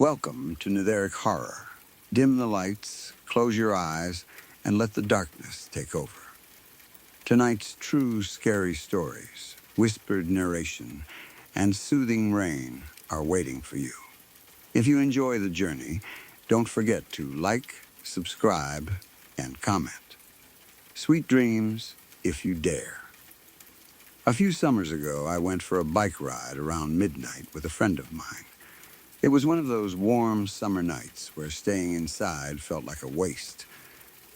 Welcome to Netheric Horror. Dim the lights, close your eyes, and let the darkness take over. Tonight's true scary stories, whispered narration, and soothing rain are waiting for you. If you enjoy the journey, don't forget to like, subscribe, and comment. Sweet dreams if you dare. A few summers ago, I went for a bike ride around midnight with a friend of mine. It was one of those warm summer nights where staying inside felt like a waste.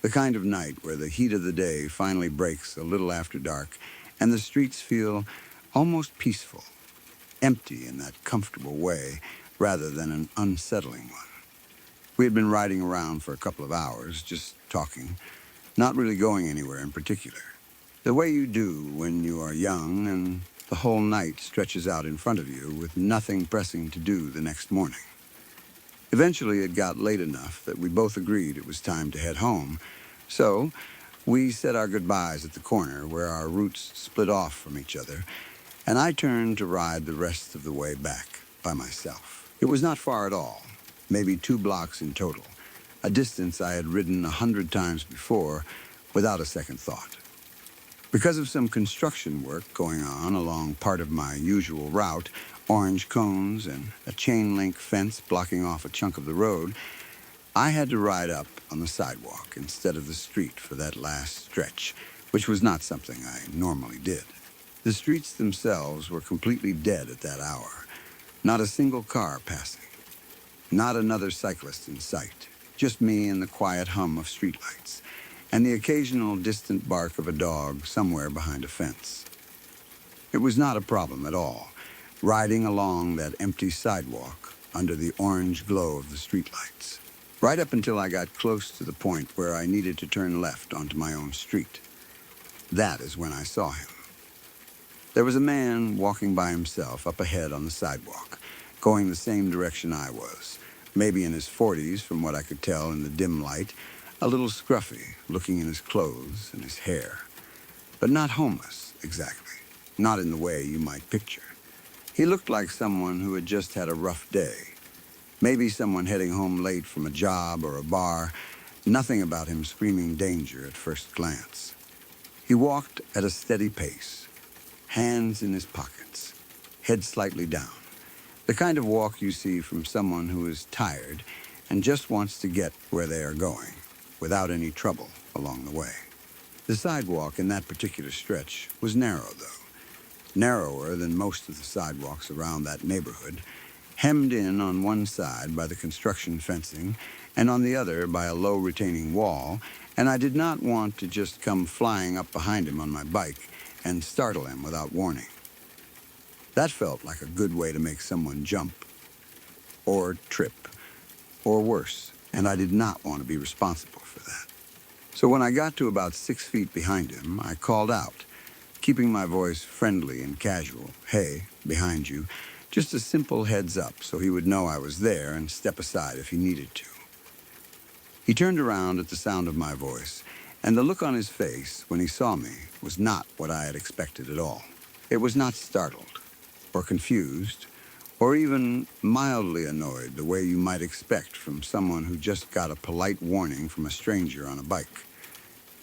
The kind of night where the heat of the day finally breaks a little after dark and the streets feel almost peaceful, empty in that comfortable way rather than an unsettling one. We had been riding around for a couple of hours, just talking, not really going anywhere in particular. The way you do when you are young and the whole night stretches out in front of you with nothing pressing to do the next morning. Eventually, it got late enough that we both agreed it was time to head home, so we said our goodbyes at the corner where our routes split off from each other, and I turned to ride the rest of the way back by myself. It was not far at all, maybe 2 blocks in total, a distance I had ridden 100 times before without a second thought. Because of some construction work going on along part of my usual route, orange cones and a chain-link fence blocking off a chunk of the road, I had to ride up on the sidewalk instead of the street for that last stretch, which was not something I normally did. The streets themselves were completely dead at that hour. Not a single car passing. Not another cyclist in sight. Just me and the quiet hum of streetlights, and the occasional distant bark of a dog somewhere behind a fence. It was not a problem at all, riding along that empty sidewalk under the orange glow of the streetlights, right up until I got close to the point where I needed to turn left onto my own street. That is when I saw him. There was a man walking by himself up ahead on the sidewalk, going the same direction I was, maybe in his 40s from what I could tell in the dim light, a little scruffy, looking in his clothes and his hair. But not homeless, exactly. Not in the way you might picture. He looked like someone who had just had a rough day. Maybe someone heading home late from a job or a bar. Nothing about him screaming danger at first glance. He walked at a steady pace, hands in his pockets, head slightly down. The kind of walk you see from someone who is tired and just wants to get where they are going, without any trouble along the way. The sidewalk in that particular stretch was narrow, though. Narrower than most of the sidewalks around that neighborhood, hemmed in on one side by the construction fencing and on the other by a low retaining wall, and I did not want to just come flying up behind him on my bike and startle him without warning. That felt like a good way to make someone jump, or trip, or worse, and I did not want to be responsible for that. So when I got to about 6 feet behind him, I called out, keeping my voice friendly and casual. "Hey, behind you." Just a simple heads up so he would know I was there and step aside if he needed to. He turned around at the sound of my voice, and the look on his face when he saw me was not what I had expected at all. It was not startled, or confused, or even mildly annoyed the way you might expect from someone who just got a polite warning from a stranger on a bike.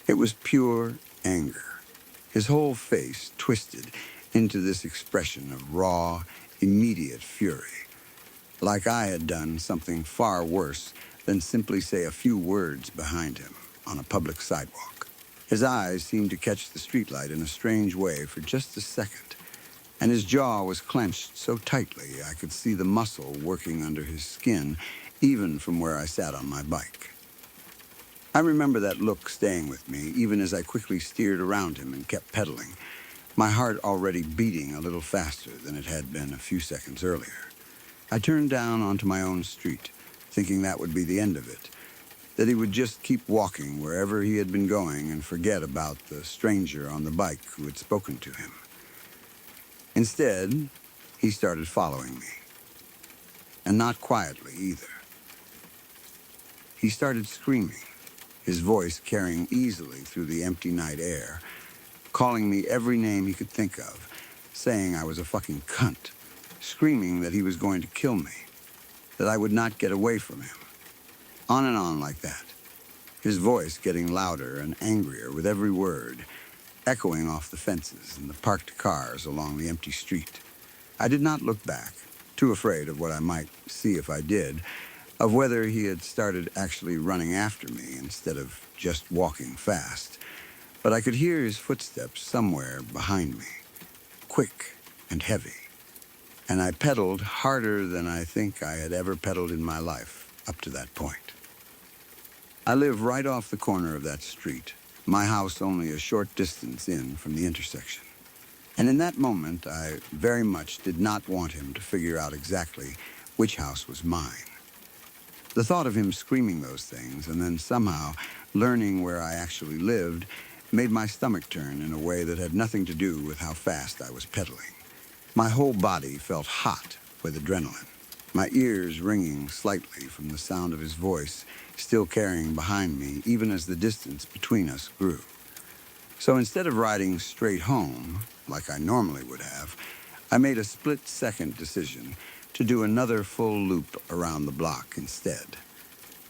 It was pure anger. His whole face twisted into this expression of raw, immediate fury, like I had done something far worse than simply say a few words behind him on a public sidewalk. His eyes seemed to catch the streetlight in a strange way for just a second, and his jaw was clenched so tightly I could see the muscle working under his skin, even from where I sat on my bike. I remember that look staying with me, even as I quickly steered around him and kept pedaling, my heart already beating a little faster than it had been a few seconds earlier. I turned down onto my own street, thinking that would be the end of it, that he would just keep walking wherever he had been going and forget about the stranger on the bike who had spoken to him. Instead, he started following me. And not quietly either. He started screaming, his voice carrying easily through the empty night air, calling me every name he could think of, saying I was a fucking cunt, screaming that he was going to kill me. that I would not get away from him. On and on like that, his voice getting louder and angrier with every word, echoing off the fences and the parked cars along the empty street. I did not look back, too afraid of what I might see if I did, of whether he had started actually running after me instead of just walking fast. But I could hear his footsteps somewhere behind me, quick and heavy, and I pedaled harder than I think I had ever pedaled in my life up to that point. I live right off the corner of that street, my house only a short distance in from the intersection. And in that moment, I very much did not want him to figure out exactly which house was mine. The thought of him screaming those things and then somehow learning where I actually lived made my stomach turn in a way that had nothing to do with how fast I was pedaling. My whole body felt hot with adrenaline, my ears ringing slightly from the sound of his voice still carrying behind me even as the distance between us grew. So instead of riding straight home, like I normally would have, I made a split-second decision to do another full loop around the block instead,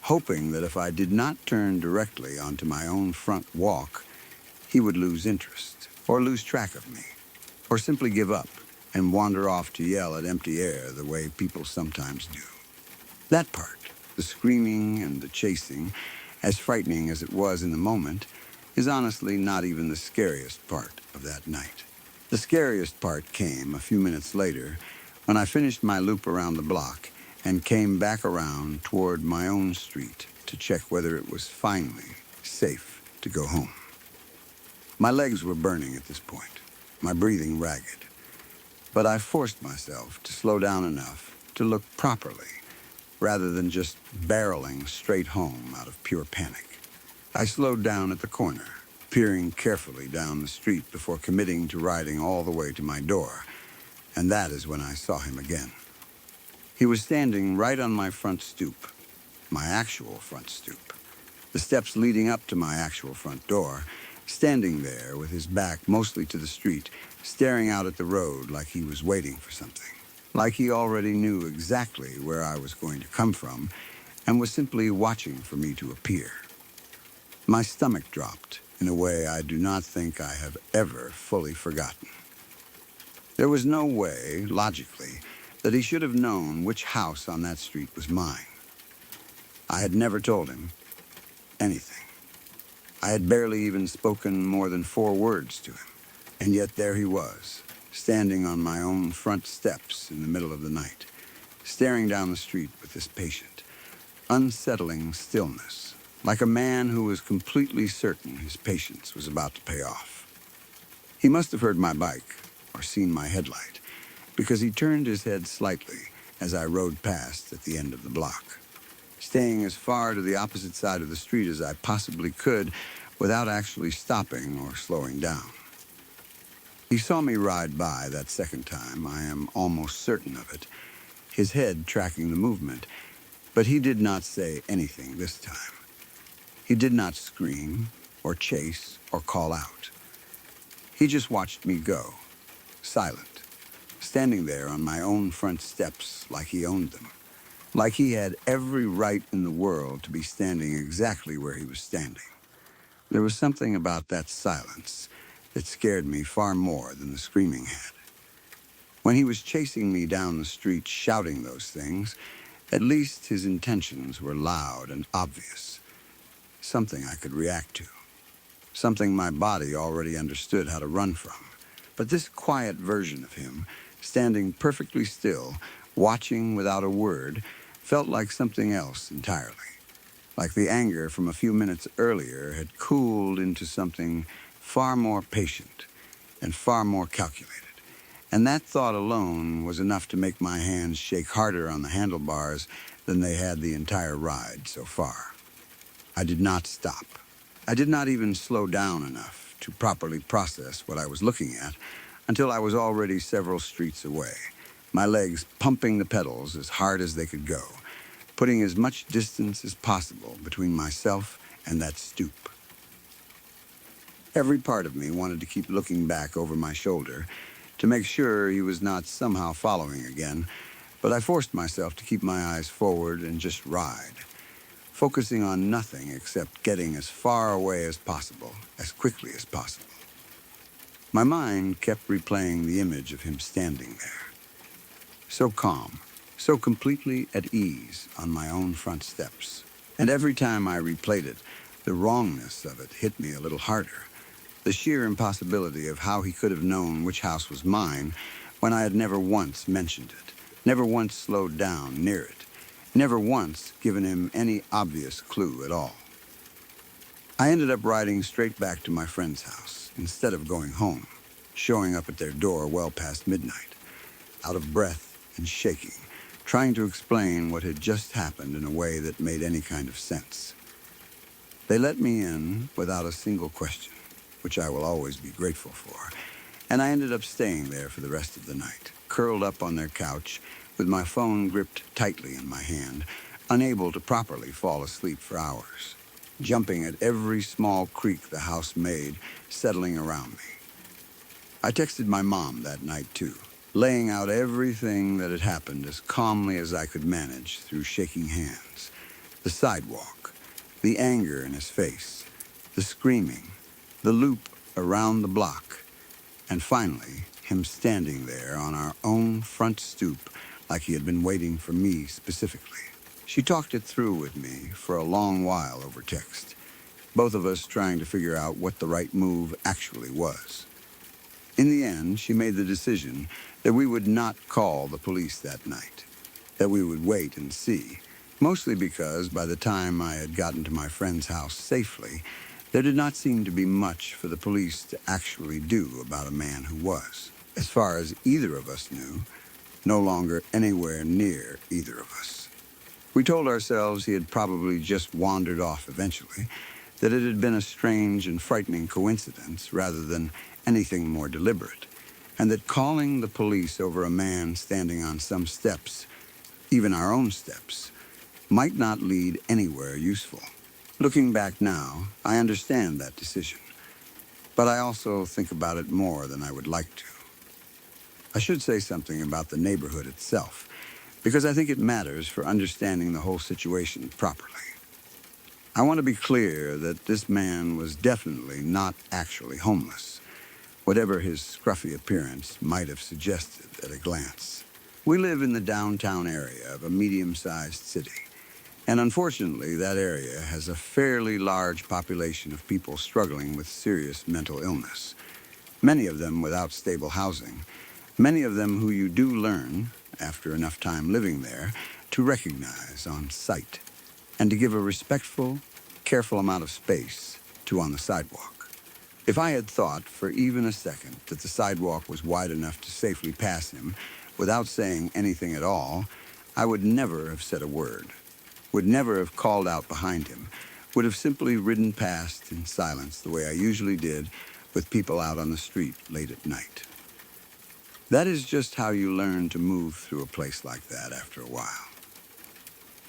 hoping that if I did not turn directly onto my own front walk, he would lose interest, or lose track of me, or simply give up and wander off to yell at empty air the way people sometimes do. That part, the screaming and the chasing, as frightening as it was in the moment, is honestly not even the scariest part of that night. The scariest part came a few minutes later when I finished my loop around the block and came back around toward my own street to check whether it was finally safe to go home. My legs were burning at this point, my breathing ragged, but I forced myself to slow down enough to look properly rather than just barreling straight home out of pure panic. I slowed down at the corner, peering carefully down the street before committing to riding all the way to my door, and that is when I saw him again. He was standing right on my front stoop, my actual front stoop, the steps leading up to my actual front door, standing there with his back mostly to the street, staring out at the road like he was waiting for something, like he already knew exactly where I was going to come from and was simply watching for me to appear. My stomach dropped in a way I do not think I have ever fully forgotten. There was no way, logically, that he should have known which house on that street was mine. I had never told him anything. I had barely even spoken more than 4 words to him, and yet there he was, standing on my own front steps in the middle of the night, staring down the street with this patient, unsettling stillness, like a man who was completely certain his patience was about to pay off. He must have heard my bike or seen my headlight, because he turned his head slightly as I rode past at the end of the block, staying as far to the opposite side of the street as I possibly could without actually stopping or slowing down. He saw me ride by that second time, I am almost certain of it, his head tracking the movement, but he did not say anything this time. He did not scream or chase or call out. He just watched me go, silent, standing there on my own front steps like he owned them, like he had every right in the world to be standing exactly where he was standing. There was something about that silence that scared me far more than the screaming had. When he was chasing me down the street shouting those things, at least his intentions were loud and obvious. Something I could react to. Something my body already understood how to run from. But this quiet version of him, standing perfectly still, watching without a word, felt like something else entirely. Like the anger from a few minutes earlier had cooled into something far more patient and far more calculated. And that thought alone was enough to make my hands shake harder on the handlebars than they had the entire ride so far. I did not stop. I did not even slow down enough to properly process what I was looking at until I was already several streets away, my legs pumping the pedals as hard as they could go, putting as much distance as possible between myself and that stoop. Every part of me wanted to keep looking back over my shoulder to make sure he was not somehow following again, but I forced myself to keep my eyes forward and just ride, focusing on nothing except getting as far away as possible, as quickly as possible. My mind kept replaying the image of him standing there, so calm, so completely at ease on my own front steps. And every time I replayed it, the wrongness of it hit me a little harder. The sheer impossibility of how he could have known which house was mine when I had never once mentioned it, never once slowed down near it, never once given him any obvious clue at all. I ended up riding straight back to my friend's house instead of going home, showing up at their door well past midnight, out of breath and shaking, trying to explain what had just happened in a way that made any kind of sense. They let me in without a single question, which I will always be grateful for, and I ended up staying there for the rest of the night, curled up on their couch, with my phone gripped tightly in my hand, unable to properly fall asleep for hours, jumping at every small creak the house made, settling around me. I texted my mom that night, too, laying out everything that had happened as calmly as I could manage through shaking hands. The sidewalk, the anger in his face, the screaming, the loop around the block, and finally, him standing there on our own front stoop like he had been waiting for me specifically. She talked it through with me for a long while over text, both of us trying to figure out what the right move actually was. In the end, she made the decision that we would not call the police that night, that we would wait and see, mostly because by the time I had gotten to my friend's house safely, there did not seem to be much for the police to actually do about a man who was, as far as either of us knew, no longer anywhere near either of us. We told ourselves he had probably just wandered off eventually, that it had been a strange and frightening coincidence rather than anything more deliberate, and that calling the police over a man standing on some steps, even our own steps, might not lead anywhere useful. Looking back now, I understand that decision, but I also think about it more than I would like to. I should say something about the neighborhood itself, because I think it matters for understanding the whole situation properly. I want to be clear that this man was definitely not actually homeless, whatever his scruffy appearance might have suggested at a glance. We live in the downtown area of a medium-sized city, and unfortunately that area has a fairly large population of people struggling with serious mental illness, many of them without stable housing, many of them who you do learn, after enough time living there, to recognize on sight, and to give a respectful, careful amount of space to on the sidewalk. If I had thought for even a second that the sidewalk was wide enough to safely pass him without saying anything at all, I would never have said a word, would never have called out behind him, would have simply ridden past in silence the way I usually did with people out on the street late at night. That is just how you learn to move through a place like that after a while.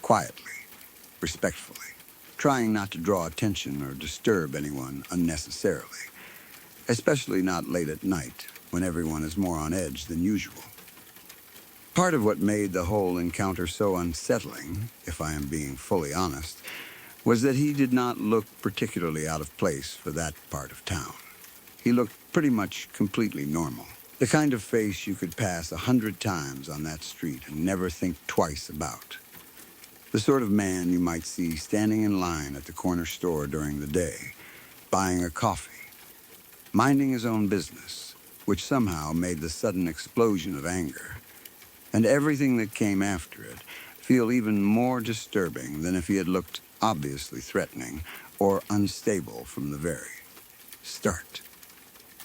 Quietly, respectfully, trying not to draw attention or disturb anyone unnecessarily, especially not late at night when everyone is more on edge than usual. Part of what made the whole encounter so unsettling, if I am being fully honest, was that he did not look particularly out of place for that part of town. He looked pretty much completely normal. The kind of face you could pass 100 times on that street and never think twice about. The sort of man you might see standing in line at the corner store during the day, buying a coffee, minding his own business, which somehow made the sudden explosion of anger, and everything that came after it, feel even more disturbing than if he had looked obviously threatening or unstable from the very start.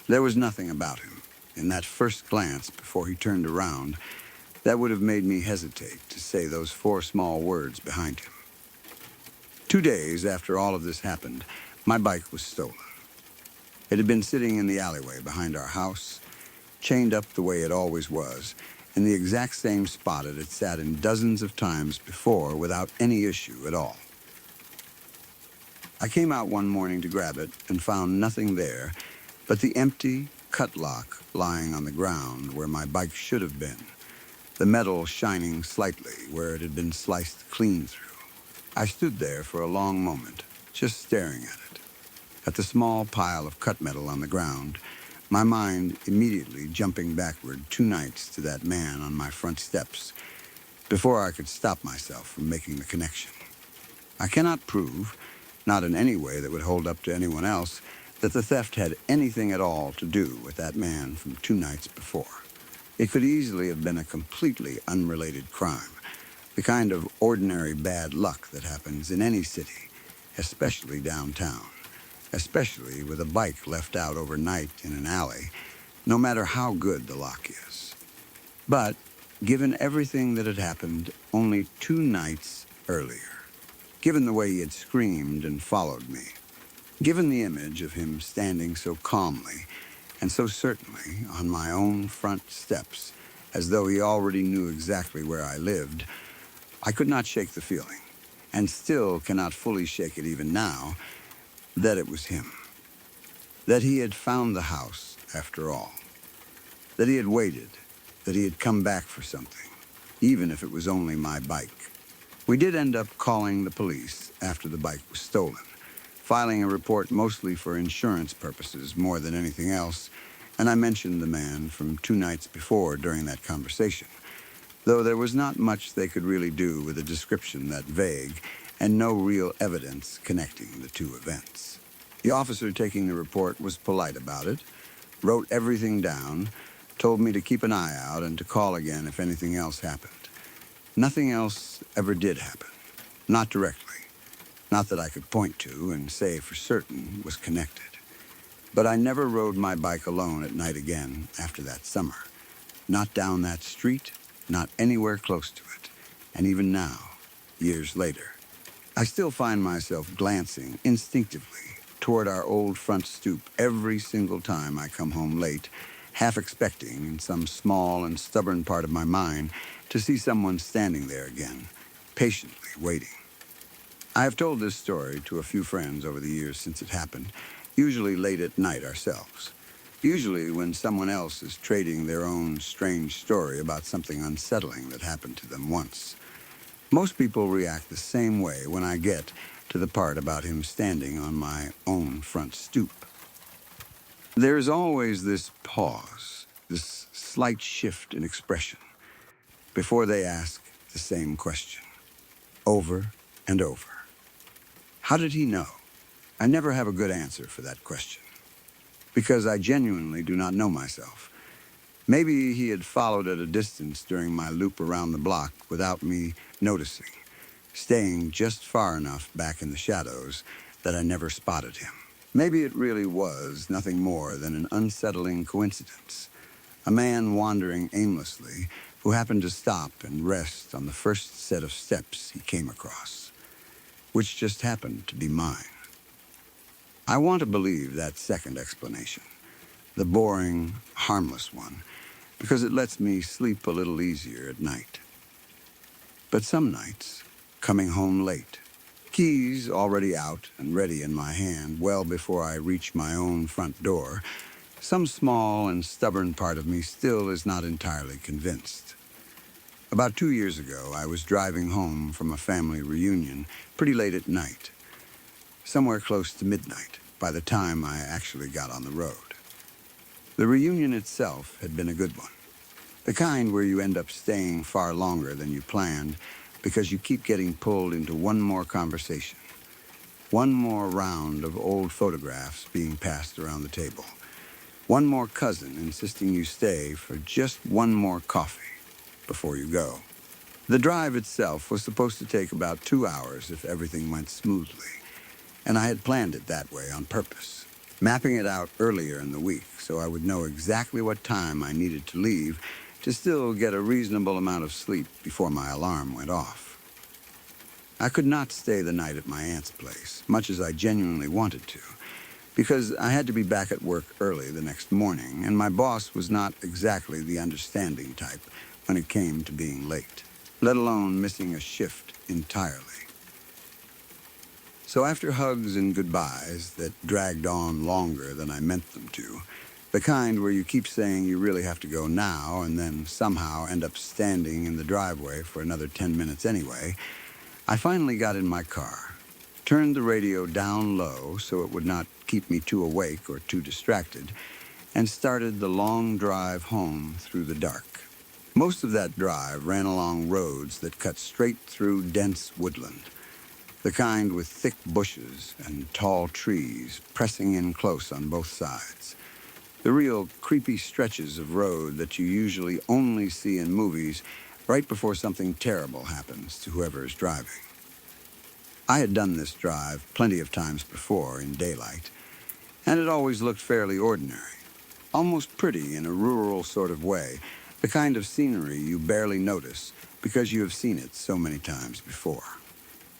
There was nothing about him, in that first glance before he turned around, that would have made me hesitate to say those 4 small words behind him. 2 days after all of this happened, my bike was stolen. It had been sitting in the alleyway behind our house, chained up the way it always was, in the exact same spot it had sat in dozens of times before without any issue at all. I came out one morning to grab it and found nothing there but the empty cut lock lying on the ground where my bike should have been, the metal shining slightly where it had been sliced clean through. I stood there for a long moment, just staring at it, at the small pile of cut metal on the ground, my mind immediately jumping backward 2 nights to that man on my front steps, before I could stop myself from making the connection. I cannot prove, not in any way that would hold up to anyone else, that the theft had anything at all to do with that man from 2 nights before. It could easily have been a completely unrelated crime, the kind of ordinary bad luck that happens in any city, especially downtown, especially with a bike left out overnight in an alley, no matter how good the lock is. But given everything that had happened only 2 nights earlier, given the way he had screamed and followed me, given the image of him standing so calmly and so certainly on my own front steps, as though he already knew exactly where I lived, I could not shake the feeling, and still cannot fully shake it even now, that it was him. That he had found the house, after all. That he had waited, that he had come back for something, even if it was only my bike. We did end up calling the police after the bike was stolen, filing a report mostly for insurance purposes more than anything else, and I mentioned the man from 2 nights before during that conversation, though there was not much they could really do with a description that vague and no real evidence connecting the 2 events. The officer taking the report was polite about it, wrote everything down, told me to keep an eye out and to call again if anything else happened. Nothing else ever did happen, not directly. Not that I could point to and say for certain was connected. But I never rode my bike alone at night again after that summer. Not down that street, not anywhere close to it. And even now, years later, I still find myself glancing instinctively toward our old front stoop every single time I come home late, half expecting in some small and stubborn part of my mind to see someone standing there again, patiently waiting. I have told this story to a few friends over the years since it happened, usually late at night ourselves. Usually when someone else is trading their own strange story about something unsettling that happened to them once. Most people react the same way when I get to the part about him standing on my own front stoop. There's always this pause, this slight shift in expression, before they ask the same question, over and over. How did he know? I never have a good answer for that question, because I genuinely do not know myself. Maybe he had followed at a distance during my loop around the block without me noticing, staying just far enough back in the shadows that I never spotted him. Maybe it really was nothing more than an unsettling coincidence, a man wandering aimlessly who happened to stop and rest on the first set of steps he came across, which just happened to be mine. I want to believe that second explanation, the boring, harmless one, because it lets me sleep a little easier at night. But some nights, coming home late, keys already out and ready in my hand well before I reach my own front door, some small and stubborn part of me still is not entirely convinced. About 2 years ago, I was driving home from a family reunion pretty late at night, somewhere close to midnight by the time I actually got on the road. The reunion itself had been a good one, the kind where you end up staying far longer than you planned because you keep getting pulled into one more conversation, one more round of old photographs being passed around the table, one more cousin insisting you stay for just one more coffee before you go. The drive itself was supposed to take about 2 hours if everything went smoothly, and I had planned it that way on purpose, mapping it out earlier in the week so I would know exactly what time I needed to leave to still get a reasonable amount of sleep before my alarm went off. I could not stay the night at my aunt's place, much as I genuinely wanted to, because I had to be back at work early the next morning, and my boss was not exactly the understanding type when it came to being late, let alone missing a shift entirely. So after hugs and goodbyes that dragged on longer than I meant them to, The kind where you keep saying you really have to go now and then somehow end up standing in the driveway for another 10 minutes anyway. I finally got in my car, turned the radio down low so it would not keep me too awake or too distracted, and started the long drive home through the dark. Most of that drive ran along roads that cut straight through dense woodland, the kind with thick bushes and tall trees pressing in close on both sides. The real creepy stretches of road that you usually only see in movies right before something terrible happens to whoever is driving. I had done this drive plenty of times before in daylight, and it always looked fairly ordinary, almost pretty in a rural sort of way, the kind of scenery you barely notice because you have seen it so many times before.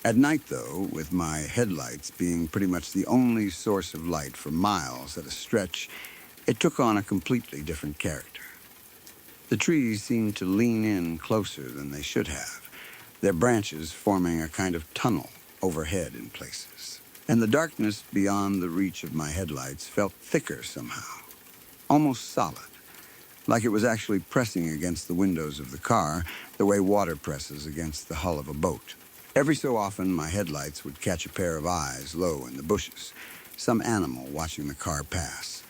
At night, though, with my headlights being pretty much the only source of light for miles at a stretch, it took on a completely different character. The trees seemed to lean in closer than they should have, their branches forming a kind of tunnel overhead in places. And the darkness beyond the reach of my headlights felt thicker somehow, almost solid, like it was actually pressing against the windows of the car the way water presses against the hull of a boat. Every so often, my headlights would catch a pair of eyes low in the bushes, some animal watching the car pass,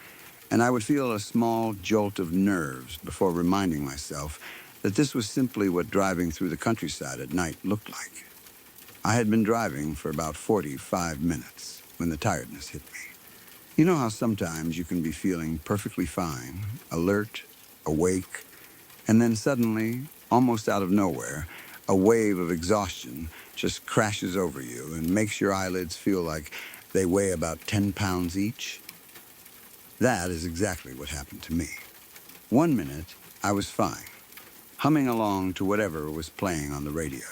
and I would feel a small jolt of nerves before reminding myself that this was simply what driving through the countryside at night looked like. I had been driving for about 45 minutes when the tiredness hit me. You know how sometimes you can be feeling perfectly fine, alert, awake, and then suddenly, almost out of nowhere, a wave of exhaustion just crashes over you and makes your eyelids feel like they weigh about 10 pounds each? That is exactly what happened to me. 1 minute, I was fine, humming along to whatever was playing on the radio.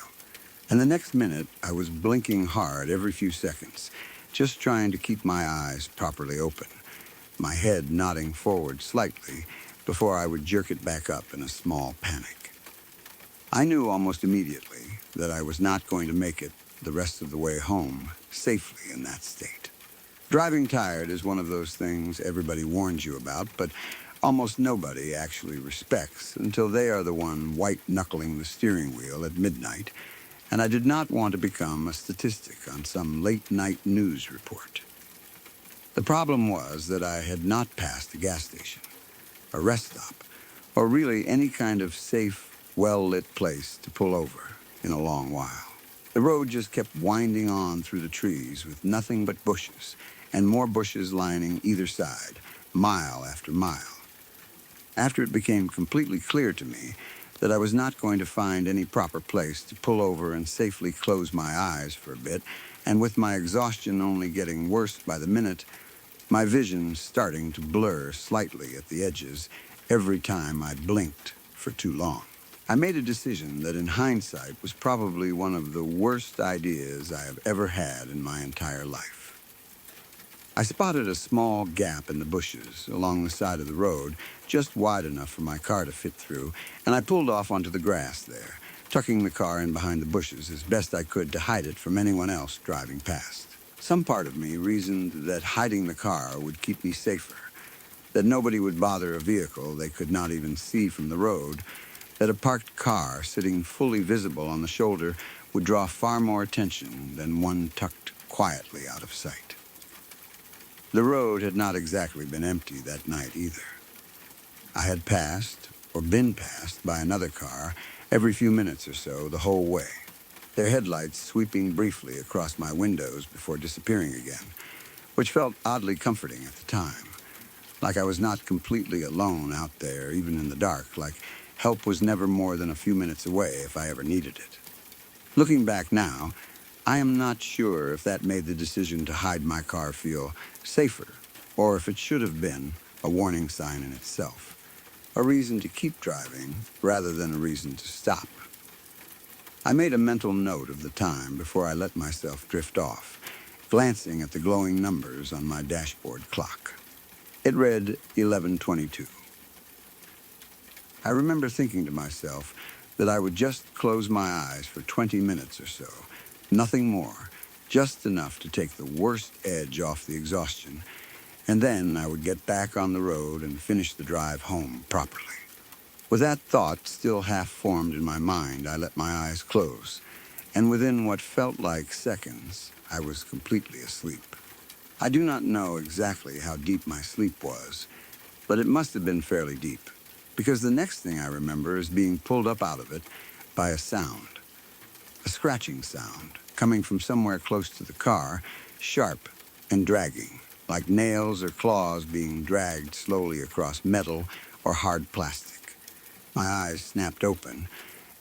And the next minute, I was blinking hard every few seconds, just trying to keep my eyes properly open, my head nodding forward slightly before I would jerk it back up in a small panic. I knew almost immediately that I was not going to make it the rest of the way home safely in that state. Driving tired is one of those things everybody warns you about, but almost nobody actually respects until they are the one white-knuckling the steering wheel at midnight, and I did not want to become a statistic on some late-night news report. The problem was that I had not passed a gas station, a rest stop, or really any kind of safe, well-lit place to pull over in a long while. The road just kept winding on through the trees with nothing but bushes, and more bushes lining either side, mile after mile. After it became completely clear to me that I was not going to find any proper place to pull over and safely close my eyes for a bit, and with my exhaustion only getting worse by the minute, my vision starting to blur slightly at the edges every time I blinked for too long. I made a decision that in hindsight was probably one of the worst ideas I have ever had in my entire life. I spotted a small gap in the bushes along the side of the road, just wide enough for my car to fit through, and I pulled off onto the grass there, tucking the car in behind the bushes as best I could to hide it from anyone else driving past. Some part of me reasoned that hiding the car would keep me safer, that nobody would bother a vehicle they could not even see from the road, that a parked car sitting fully visible on the shoulder would draw far more attention than one tucked quietly out of sight. The road had not exactly been empty that night either. I had passed, or been passed, by another car every few minutes or so the whole way, their headlights sweeping briefly across my windows before disappearing again, which felt oddly comforting at the time, like I was not completely alone out there, even in the dark, like help was never more than a few minutes away if I ever needed it. Looking back now, I am not sure if that made the decision to hide my car feel safer, or if it should have been a warning sign in itself, a reason to keep driving rather than a reason to stop. I made a mental note of the time before I let myself drift off, glancing at the glowing numbers on my dashboard clock. It read 11:22. I remember thinking to myself that I would just close my eyes for 20 minutes or so, nothing more, just enough to take the worst edge off the exhaustion, And then I would get back on the road and finish the drive home properly. With that thought still half formed in my mind, I let my eyes close, and within what felt like seconds, I was completely asleep. I do not know exactly how deep my sleep was, but it must have been fairly deep, because the next thing I remember is being pulled up out of it by a sound. A scratching sound, coming from somewhere close to the car, sharp and dragging, like nails or claws being dragged slowly across metal or hard plastic. My eyes snapped open,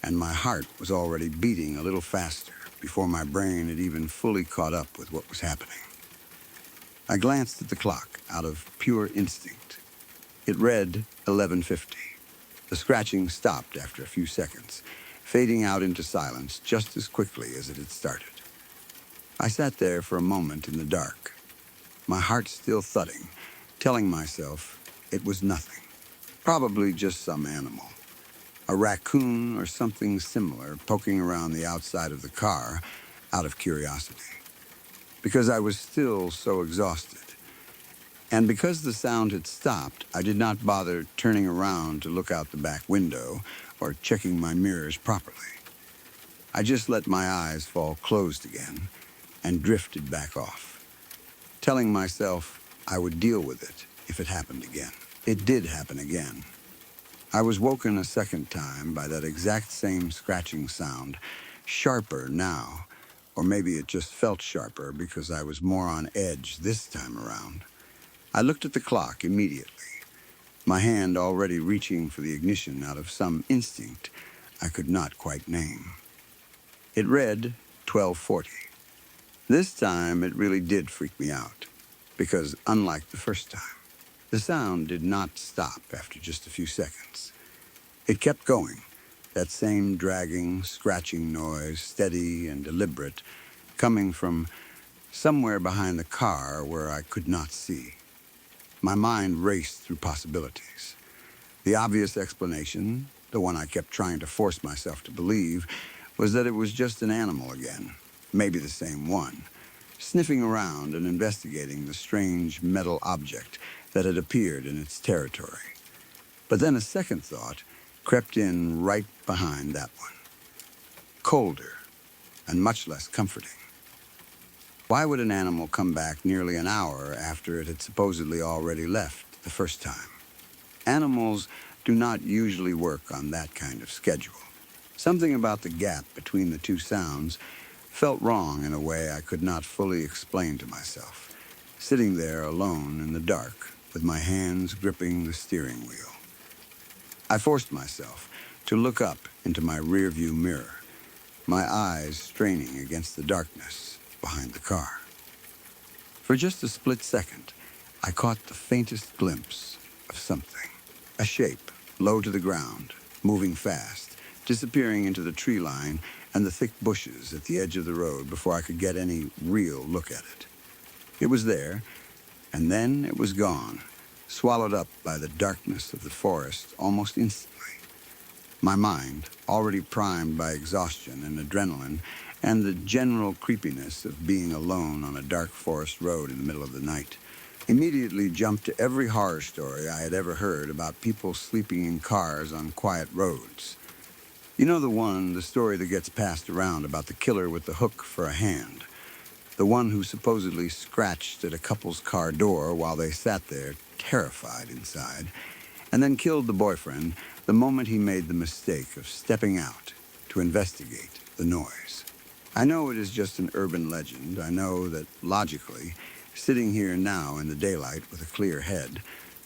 and my heart was already beating a little faster before my brain had even fully caught up with what was happening. I glanced at the clock out of pure instinct. It read 11:50. The scratching stopped after a few seconds, fading out into silence just as quickly as it had started. I sat there for a moment in the dark, my heart still thudding, telling myself it was nothing. Probably just some animal. A raccoon or something similar poking around the outside of the car out of curiosity. Because I was still so exhausted. And because the sound had stopped, I did not bother turning around to look out the back window or checking my mirrors properly. I just let my eyes fall closed again and drifted back off, telling myself I would deal with it if it happened again. It did happen again. I was woken a second time by that exact same scratching sound, sharper now, or maybe it just felt sharper because I was more on edge this time around. I looked at the clock immediately, my hand already reaching for the ignition out of some instinct I could not quite name. It read 12:40. This time it really did freak me out, because unlike the first time, the sound did not stop after just a few seconds. It kept going, that same dragging, scratching noise, steady and deliberate, coming from somewhere behind the car where I could not see. My mind raced through possibilities. The obvious explanation, the one I kept trying to force myself to believe, was that it was just an animal again, maybe the same one, sniffing around and investigating the strange metal object that had appeared in its territory. But then a second thought crept in right behind that one. Colder and much less comforting. Why would an animal come back nearly an hour after it had supposedly already left the first time? Animals do not usually work on that kind of schedule. Something about the gap between the two sounds felt wrong in a way I could not fully explain to myself, sitting there alone in the dark with my hands gripping the steering wheel. I forced myself to look up into my rearview mirror, my eyes straining against the darkness behind the car. For just a split second, I caught the faintest glimpse of something. A shape, low to the ground, moving fast, disappearing into the tree line and the thick bushes at the edge of the road before I could get any real look at it. It was there, and then it was gone, swallowed up by the darkness of the forest almost instantly. My mind, already primed by exhaustion and adrenaline and the general creepiness of being alone on a dark forest road in the middle of the night, immediately jumped to every horror story I had ever heard about people sleeping in cars on quiet roads. You know the story that gets passed around about the killer with the hook for a hand. The one who supposedly scratched at a couple's car door while they sat there, terrified inside, and then killed the boyfriend the moment he made the mistake of stepping out to investigate the noise. I know it is just an urban legend. I know that logically, sitting here now in the daylight with a clear head,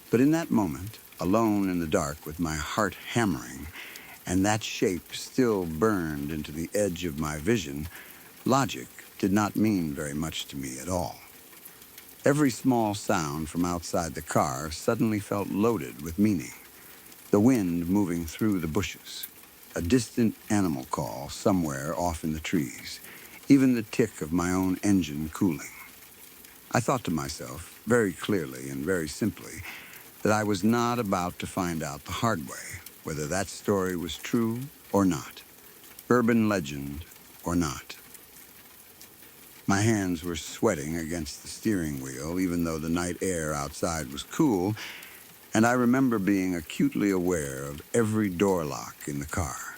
but in that moment, alone in the dark with my heart hammering, and that shape still burned into the edge of my vision, logic did not mean very much to me at all. Every small sound from outside the car suddenly felt loaded with meaning. The wind moving through the bushes, a distant animal call somewhere off in the trees, even the tick of my own engine cooling. I thought to myself, very clearly and very simply, that I was not about to find out the hard way, whether that story was true or not, urban legend or not. My hands were sweating against the steering wheel, even though the night air outside was cool, and I remember being acutely aware of every door lock in the car,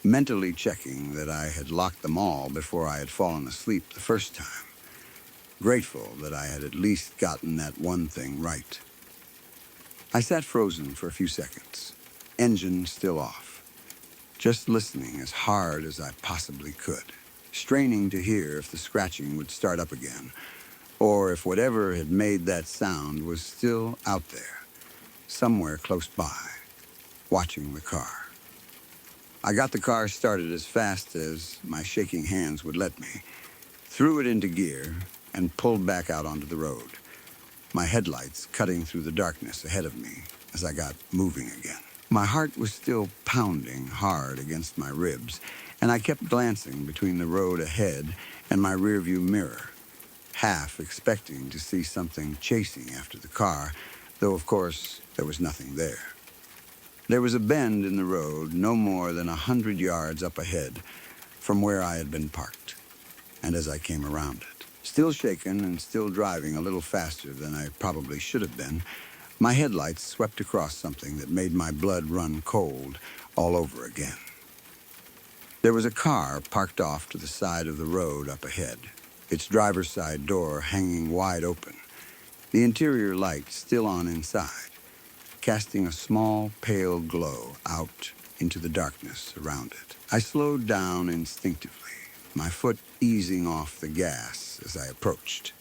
mentally checking that I had locked them all before I had fallen asleep the first time, grateful that I had at least gotten that one thing right. I sat frozen for a few seconds, engine still off, just listening as hard as I possibly could, straining to hear if the scratching would start up again, or if whatever had made that sound was still out there, somewhere close by, watching the car. I got the car started as fast as my shaking hands would let me, threw it into gear, and pulled back out onto the road, my headlights cutting through the darkness ahead of me as I got moving again. My heart was still pounding hard against my ribs, and I kept glancing between the road ahead and my rearview mirror, half expecting to see something chasing after the car, though of course there was nothing there. There was a bend in the road no more than 100 yards up ahead from where I had been parked, and as I came around it, still shaken and still driving a little faster than I probably should have been, my headlights swept across something that made my blood run cold all over again. There was a car parked off to the side of the road up ahead, its driver's side door hanging wide open, the interior light still on inside, casting a small, pale glow out into the darkness around it. I slowed down instinctively, my foot easing off the gas as I approached.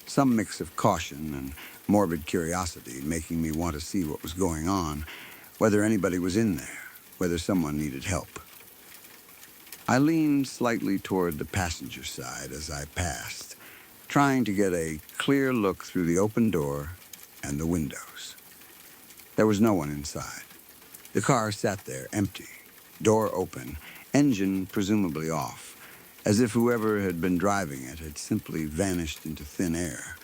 Some mix of caution and morbid curiosity making me want to see what was going on, whether anybody was in there, whether someone needed help. I leaned slightly toward the passenger side as I passed, trying to get a clear look through the open door and the windows. There was no one inside. The car sat there empty, door open, engine presumably off, as if whoever had been driving it had simply vanished into thin air,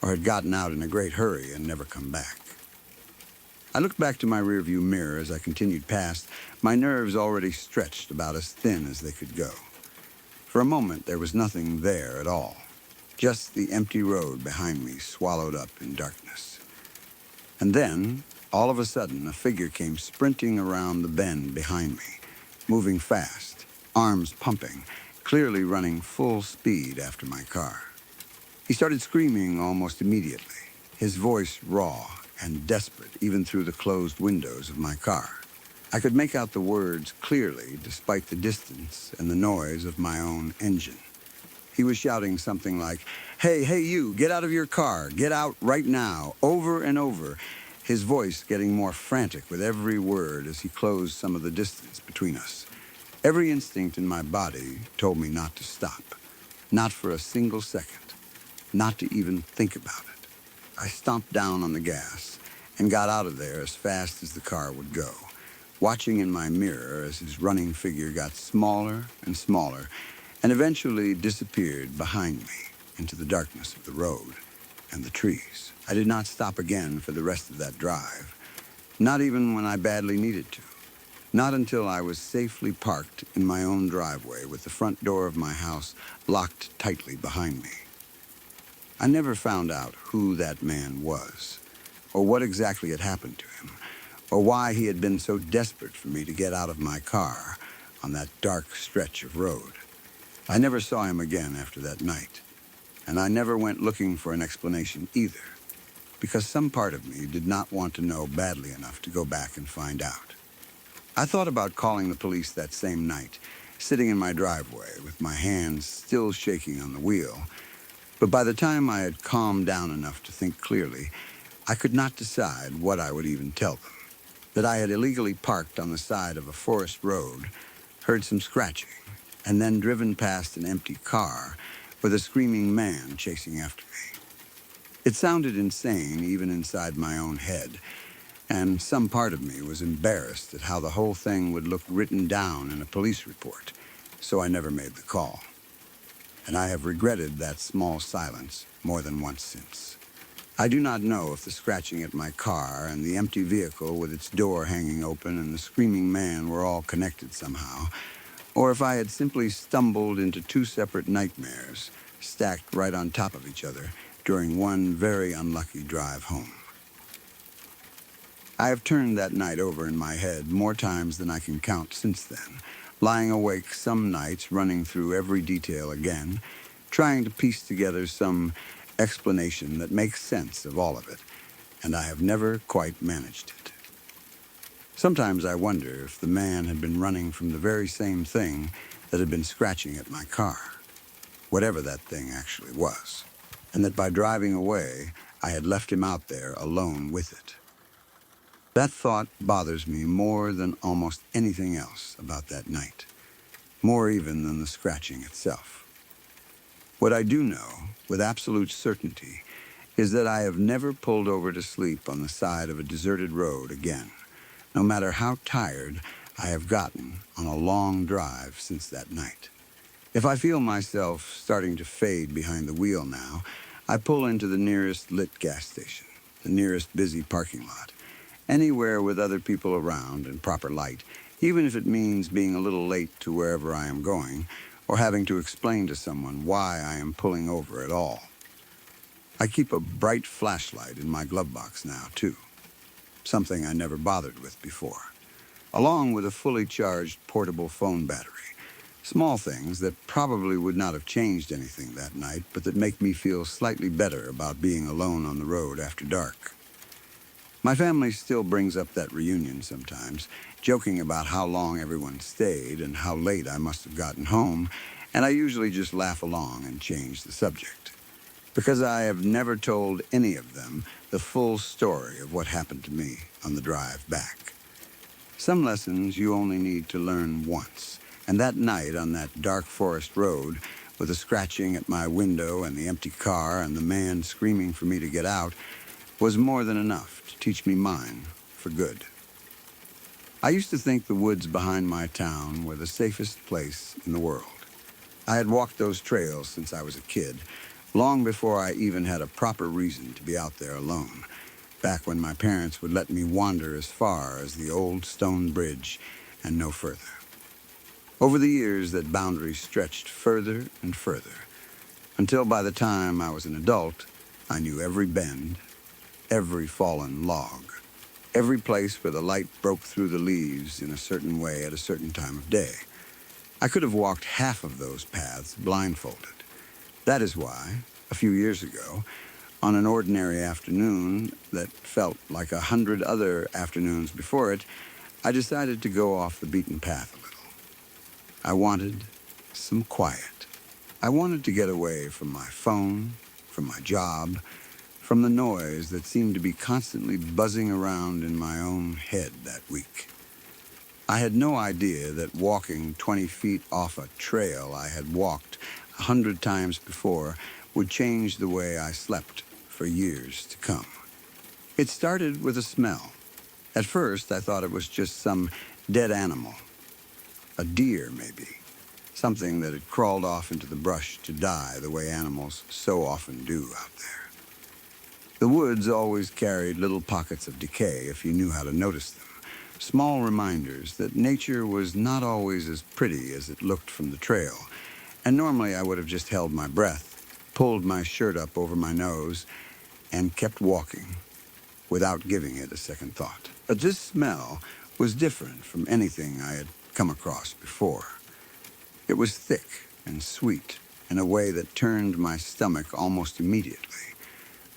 or had gotten out in a great hurry and never come back. I looked back to my rearview mirror as I continued past, my nerves already stretched about as thin as they could go. For a moment, there was nothing there at all, just the empty road behind me swallowed up in darkness. And then, all of a sudden, a figure came sprinting around the bend behind me, moving fast, arms pumping, clearly running full speed after my car. He started screaming almost immediately, his voice raw and desperate even through the closed windows of my car. I could make out the words clearly despite the distance and the noise of my own engine. He was shouting something like, "Hey, you, get out of your car, get out right now," over and over, his voice getting more frantic with every word as he closed some of the distance between us. Every instinct in my body told me not to stop, not for a single second, not to even think about it. I stomped down on the gas and got out of there as fast as the car would go, watching in my mirror as his running figure got smaller and smaller and eventually disappeared behind me into the darkness of the road and the trees. I did not stop again for the rest of that drive, not even when I badly needed to. Not until I was safely parked in my own driveway with the front door of my house locked tightly behind me. I never found out who that man was, or what exactly had happened to him, or why he had been so desperate for me to get out of my car on that dark stretch of road. I never saw him again after that night, and I never went looking for an explanation either, because some part of me did not want to know badly enough to go back and find out. I thought about calling the police that same night, sitting in my driveway with my hands still shaking on the wheel, but by the time I had calmed down enough to think clearly, I could not decide what I would even tell them. That I had illegally parked on the side of a forest road, heard some scratching, and then driven past an empty car with a screaming man chasing after me. It sounded insane even inside my own head, and some part of me was embarrassed at how the whole thing would look written down in a police report, so I never made the call. And I have regretted that small silence more than once since. I do not know if the scratching at my car and the empty vehicle with its door hanging open and the screaming man were all connected somehow, or if I had simply stumbled into two separate nightmares stacked right on top of each other during one very unlucky drive home. I have turned that night over in my head more times than I can count since then, lying awake some nights running through every detail again, trying to piece together some explanation that makes sense of all of it, and I have never quite managed it. Sometimes I wonder if the man had been running from the very same thing that had been scratching at my car, whatever that thing actually was, and that by driving away, I had left him out there alone with it. That thought bothers me more than almost anything else about that night, more even than the scratching itself. What I do know, with absolute certainty, is that I have never pulled over to sleep on the side of a deserted road again, no matter how tired I have gotten on a long drive since that night. If I feel myself starting to fade behind the wheel now, I pull into the nearest lit gas station, the nearest busy parking lot, anywhere with other people around and proper light, even if it means being a little late to wherever I am going, or having to explain to someone why I am pulling over at all. I keep a bright flashlight in my glove box now, too, something I never bothered with before, along with a fully charged portable phone battery. Small things that probably would not have changed anything that night, but that make me feel slightly better about being alone on the road after dark. My family still brings up that reunion sometimes, joking about how long everyone stayed and how late I must have gotten home, and I usually just laugh along and change the subject, because I have never told any of them the full story of what happened to me on the drive back. Some lessons you only need to learn once, and that night on that dark forest road, with the scratching at my window and the empty car and the man screaming for me to get out, was more than enough to teach me mine for good. I used to think the woods behind my town were the safest place in the world. I had walked those trails since I was a kid, long before I even had a proper reason to be out there alone, back when my parents would let me wander as far as the old stone bridge and no further. Over the years, that boundary stretched further and further, until by the time I was an adult, I knew every bend, every fallen log, every place where the light broke through the leaves in a certain way at a certain time of day. I could have walked half of those paths blindfolded. That is why, a few years ago, on an ordinary afternoon that felt like 100 other afternoons before it, I decided to go off the beaten path a little. I wanted some quiet. I wanted to get away from my phone, from my job, from the noise that seemed to be constantly buzzing around in my own head that week. I had no idea that walking 20 feet off a trail I had walked 100 times before would change the way I slept for years to come. It started with a smell. At first, I thought it was just some dead animal. A deer, maybe. Something that had crawled off into the brush to die the way animals so often do out there. The woods always carried little pockets of decay if you knew how to notice them. Small reminders that nature was not always as pretty as it looked from the trail. And normally I would have just held my breath, pulled my shirt up over my nose, and kept walking without giving it a second thought. But this smell was different from anything I had come across before. It was thick and sweet in a way that turned my stomach almost immediately.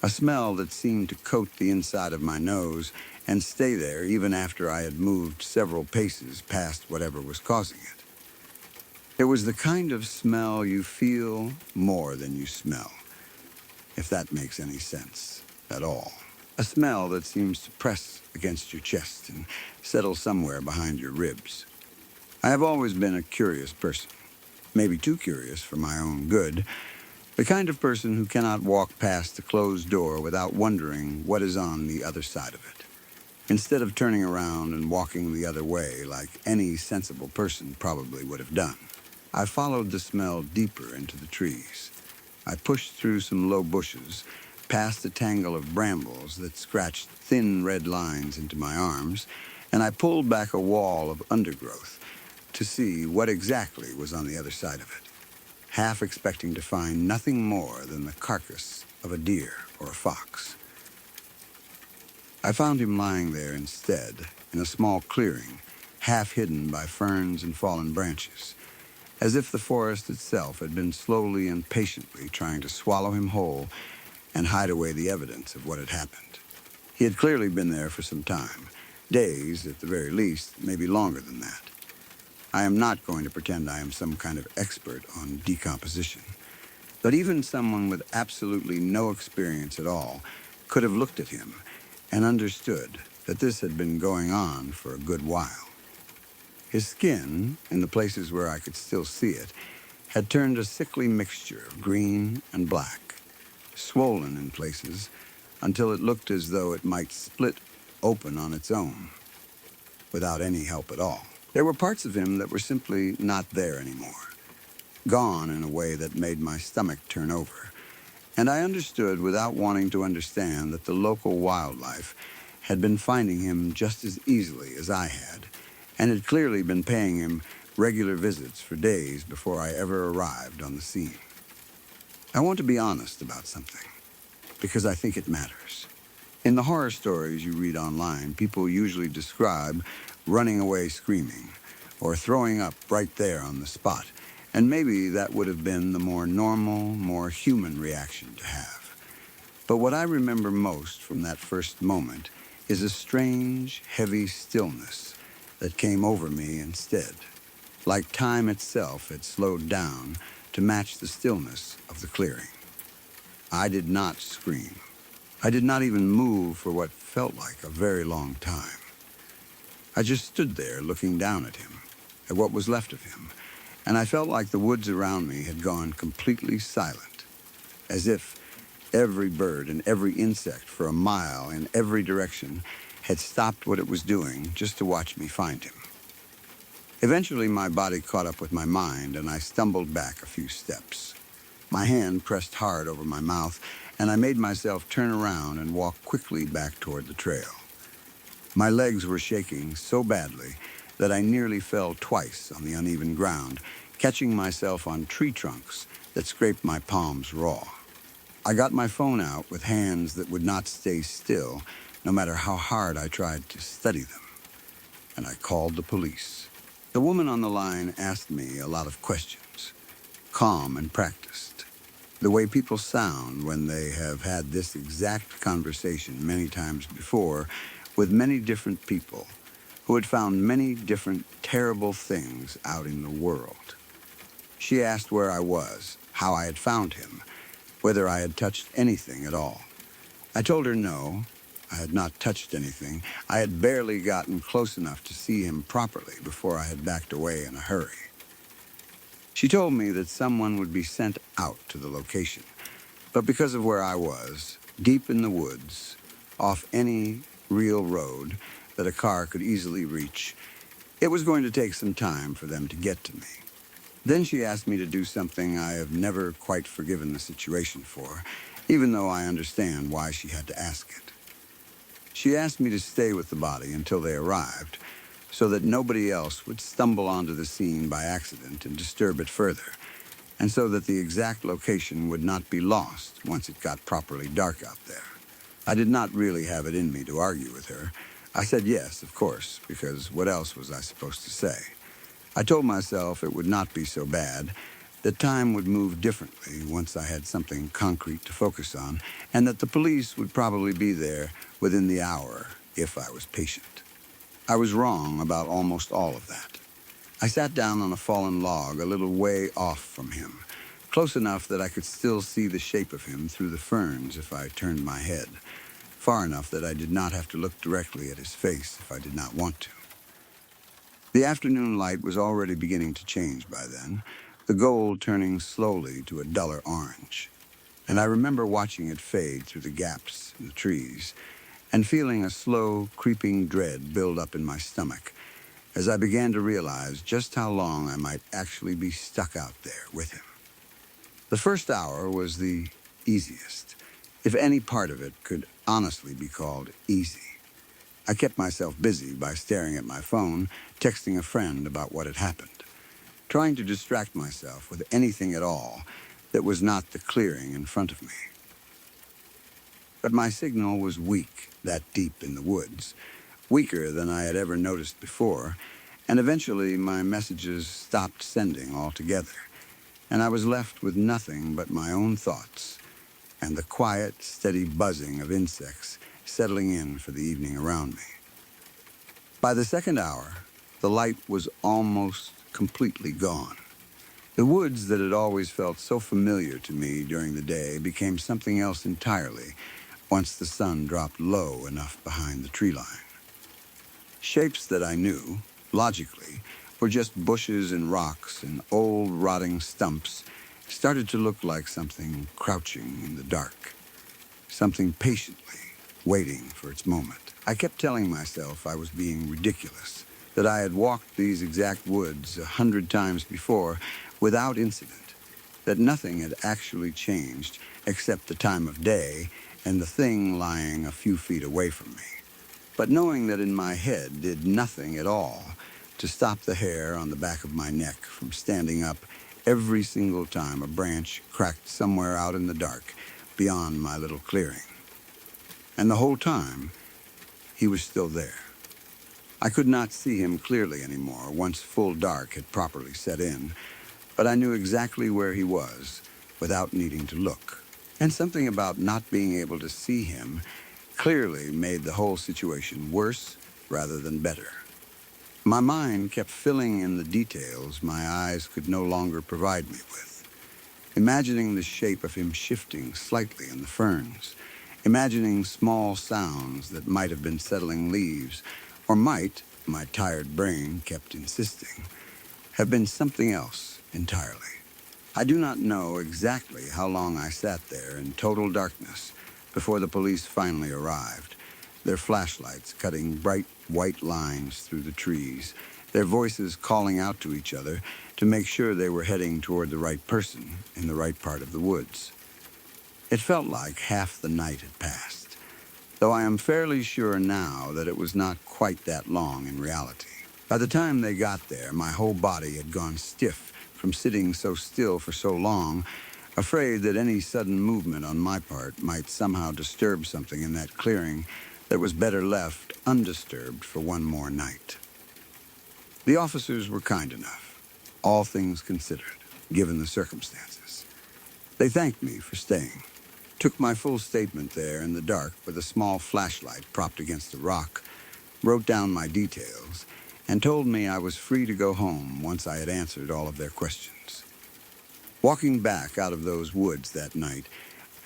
A smell that seemed to coat the inside of my nose and stay there even after I had moved several paces past whatever was causing it. It was the kind of smell you feel more than you smell, if that makes any sense at all. A smell that seems to press against your chest and settle somewhere behind your ribs. I have always been a curious person, maybe too curious for my own good, the kind of person who cannot walk past a closed door without wondering what is on the other side of it, instead of turning around and walking the other way like any sensible person probably would have done. I followed the smell deeper into the trees. I pushed through some low bushes, past a tangle of brambles that scratched thin red lines into my arms, and I pulled back a wall of undergrowth to see what exactly was on the other side of it, half expecting to find nothing more than the carcass of a deer or a fox. I found him lying there instead, in a small clearing, half hidden by ferns and fallen branches, as if the forest itself had been slowly and patiently trying to swallow him whole and hide away the evidence of what had happened. He had clearly been there for some time, days at the very least, maybe longer than that. I am not going to pretend I am some kind of expert on decomposition, but even someone with absolutely no experience at all could have looked at him and understood that this had been going on for a good while. His skin, in the places where I could still see it, had turned a sickly mixture of green and black, swollen in places until it looked as though it might split open on its own, without any help at all. There were parts of him that were simply not there anymore, gone in a way that made my stomach turn over, and I understood without wanting to understand that the local wildlife had been finding him just as easily as I had, and had clearly been paying him regular visits for days before I ever arrived on the scene. I want to be honest about something, because I think it matters. In the horror stories you read online, people usually describe running away screaming or throwing up right there on the spot, and maybe that would have been the more normal, more human reaction to have. But what I remember most from that first moment is a strange, heavy stillness that came over me instead, like time itself had slowed down to match the stillness of the clearing. I did not scream. I did not even move for what felt like a very long time. I just stood there looking down at him, at what was left of him, and I felt like the woods around me had gone completely silent, as if every bird and every insect for a mile in every direction had stopped what it was doing just to watch me find him. Eventually, my body caught up with my mind, and I stumbled back a few steps. My hand pressed hard over my mouth, and I made myself turn around and walk quickly back toward the trail. My legs were shaking so badly that I nearly fell twice on the uneven ground, catching myself on tree trunks that scraped my palms raw. I got my phone out with hands that would not stay still, no matter how hard I tried to steady them, and I called the police. The woman on the line asked me a lot of questions, calm and practiced, the way people sound when they have had this exact conversation many times before with many different people who had found many different terrible things out in the world. She asked where I was, how I had found him, whether I had touched anything at all. I told her no, I had not touched anything. I had barely gotten close enough to see him properly before I had backed away in a hurry. She told me that someone would be sent out to the location, but because of where I was, deep in the woods, off any real road that a car could easily reach, it was going to take some time for them to get to me. Then she asked me to do something I have never quite forgiven the situation for, even though I understand why she had to ask it. She asked me to stay with the body until they arrived, so that nobody else would stumble onto the scene by accident and disturb it further, and so that the exact location would not be lost once it got properly dark out there. I did not really have it in me to argue with her. I said yes, of course, because what else was I supposed to say? I told myself it would not be so bad, that time would move differently once I had something concrete to focus on, and that the police would probably be there within the hour if I was patient. I was wrong about almost all of that. I sat down on a fallen log a little way off from him, close enough that I could still see the shape of him through the ferns if I turned my head, far enough that I did not have to look directly at his face if I did not want to. The afternoon light was already beginning to change by then, the gold turning slowly to a duller orange, and I remember watching it fade through the gaps in the trees and feeling a slow, creeping dread build up in my stomach as I began to realize just how long I might actually be stuck out there with him. The first hour was the easiest, if any part of it could honestly be called easy. I kept myself busy by staring at my phone, texting a friend about what had happened, trying to distract myself with anything at all that was not the clearing in front of me. But my signal was weak that deep in the woods, weaker than I had ever noticed before, and eventually my messages stopped sending altogether, and I was left with nothing but my own thoughts and the quiet, steady buzzing of insects settling in for the evening around me. By the second hour, the light was almost completely gone. The woods that had always felt so familiar to me during the day became something else entirely once the sun dropped low enough behind the tree line. Shapes that I knew, logically, were just bushes and rocks and old rotting stumps started to look like something crouching in the dark, something patiently waiting for its moment. I kept telling myself I was being ridiculous, that I had walked these exact woods 100 times before without incident, that nothing had actually changed except the time of day and the thing lying a few feet away from me. But knowing that in my head did nothing at all to stop the hair on the back of my neck from standing up every single time a branch cracked somewhere out in the dark beyond my little clearing. And the whole time, he was still there. I could not see him clearly anymore once full dark had properly set in, but I knew exactly where he was without needing to look. And something about not being able to see him clearly made the whole situation worse rather than better. My mind kept filling in the details my eyes could no longer provide me with, imagining the shape of him shifting slightly in the ferns, imagining small sounds that might have been settling leaves, or might, my tired brain kept insisting, have been something else entirely. I do not know exactly how long I sat there in total darkness before the police finally arrived, their flashlights cutting bright white lines through the trees, their voices calling out to each other to make sure they were heading toward the right person in the right part of the woods. It felt like half the night had passed, though I am fairly sure now that it was not quite that long in reality. By the time they got there, my whole body had gone stiff from sitting so still for so long, afraid that any sudden movement on my part might somehow disturb something in that clearing that was better left undisturbed for one more night. The officers were kind enough, all things considered, given the circumstances. They thanked me for staying, took my full statement there in the dark with a small flashlight propped against a rock, wrote down my details, and told me I was free to go home once I had answered all of their questions. Walking back out of those woods that night,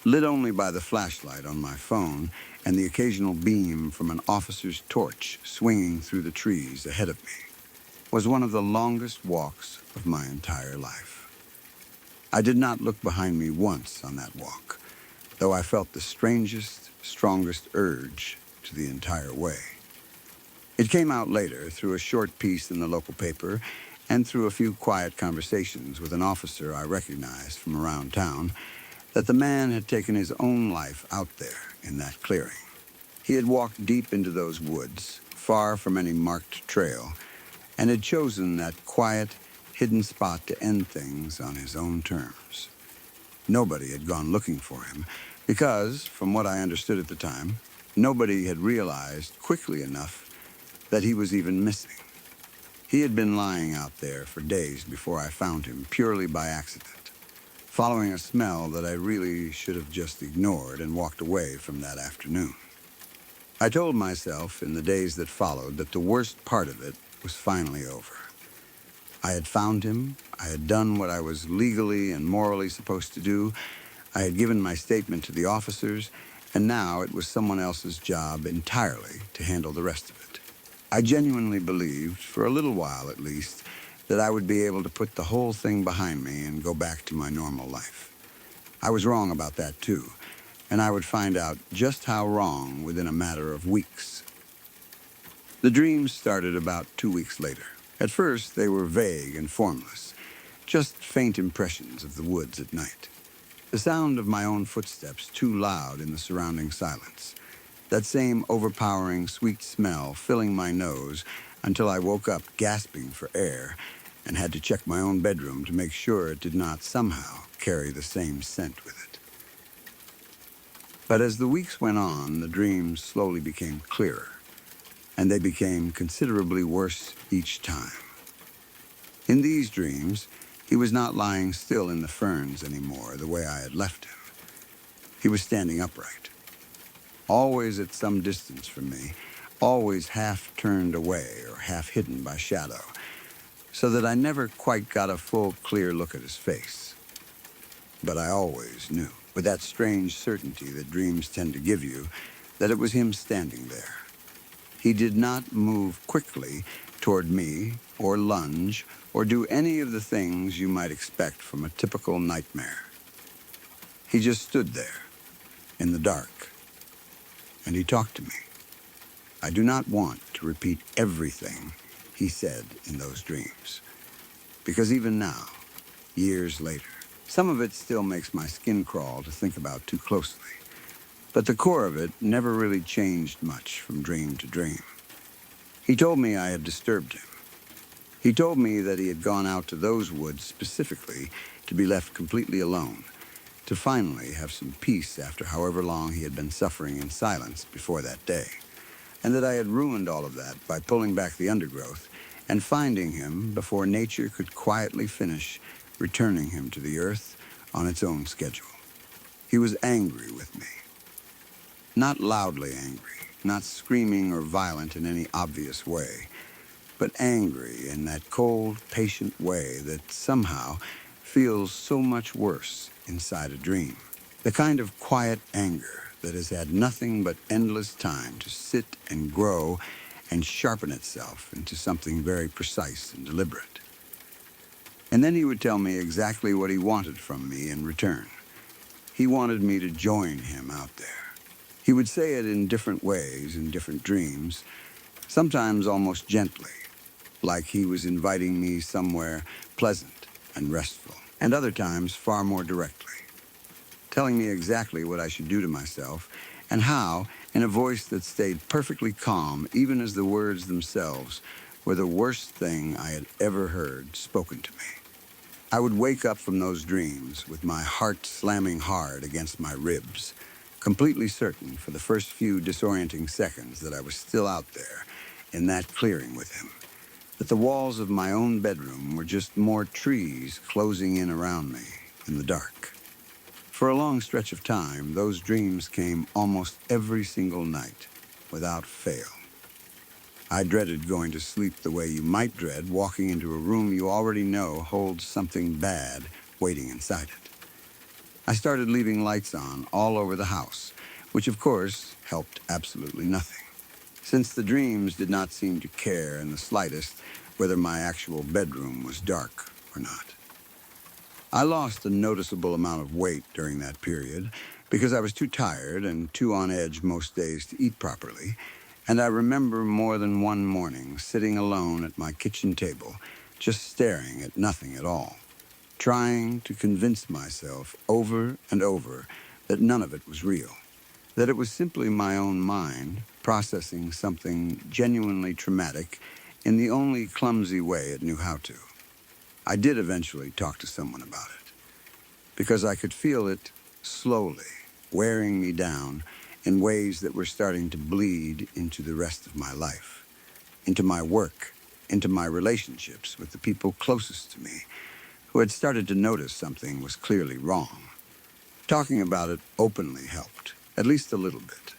lit only by the flashlight on my phone and the occasional beam from an officer's torch swinging through the trees ahead of me, was one of the longest walks of my entire life. I did not look behind me once on that walk, though I felt the strangest, strongest urge to the entire way. It came out later through a short piece in the local paper and through a few quiet conversations with an officer I recognized from around town that the man had taken his own life out there in that clearing. He had walked deep into those woods, far from any marked trail, and had chosen that quiet, hidden spot to end things on his own terms. Nobody had gone looking for him because, from what I understood at the time, nobody had realized quickly enough that he was even missing. He had been lying out there for days before I found him purely by accident, following a smell that I really should have just ignored and walked away from that afternoon. I told myself in the days that followed that the worst part of it was finally over. I had found him, I had done what I was legally and morally supposed to do, I had given my statement to the officers, and now it was someone else's job entirely to handle the rest of it. I genuinely believed, for a little while at least, that I would be able to put the whole thing behind me and go back to my normal life. I was wrong about that too, and I would find out just how wrong within a matter of weeks. The dreams started about 2 weeks later. At first, they were vague and formless, just faint impressions of the woods at night. The sound of my own footsteps too loud in the surrounding silence. that same overpowering sweet smell filling my nose until I woke up gasping for air and had to check my own bedroom to make sure it did not somehow carry the same scent with it. But as the weeks went on, the dreams slowly became clearer, and they became considerably worse each time. In these dreams, he was not lying still in the ferns anymore the way I had left him. He was standing upright, always at some distance from me, always half turned away or half hidden by shadow, so that I never quite got a full, clear look at his face. But I always knew, with that strange certainty that dreams tend to give you, that it was him standing there. He did not move quickly toward me or lunge or do any of the things you might expect from a typical nightmare. He just stood there in the dark, and he talked to me. I do not want to repeat everything he said in those dreams, because even now, years later, some of it still makes my skin crawl to think about too closely. But the core of it never really changed much from dream to dream. He told me I had disturbed him. He told me that he had gone out to those woods specifically to be left completely alone, to finally have some peace after however long he had been suffering in silence before that day, and that I had ruined all of that by pulling back the undergrowth and finding him before nature could quietly finish returning him to the earth on its own schedule. He was angry with me. Not loudly angry, not screaming or violent in any obvious way, but angry in that cold, patient way that somehow feels so much worse inside a dream. The kind of quiet anger that has had nothing but endless time to sit and grow and sharpen itself into something very precise and deliberate. And then he would tell me exactly what he wanted from me in return. He wanted me to join him out there. He would say it in different ways in different dreams, sometimes almost gently, like he was inviting me somewhere pleasant and restful, and other times far more directly, telling me exactly what I should do to myself and how, in a voice that stayed perfectly calm even as the words themselves were the worst thing I had ever heard spoken to me. I would wake up from those dreams with my heart slamming hard against my ribs, completely certain for the first few disorienting seconds that I was still out there in that clearing with him, that the walls of my own bedroom were just more trees closing in around me in the dark. For a long stretch of time, those dreams came almost every single night, without fail. I dreaded going to sleep the way you might dread walking into a room you already know holds something bad waiting inside it. I started leaving lights on all over the house, which of course helped absolutely nothing, since the dreams did not seem to care in the slightest whether my actual bedroom was dark or not. I lost a noticeable amount of weight during that period because I was too tired and too on edge most days to eat properly, and I remember more than one morning sitting alone at my kitchen table, just staring at nothing at all, trying to convince myself over and over that none of it was real, that it was simply my own mind processing something genuinely traumatic in the only clumsy way it knew how to. I did eventually talk to someone about it, because I could feel it slowly wearing me down in ways that were starting to bleed into the rest of my life, into my work, into my relationships with the people closest to me, who had started to notice something was clearly wrong. Talking about it openly helped, at least a little bit.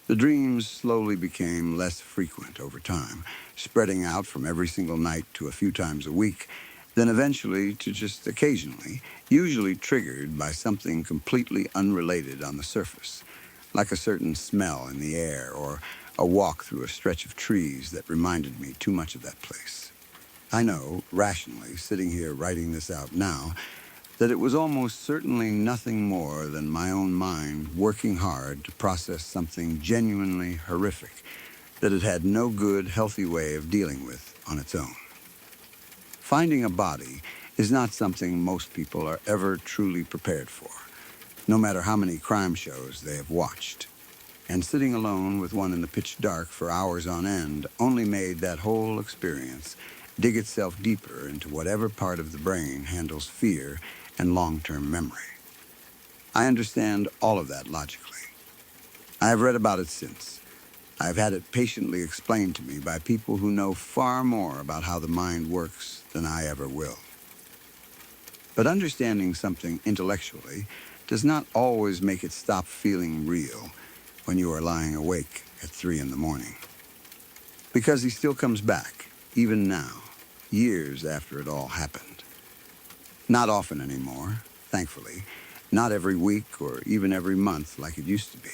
The dreams slowly became less frequent over time, spreading out from every single night to a few times a week, then eventually to just occasionally, usually triggered by something completely unrelated on the surface, like a certain smell in the air or a walk through a stretch of trees that reminded me too much of that place. I know, rationally, sitting here writing this out now, that it was almost certainly nothing more than my own mind working hard to process something genuinely horrific that it had no good, healthy way of dealing with on its own. Finding a body is not something most people are ever truly prepared for, no matter how many crime shows they have watched. And sitting alone with one in the pitch dark for hours on end only made that whole experience dig itself deeper into whatever part of the brain handles fear and long-term memory. I understand all of that logically. I have read about it since. I have had it patiently explained to me by people who know far more about how the mind works than I ever will. But understanding something intellectually does not always make it stop feeling real when you are lying awake at 3 in the morning. Because he still comes back, even now, years after it all happened. Not often anymore, thankfully. Not every week or even every month like it used to be.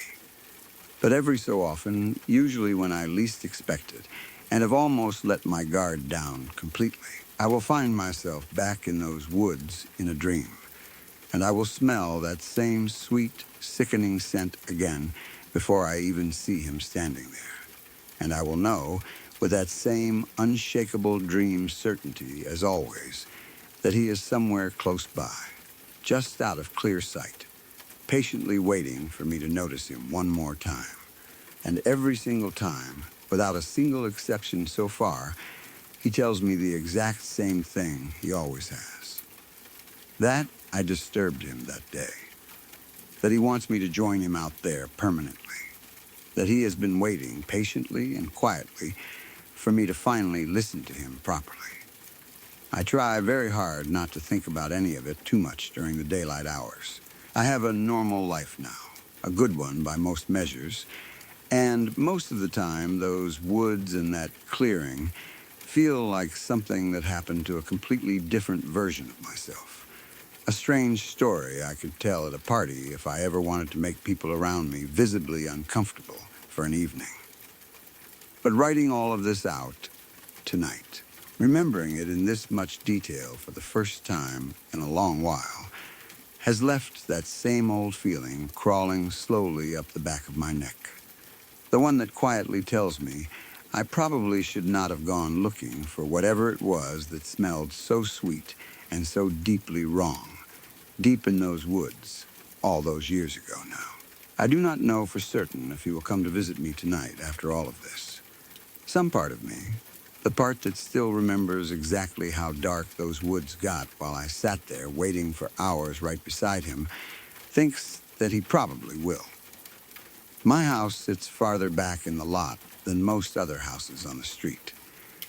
But every so often, usually when I least expect it, and have almost let my guard down completely, I will find myself back in those woods in a dream. And I will smell that same sweet, sickening scent again before I even see him standing there. And I will know, with that same unshakable dream certainty as always, that he is somewhere close by, just out of clear sight, patiently waiting for me to notice him one more time. And every single time, without a single exception so far, he tells me the exact same thing he always has. That I disturbed him that day. That he wants me to join him out there permanently. That he has been waiting patiently and quietly for me to finally listen to him properly. I try very hard not to think about any of it too much during the daylight hours. I have a normal life now, a good one by most measures, and most of the time those woods and that clearing feel like something that happened to a completely different version of myself. A strange story I could tell at a party if I ever wanted to make people around me visibly uncomfortable for an evening. But writing all of this out tonight, remembering it in this much detail for the first time in a long while, has left that same old feeling crawling slowly up the back of my neck. The one that quietly tells me I probably should not have gone looking for whatever it was that smelled so sweet and so deeply wrong, deep in those woods, all those years ago now. I do not know for certain if he will come to visit me tonight after all of this. Some part of me, the part that still remembers exactly how dark those woods got while I sat there waiting for hours right beside him, thinks that he probably will. My house sits farther back in the lot than most other houses on the street,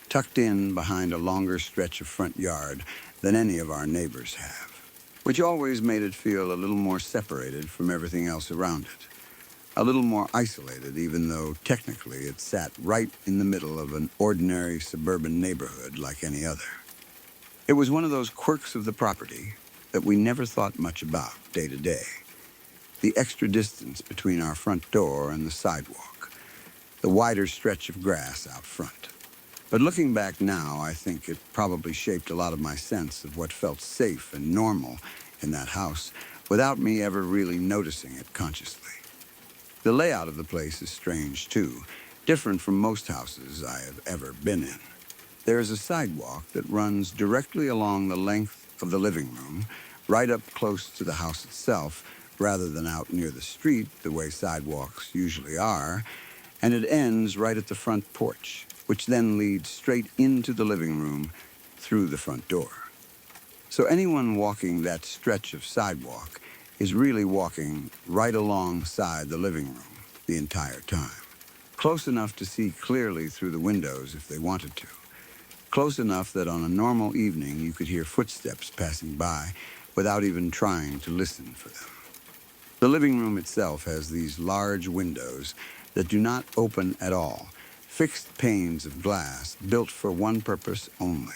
tucked in behind a longer stretch of front yard than any of our neighbors have, which always made it feel a little more separated from everything else around it, a little more isolated even though technically it sat right in the middle of an ordinary suburban neighborhood like any other. It was one of those quirks of the property that we never thought much about day to day. The extra distance between our front door and the sidewalk, the wider stretch of grass out front. But looking back now, I think it probably shaped a lot of my sense of what felt safe and normal in that house without me ever really noticing it consciously. The layout of the place is strange, too, different from most houses I have ever been in. There is a sidewalk that runs directly along the length of the living room, right up close to the house itself, rather than out near the street the way sidewalks usually are, and it ends right at the front porch, which then leads straight into the living room through the front door. So anyone walking that stretch of sidewalk is really walking right alongside the living room the entire time. Close enough to see clearly through the windows if they wanted to. Close enough that on a normal evening you could hear footsteps passing by without even trying to listen for them. The living room itself has these large windows that do not open at all, fixed panes of glass built for one purpose only.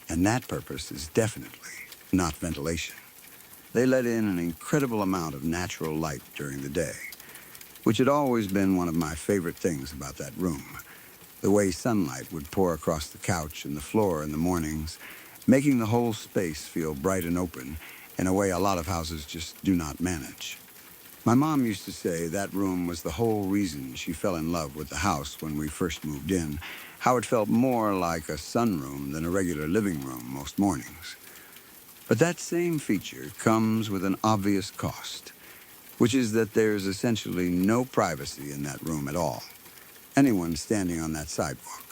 And that purpose is definitely not ventilation. They let in an incredible amount of natural light during the day, which had always been one of my favorite things about that room. The way sunlight would pour across the couch and the floor in the mornings, making the whole space feel bright and open in a way a lot of houses just do not manage. My mom used to say that room was the whole reason she fell in love with the house when we first moved in, how it felt more like a sunroom than a regular living room most mornings. But that same feature comes with an obvious cost. which is that there's essentially no privacy in that room at all. Anyone standing on that sidewalk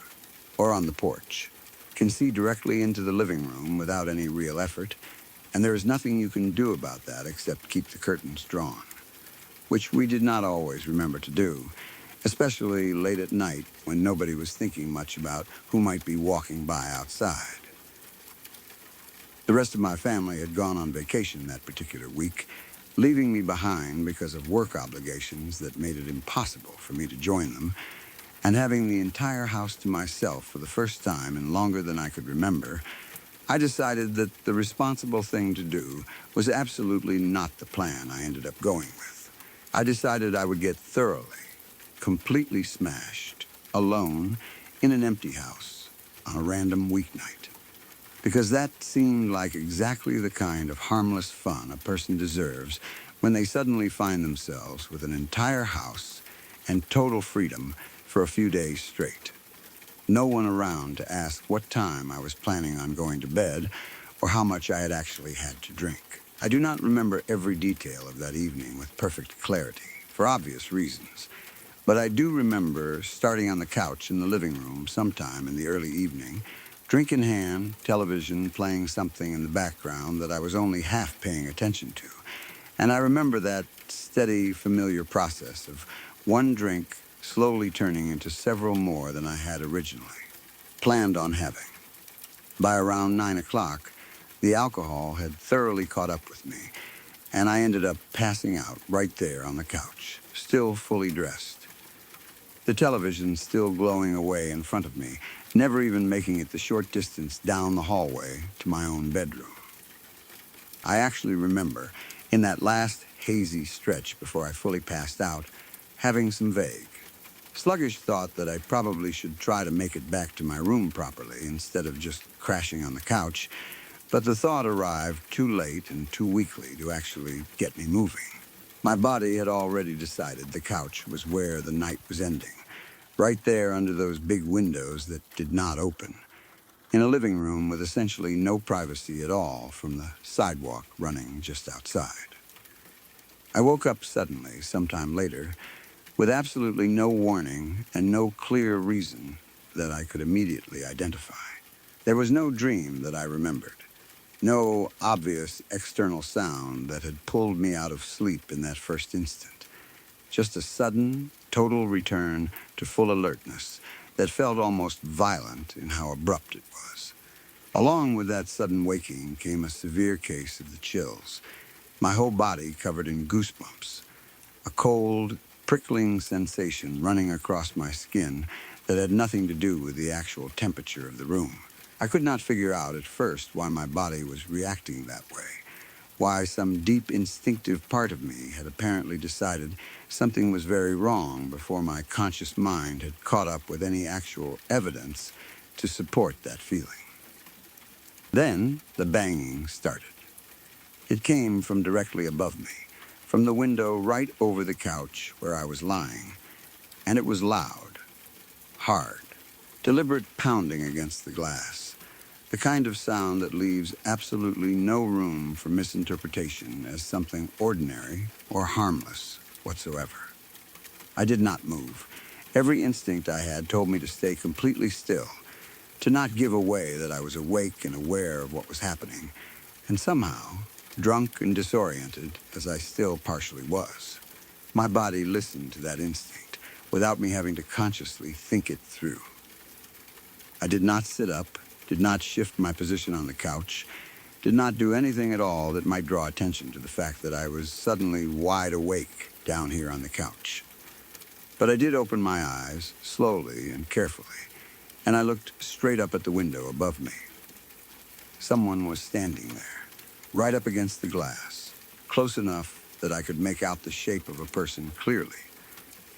or on the porch can see directly into the living room without any real effort, and there is nothing you can do about that except keep the curtains drawn, which we did not always remember to do, especially late at night when nobody was thinking much about who might be walking by outside. The rest of my family had gone on vacation that particular week, leaving me behind because of work obligations that made it impossible for me to join them, and having the entire house to myself for the first time in longer than I could remember, I decided that the responsible thing to do was absolutely not the plan I ended up going with. I decided I would get thoroughly, completely smashed, alone, in an empty house on a random weeknight. Because that seemed like exactly the kind of harmless fun a person deserves when they suddenly find themselves with an entire house and total freedom for a few days straight. No one around to ask what time I was planning on going to bed or how much I had actually had to drink. I do not remember every detail of that evening with perfect clarity, for obvious reasons. But I do remember starting on the couch in the living room sometime in the early evening, drink in hand, television playing something in the background that I was only half paying attention to. And I remember that steady, familiar process of one drink slowly turning into several more than I had originally planned on having. By around 9 o'clock, the alcohol had thoroughly caught up with me, and I ended up passing out right there on the couch, still fully dressed. The television still glowing away in front of me, never even making it the short distance down the hallway to my own bedroom. I actually remember, in that last hazy stretch before I fully passed out, having some vague, sluggish thought that I probably should try to make it back to my room properly instead of just crashing on the couch, but the thought arrived too late and too weakly to actually get me moving. My body had already decided the couch was where the night was ending, right there under those big windows that did not open, in a living room with essentially no privacy at all from the sidewalk running just outside. I woke up suddenly, sometime later, with absolutely no warning and no clear reason that I could immediately identify. There was no dream that I remembered, no obvious external sound that had pulled me out of sleep in that first instant. Just a sudden, total return to full alertness that felt almost violent in how abrupt it was. Along with that sudden waking came a severe case of the chills, my whole body covered in goosebumps, a cold, prickling sensation running across my skin that had nothing to do with the actual temperature of the room. I could not figure out at first why my body was reacting that way, why some deep instinctive part of me had apparently decided something was very wrong before my conscious mind had caught up with any actual evidence to support that feeling. Then the banging started. It came from directly above me, from the window right over the couch where I was lying, and it was loud, hard, deliberate pounding against the glass, the kind of sound that leaves absolutely no room for misinterpretation as something ordinary or harmless whatsoever. I did not move. Every instinct I had told me to stay completely still, to not give away that I was awake and aware of what was happening, and somehow, drunk and disoriented as I still partially was, my body listened to that instinct without me having to consciously think it through. I did not sit up, did not shift my position on the couch, did not do anything at all that might draw attention to the fact that I was suddenly wide awake down here on the couch. But I did open my eyes, slowly and carefully, and I looked straight up at the window above me. Someone was standing there, right up against the glass, close enough that I could make out the shape of a person clearly,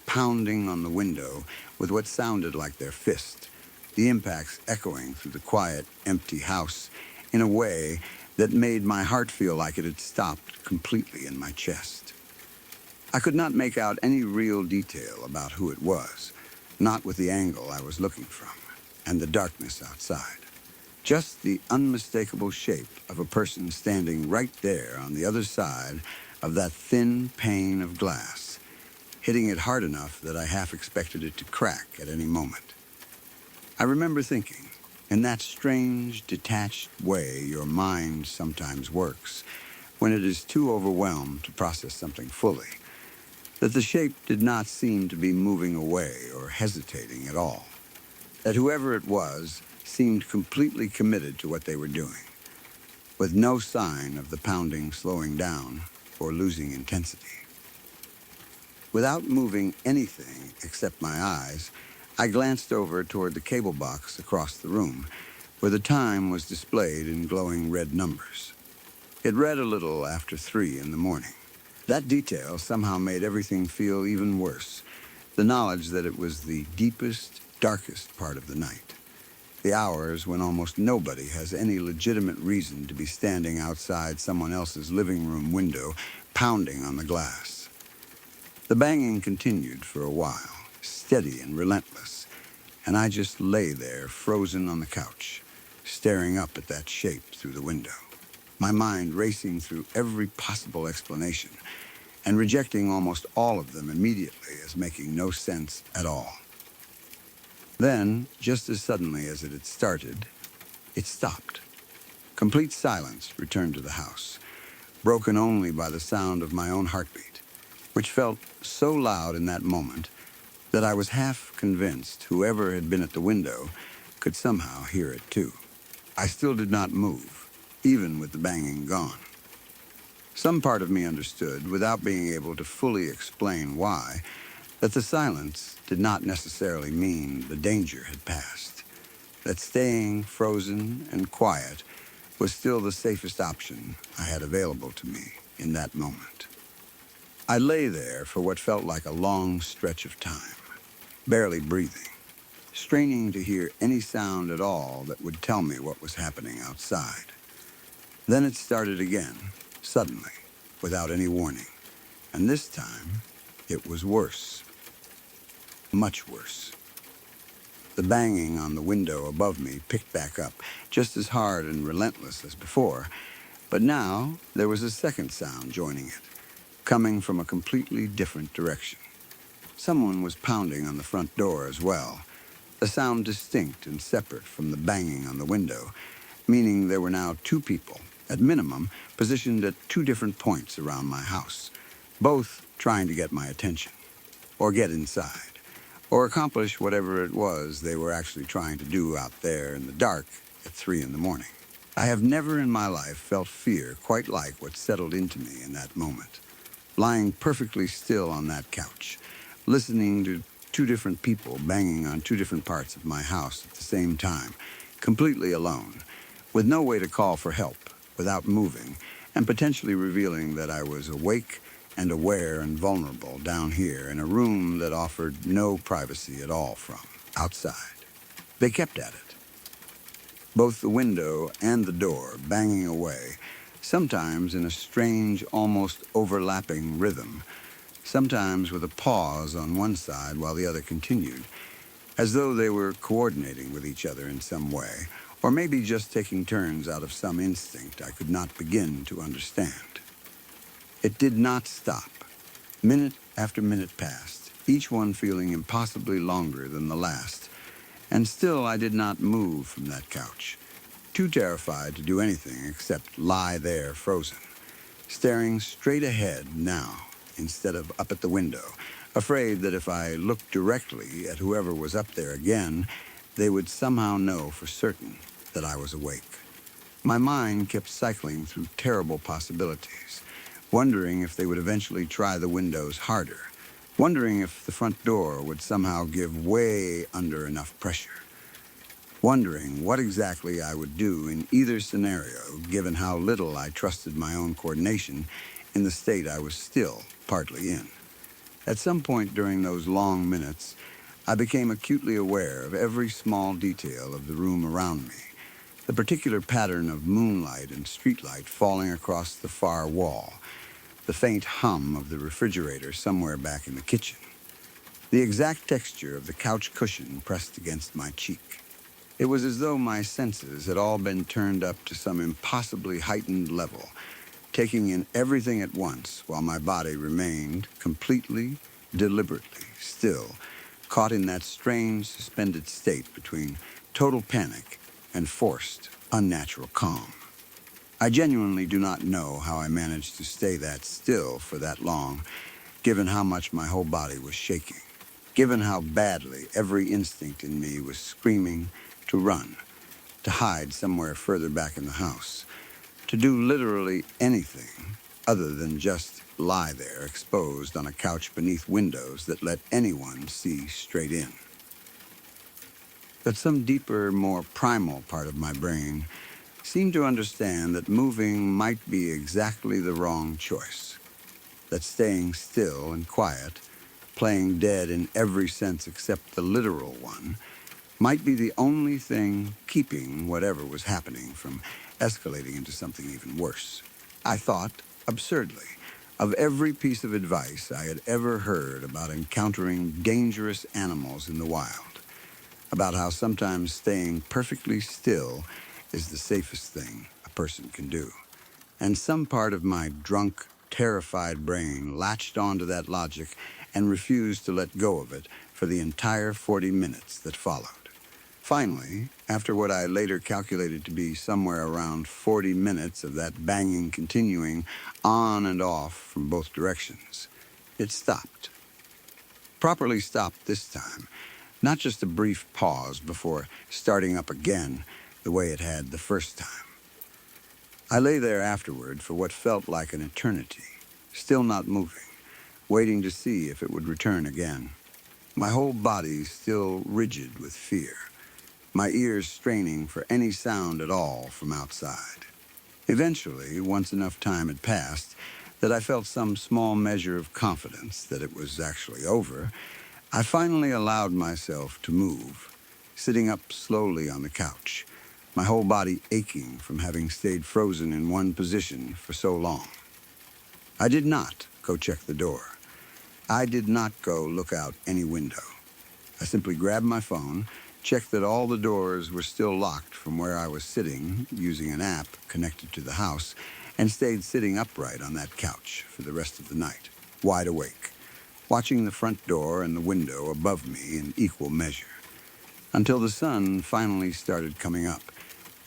pounding on the window with what sounded like their fist, the impacts echoing through the quiet, empty house in a way that made my heart feel like it had stopped completely in my chest. I could not make out any real detail about who it was, not with the angle I was looking from, and the darkness outside. Just the unmistakable shape of a person standing right there on the other side of that thin pane of glass, hitting it hard enough that I half expected it to crack at any moment. I remember thinking, in that strange, detached way your mind sometimes works, when it is too overwhelmed to process something fully, that the shape did not seem to be moving away or hesitating at all, that whoever it was seemed completely committed to what they were doing, with no sign of the pounding slowing down or losing intensity. Without moving anything except my eyes, I glanced over toward the cable box across the room, where the time was displayed in glowing red numbers. It read a little after 3 in the morning. That detail somehow made everything feel even worse, the knowledge that it was the deepest, darkest part of the night, the hours when almost nobody has any legitimate reason to be standing outside someone else's living room window, pounding on the glass. The banging continued for a while, steady and relentless, and I just lay there, frozen on the couch, staring up at that shape through the window, my mind racing through every possible explanation and rejecting almost all of them immediately as making no sense at all. Then, just as suddenly as it had started, it stopped. Complete silence returned to the house, broken only by the sound of my own heartbeat, which felt so loud in that moment that I was half convinced whoever had been at the window could somehow hear it too. I still did not move, even with the banging gone. Some part of me understood, without being able to fully explain why, that the silence did not necessarily mean the danger had passed, that staying frozen and quiet was still the safest option I had available to me in that moment. I lay there for what felt like a long stretch of time, barely breathing, straining to hear any sound at all that would tell me what was happening outside. Then it started again, suddenly, without any warning, and this time it was worse. Much worse. The banging on the window above me picked back up, just as hard and relentless as before, but now there was a second sound joining it, coming from a completely different direction. Someone was pounding on the front door as well, a sound distinct and separate from the banging on the window, meaning there were now 2 people, at minimum, positioned at 2 different points around my house, both trying to get my attention, or get inside, or accomplish whatever it was they were actually trying to do out there in the dark at 3 in the morning. I have never in my life felt fear quite like what settled into me in that moment. Lying perfectly still on that couch, listening to 2 different people banging on 2 different parts of my house at the same time, completely alone, with no way to call for help, without moving, and potentially revealing that I was awake and aware and vulnerable down here in a room that offered no privacy at all from outside. They kept at it. Both the window and the door banging away, sometimes in a strange, almost overlapping rhythm, sometimes with a pause on one side while the other continued, as though they were coordinating with each other in some way, or maybe just taking turns out of some instinct I could not begin to understand. It did not stop. Minute after minute passed, each one feeling impossibly longer than the last, and still I did not move from that couch, too terrified to do anything except lie there frozen, staring straight ahead now instead of up at the window, afraid that if I looked directly at whoever was up there again, they would somehow know for certain that I was awake. My mind kept cycling through terrible possibilities, wondering if they would eventually try the windows harder, wondering if the front door would somehow give way under enough pressure, wondering what exactly I would do in either scenario, given how little I trusted my own coordination in the state I was still partly in. At some point during those long minutes, I became acutely aware of every small detail of the room around me, the particular pattern of moonlight and streetlight falling across the far wall, the faint hum of the refrigerator somewhere back in the kitchen, the exact texture of the couch cushion pressed against my cheek. It was as though my senses had all been turned up to some impossibly heightened level, taking in everything at once while my body remained completely, deliberately still, caught in that strange suspended state between total panic and forced, unnatural calm. I genuinely do not know how I managed to stay that still for that long, given how much my whole body was shaking, given how badly every instinct in me was screaming to run, to hide somewhere further back in the house, to do literally anything other than just lie there exposed on a couch beneath windows that let anyone see straight in. But some deeper, more primal part of my brain seemed to understand that moving might be exactly the wrong choice, that staying still and quiet, playing dead in every sense except the literal one, might be the only thing keeping whatever was happening from escalating into something even worse. I thought, absurdly, of every piece of advice I had ever heard about encountering dangerous animals in the wild, about how sometimes staying perfectly still is the safest thing a person can do. And some part of my drunk, terrified brain latched onto that logic and refused to let go of it for the entire 40 minutes that followed. Finally, after what I later calculated to be somewhere around 40 minutes of that banging continuing on and off from both directions, it stopped. Properly stopped this time, not just a brief pause before starting up again the way it had the first time. I lay there afterward for what felt like an eternity, still not moving, waiting to see if it would return again. My whole body still rigid with fear, my ears straining for any sound at all from outside. Eventually, once enough time had passed that I felt some small measure of confidence that it was actually over, I finally allowed myself to move, sitting up slowly on the couch, my whole body aching from having stayed frozen in one position for so long. I did not go check the door. I did not go look out any window. I simply grabbed my phone, checked that all the doors were still locked from where I was sitting using an app connected to the house, and stayed sitting upright on that couch for the rest of the night, wide awake, watching the front door and the window above me in equal measure, until the sun finally started coming up,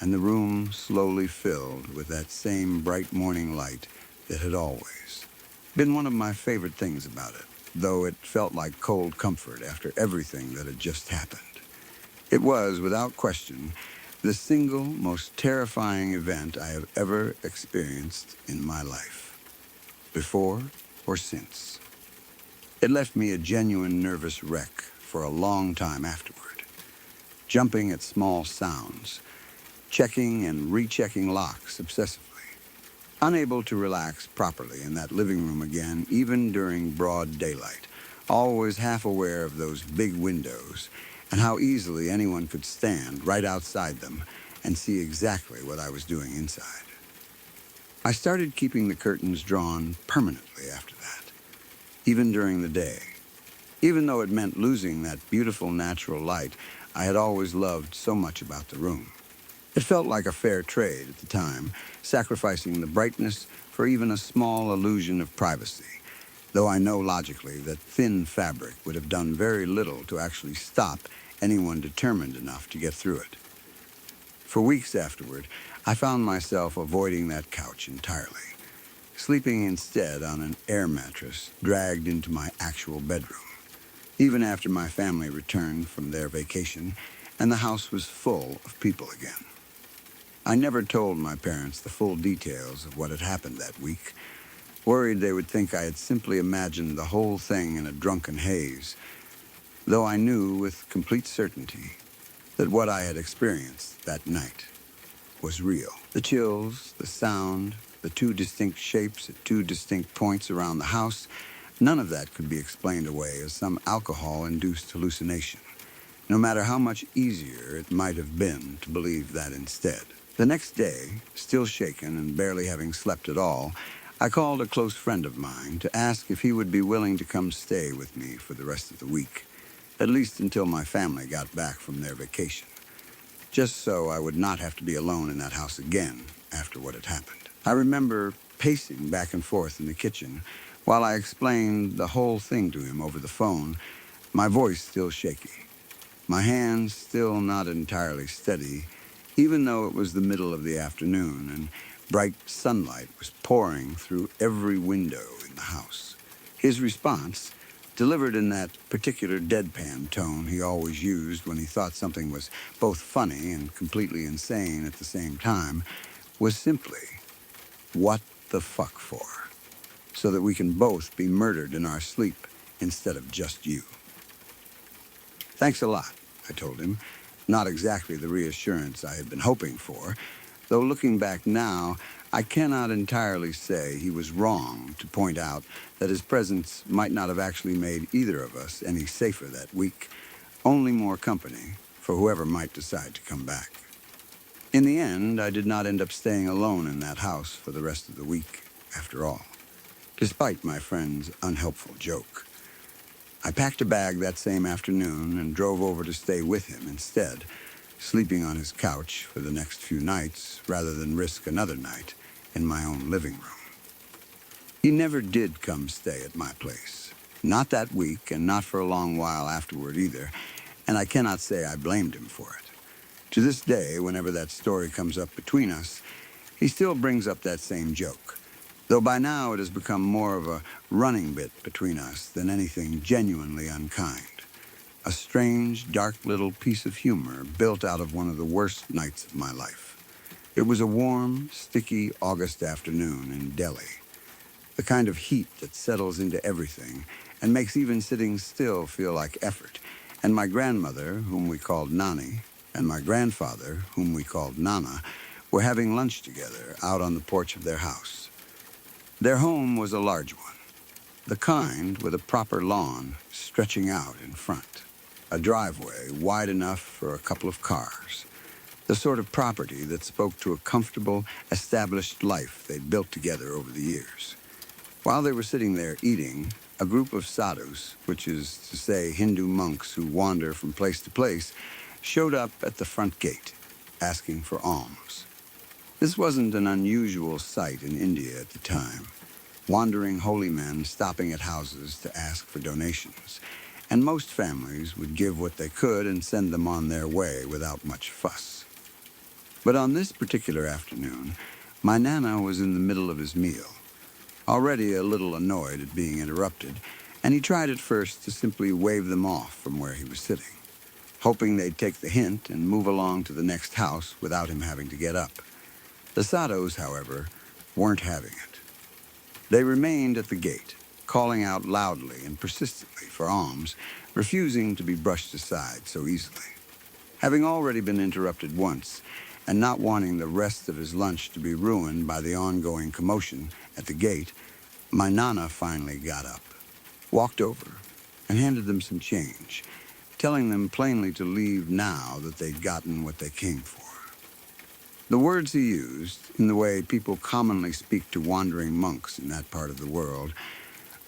and the room slowly filled with that same bright morning light that had always been one of my favorite things about it, though it felt like cold comfort after everything that had just happened. It was, without question, the single most terrifying event I have ever experienced in my life, before or since. It left me a genuine nervous wreck for a long time afterward, jumping at small sounds, checking and rechecking locks obsessively, unable to relax properly in that living room again, even during broad daylight, always half aware of those big windows and how easily anyone could stand right outside them and see exactly what I was doing inside. I started keeping the curtains drawn permanently after that, even during the day, even though it meant losing that beautiful natural light I had always loved so much about the room. It felt like a fair trade at the time, sacrificing the brightness for even a small illusion of privacy, though I know logically that thin fabric would have done very little to actually stop anyone determined enough to get through it. For weeks afterward, I found myself avoiding that couch entirely, sleeping instead on an air mattress dragged into my actual bedroom, even after my family returned from their vacation and the house was full of people again. I never told my parents the full details of what had happened that week, worried they would think I had simply imagined the whole thing in a drunken haze, though I knew with complete certainty that what I had experienced that night was real. The chills, the sound, the two distinct shapes at two distinct points around the house, none of that could be explained away as some alcohol-induced hallucination, no matter how much easier it might have been to believe that instead. The next day, still shaken and barely having slept at all, I called a close friend of mine to ask if he would be willing to come stay with me for the rest of the week, at least until my family got back from their vacation, just so I would not have to be alone in that house again after what had happened. I remember pacing back and forth in the kitchen while I explained the whole thing to him over the phone, my voice still shaky, my hands still not entirely steady, even though it was the middle of the afternoon and bright sunlight was pouring through every window in the house. His response, delivered in that particular deadpan tone he always used when he thought something was both funny and completely insane at the same time, was simply, "What the fuck for? So that we can both be murdered in our sleep instead of just you." "Thanks a lot," I told him, not exactly the reassurance I had been hoping for, though looking back now, I cannot entirely say he was wrong to point out that his presence might not have actually made either of us any safer that week, only more company for whoever might decide to come back. In the end, I did not end up staying alone in that house for the rest of the week, after all, despite my friend's unhelpful joke. I packed a bag that same afternoon and drove over to stay with him instead, sleeping on his couch for the next few nights rather than risk another night in my own living room. He never did come stay at my place, not that week and not for a long while afterward either, and I cannot say I blamed him for it. To this day, whenever that story comes up between us, he still brings up that same joke, though by now it has become more of a running bit between us than anything genuinely unkind. A strange, dark little piece of humor built out of one of the worst nights of my life. It was a warm, sticky August afternoon in Delhi, the kind of heat that settles into everything and makes even sitting still feel like effort, and my grandmother, whom we called Nani, and my grandfather, whom we called Nana, were having lunch together out on the porch of their house. Their home was a large one, the kind with a proper lawn stretching out in front, a driveway wide enough for a couple of cars, the sort of property that spoke to a comfortable, established life they'd built together over the years. While they were sitting there eating, a group of sadhus, which is to say Hindu monks who wander from place to place, showed up at the front gate, asking for alms. This wasn't an unusual sight in India at the time. Wandering holy men stopping at houses to ask for donations, and most families would give what they could and send them on their way without much fuss. But on this particular afternoon, my Nana was in the middle of his meal, already a little annoyed at being interrupted, and he tried at first to simply wave them off from where he was sitting, hoping they'd take the hint and move along to the next house without him having to get up. The sadhus, however, weren't having it. They remained at the gate, calling out loudly and persistently for alms, refusing to be brushed aside so easily. Having already been interrupted once, and not wanting the rest of his lunch to be ruined by the ongoing commotion at the gate, my Nana finally got up, walked over, and handed them some change, telling them plainly to leave now that they'd gotten what they came for. The words he used, in the way people commonly speak to wandering monks in that part of the world,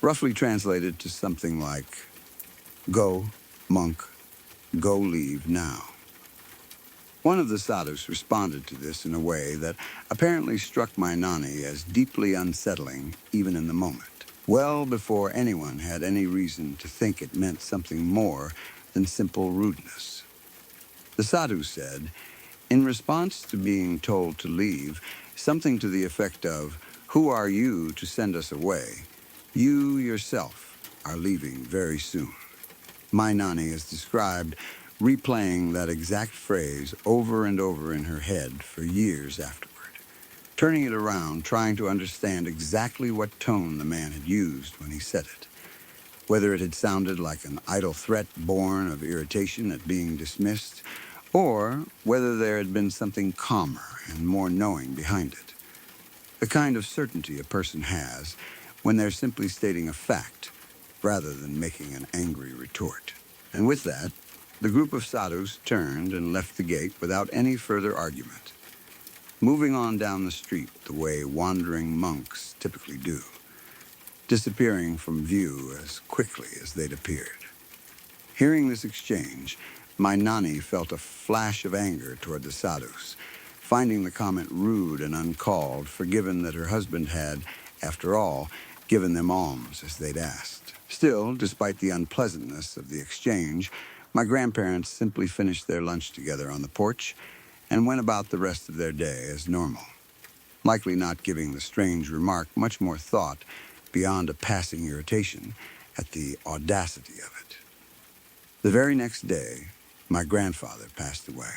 roughly translated to something like, "Go, monk, go leave now." One of the sadhus responded to this in a way that apparently struck my Nani as deeply unsettling even in the moment, well before anyone had any reason to think it meant something more than simple rudeness. The sadhu said, in response to being told to leave, something to the effect of, "Who are you to send us away? You yourself are leaving very soon." My Nani is described replaying that exact phrase over and over in her head for years afterward, turning it around, trying to understand exactly what tone the man had used when he said it, whether it had sounded like an idle threat born of irritation at being dismissed, or whether there had been something calmer and more knowing behind it. The kind of certainty a person has when they're simply stating a fact rather than making an angry retort. And with that, the group of sadhus turned and left the gate without any further argument, moving on down the street the way wandering monks typically do, disappearing from view as quickly as they'd appeared. Hearing this exchange, my Nani felt a flash of anger toward the sadhus, finding the comment rude and uncalled, forgiven that her husband had, after all, given them alms as they'd asked. Still, despite the unpleasantness of the exchange, my grandparents simply finished their lunch together on the porch and went about the rest of their day as normal, likely not giving the strange remark much more thought beyond a passing irritation at the audacity of it. The very next day, my grandfather passed away.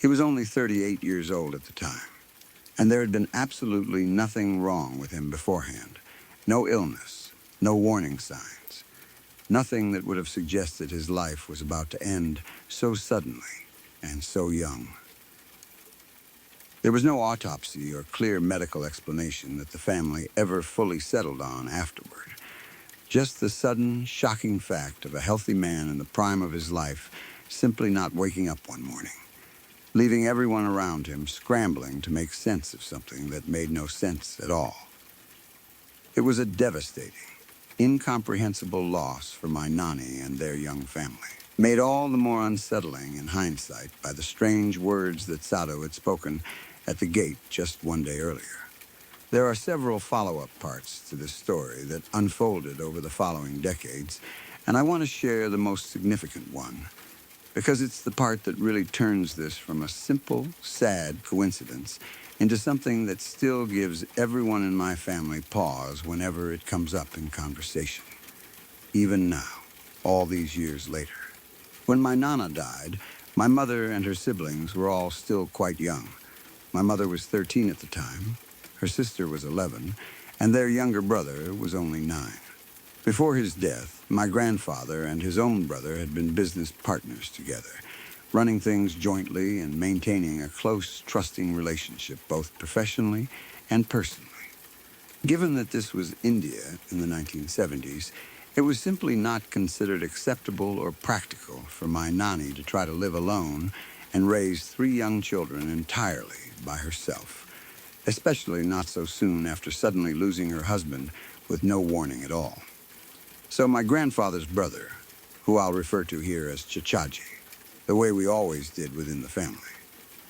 He was only 38 years old at the time, and there had been absolutely nothing wrong with him beforehand. No illness, no warning signs, nothing that would have suggested his life was about to end so suddenly and so young. There was no autopsy or clear medical explanation that the family ever fully settled on afterward. Just the sudden, shocking fact of a healthy man in the prime of his life simply not waking up one morning, leaving everyone around him scrambling to make sense of something that made no sense at all. It was a devastating, incomprehensible loss for my Nani and their young family, made all the more unsettling in hindsight by the strange words that Sato had spoken at the gate just one day earlier. There are several follow-up parts to this story that unfolded over the following decades, and I want to share the most significant one, because it's the part that really turns this from a simple, sad coincidence into something that still gives everyone in my family pause whenever it comes up in conversation. Even now, all these years later. When my Nana died, my mother and her siblings were all still quite young. My mother was 13 at the time, her sister was 11, and their younger brother was only 9. Before his death, my grandfather and his own brother had been business partners together, running things jointly and maintaining a close, trusting relationship both professionally and personally. Given that this was India in the 1970s, it was simply not considered acceptable or practical for my Nani to try to live alone and raise 3 young children entirely by herself, especially not so soon after suddenly losing her husband with no warning at all. So my grandfather's brother, who I'll refer to here as Chichaji, the way we always did within the family,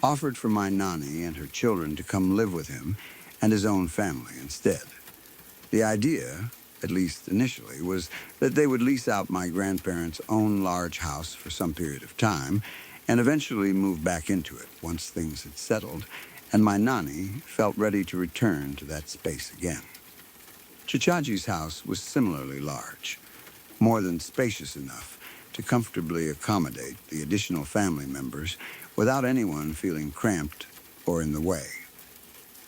offered for my Nani and her children to come live with him and his own family instead. The idea, at least initially, was that they would lease out my grandparents' own large house for some period of time and eventually move back into it once things had settled and my Nani felt ready to return to that space again. Chichaji's house was similarly large, more than spacious enough to comfortably accommodate the additional family members without anyone feeling cramped or in the way.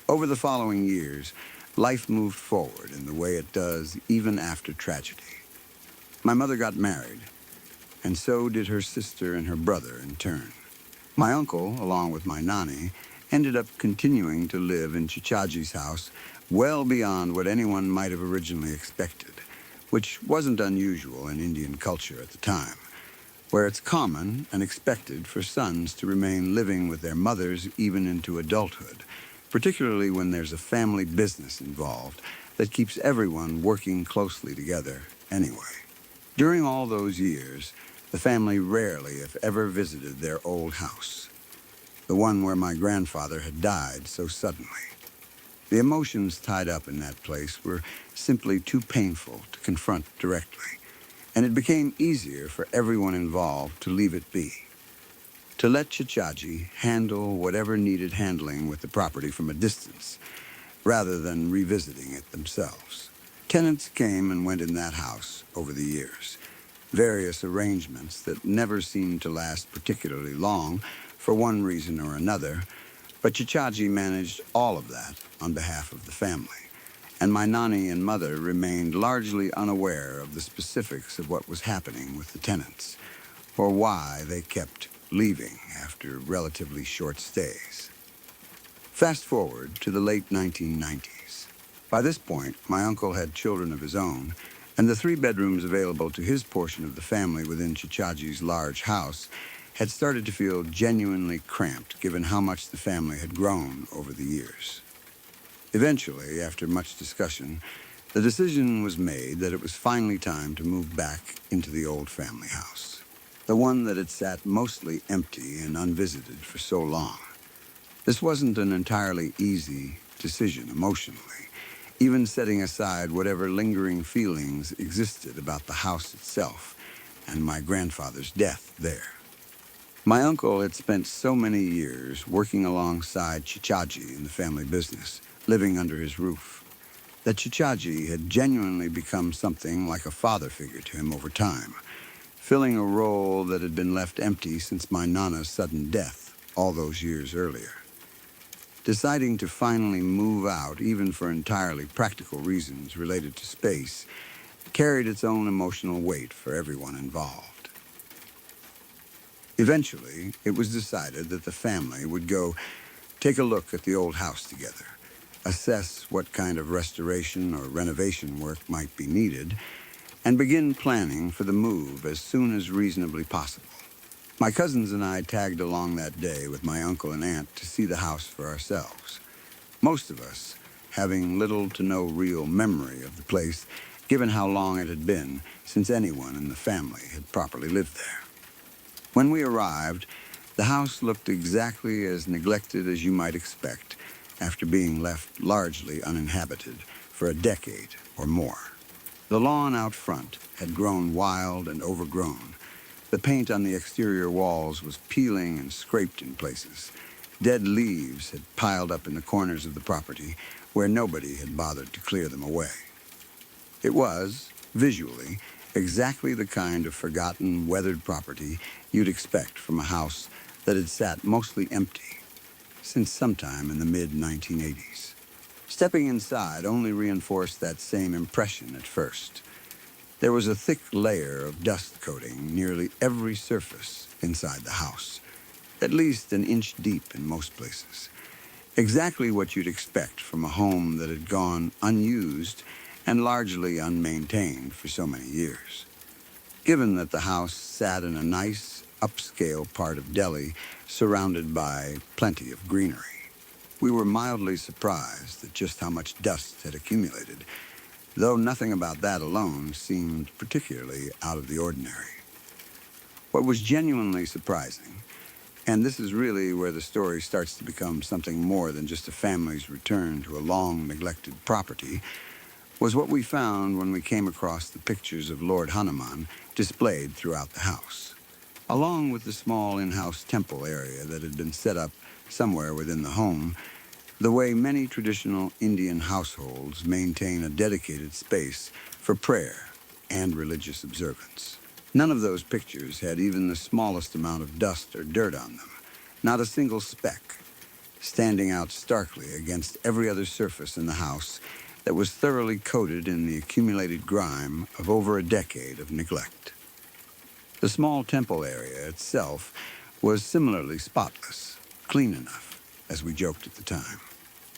Over the following years, life moved forward in the way it does even after tragedy. My mother got married, and so did her sister and her brother in turn. My uncle, along with my Nani, ended up continuing to live in Chichaji's house well beyond what anyone might have originally expected, which wasn't unusual in Indian culture at the time, where it's common and expected for sons to remain living with their mothers even into adulthood, particularly when there's a family business involved that keeps everyone working closely together anyway. During all those years, the family rarely, if ever, visited their old house, the one where my grandfather had died so suddenly. The emotions tied up in that place were simply too painful to confront directly, and it became easier for everyone involved to leave it be, to let Chichaji handle whatever needed handling with the property from a distance, rather than revisiting it themselves. Tenants came and went in that house over the years, various arrangements that never seemed to last particularly long for one reason or another, but Chichaji managed all of that on behalf of the family, and my Nani and mother remained largely unaware of the specifics of what was happening with the tenants, or why they kept leaving after relatively short stays. Fast forward to the late 1990s. By this point, my uncle had children of his own, and the 3 bedrooms available to his portion of the family within Chichaji's large house had started to feel genuinely cramped given how much the family had grown over the years. Eventually, after much discussion, the decision was made that it was finally time to move back into the old family house, the one that had sat mostly empty and unvisited for so long. This wasn't an entirely easy decision emotionally, even setting aside whatever lingering feelings existed about the house itself and my grandfather's death there. My uncle had spent so many years working alongside Chichaji in the family business, living under his roof, that Chichaji had genuinely become something like a father figure to him over time, filling a role that had been left empty since my Nana's sudden death all those years earlier. Deciding to finally move out, even for entirely practical reasons related to space, carried its own emotional weight for everyone involved. Eventually, it was decided that the family would go take a look at the old house together, assess what kind of restoration or renovation work might be needed, and begin planning for the move as soon as reasonably possible. My cousins and I tagged along that day with my uncle and aunt to see the house for ourselves. Most of us having little to no real memory of the place, given how long it had been since anyone in the family had properly lived there. When we arrived, the house looked exactly as neglected as you might expect after being left largely uninhabited for a decade or more. The lawn out front had grown wild and overgrown. The paint on the exterior walls was peeling and scraped in places. Dead leaves had piled up in the corners of the property where nobody had bothered to clear them away. It was, visually, exactly the kind of forgotten, weathered property you'd expect from a house that had sat mostly empty since sometime in the mid-1980s. Stepping inside only reinforced that same impression at first. There was a thick layer of dust coating nearly every surface inside the house, at least an inch deep in most places. Exactly what you'd expect from a home that had gone unused and largely unmaintained for so many years. Given that the house sat in a nice, upscale part of Delhi surrounded by plenty of greenery, we were mildly surprised at just how much dust had accumulated, though nothing about that alone seemed particularly out of the ordinary. What was genuinely surprising, and this is really where the story starts to become something more than just a family's return to a long-neglected property, was what we found when we came across the pictures of Lord Hanuman displayed throughout the house. Along with the small in-house temple area that had been set up somewhere within the home, the way many traditional Indian households maintain a dedicated space for prayer and religious observance. None of those pictures had even the smallest amount of dust or dirt on them, not a single speck, standing out starkly against every other surface in the house that was thoroughly coated in the accumulated grime of over a decade of neglect. The small temple area itself was similarly spotless, clean enough, as we joked at the time,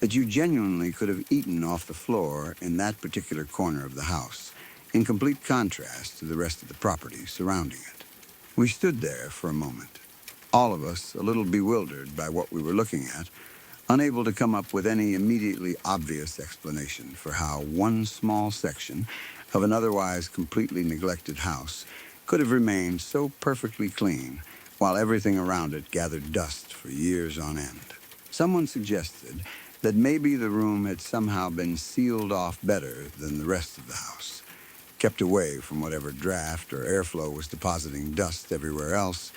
that you genuinely could have eaten off the floor in that particular corner of the house, in complete contrast to the rest of the property surrounding it. We stood there for a moment, all of us a little bewildered by what we were looking at, unable to come up with any immediately obvious explanation for how one small section of an otherwise completely neglected house could have remained so perfectly clean while everything around it gathered dust for years on end. Someone suggested that maybe the room had somehow been sealed off better than the rest of the house, kept away from whatever draft or airflow was depositing dust everywhere else,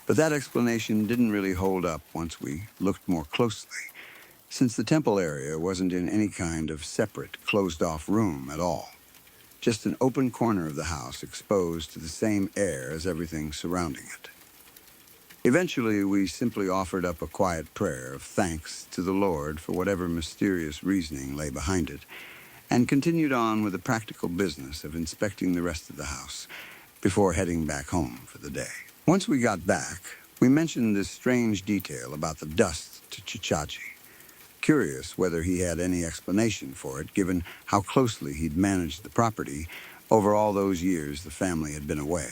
but that explanation didn't really hold up once we looked more closely, since the temple area wasn't in any kind of separate, closed-off room at all. Just an open corner of the house exposed to the same air as everything surrounding it. Eventually, we simply offered up a quiet prayer of thanks to the Lord for whatever mysterious reasoning lay behind it, and continued on with the practical business of inspecting the rest of the house before heading back home for the day. Once we got back, we mentioned this strange detail about the dust to Chichaji, curious whether he had any explanation for it, given how closely he'd managed the property over all those years the family had been away.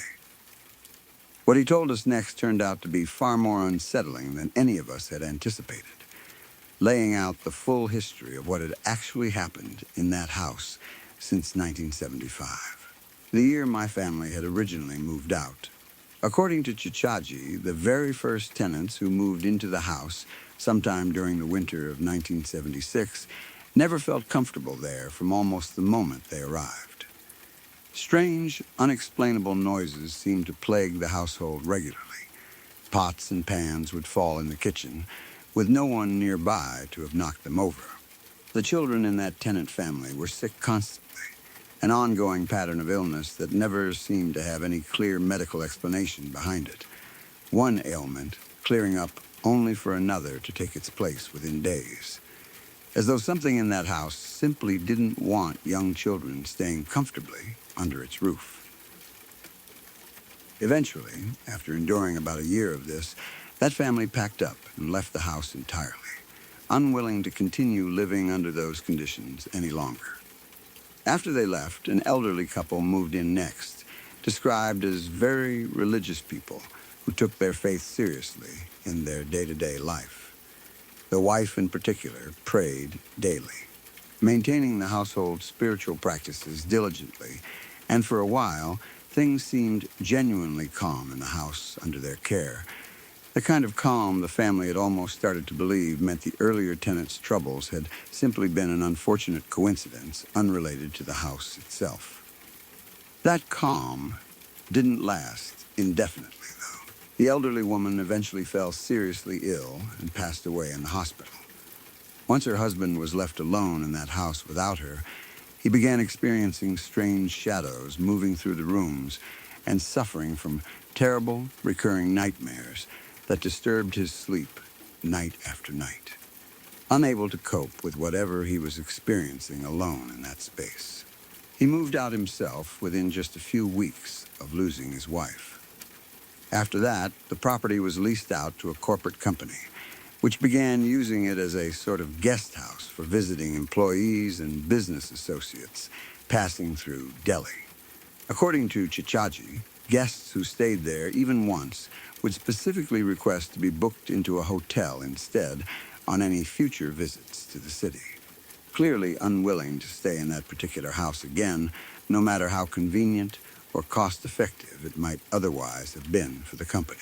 What he told us next turned out to be far more unsettling than any of us had anticipated, laying out the full history of what had actually happened in that house since 1975, the year my family had originally moved out. According to Chichaji, the very first tenants who moved into the house sometime during the winter of 1976, never felt comfortable there from almost the moment they arrived. Strange, unexplainable noises seemed to plague the household regularly. Pots and pans would fall in the kitchen, with no one nearby to have knocked them over. The children in that tenant family were sick constantly, an ongoing pattern of illness that never seemed to have any clear medical explanation behind it. One ailment clearing up only for another to take its place within days. As though something in that house simply didn't want young children staying comfortably under its roof. Eventually, after enduring about a year of this, that family packed up and left the house entirely, unwilling to continue living under those conditions any longer. After they left, an elderly couple moved in next, described as very religious people who took their faith seriously in their day-to-day life. The wife in particular prayed daily, maintaining the household's spiritual practices diligently, and for a while, things seemed genuinely calm in the house under their care. The kind of calm the family had almost started to believe meant the earlier tenants' troubles had simply been an unfortunate coincidence unrelated to the house itself. That calm didn't last indefinitely, though. The elderly woman eventually fell seriously ill and passed away in the hospital. Once her husband was left alone in that house without her, he began experiencing strange shadows moving through the rooms and suffering from terrible, recurring nightmares that disturbed his sleep night after night, unable to cope with whatever he was experiencing alone in that space. He moved out himself within just a few weeks of losing his wife. After that, the property was leased out to a corporate company, which began using it as a sort of guest house for visiting employees and business associates passing through Delhi. According to Chichaji, guests who stayed there even once would specifically request to be booked into a hotel instead on any future visits to the city, clearly unwilling to stay in that particular house again, no matter how convenient or cost-effective it might otherwise have been for the company.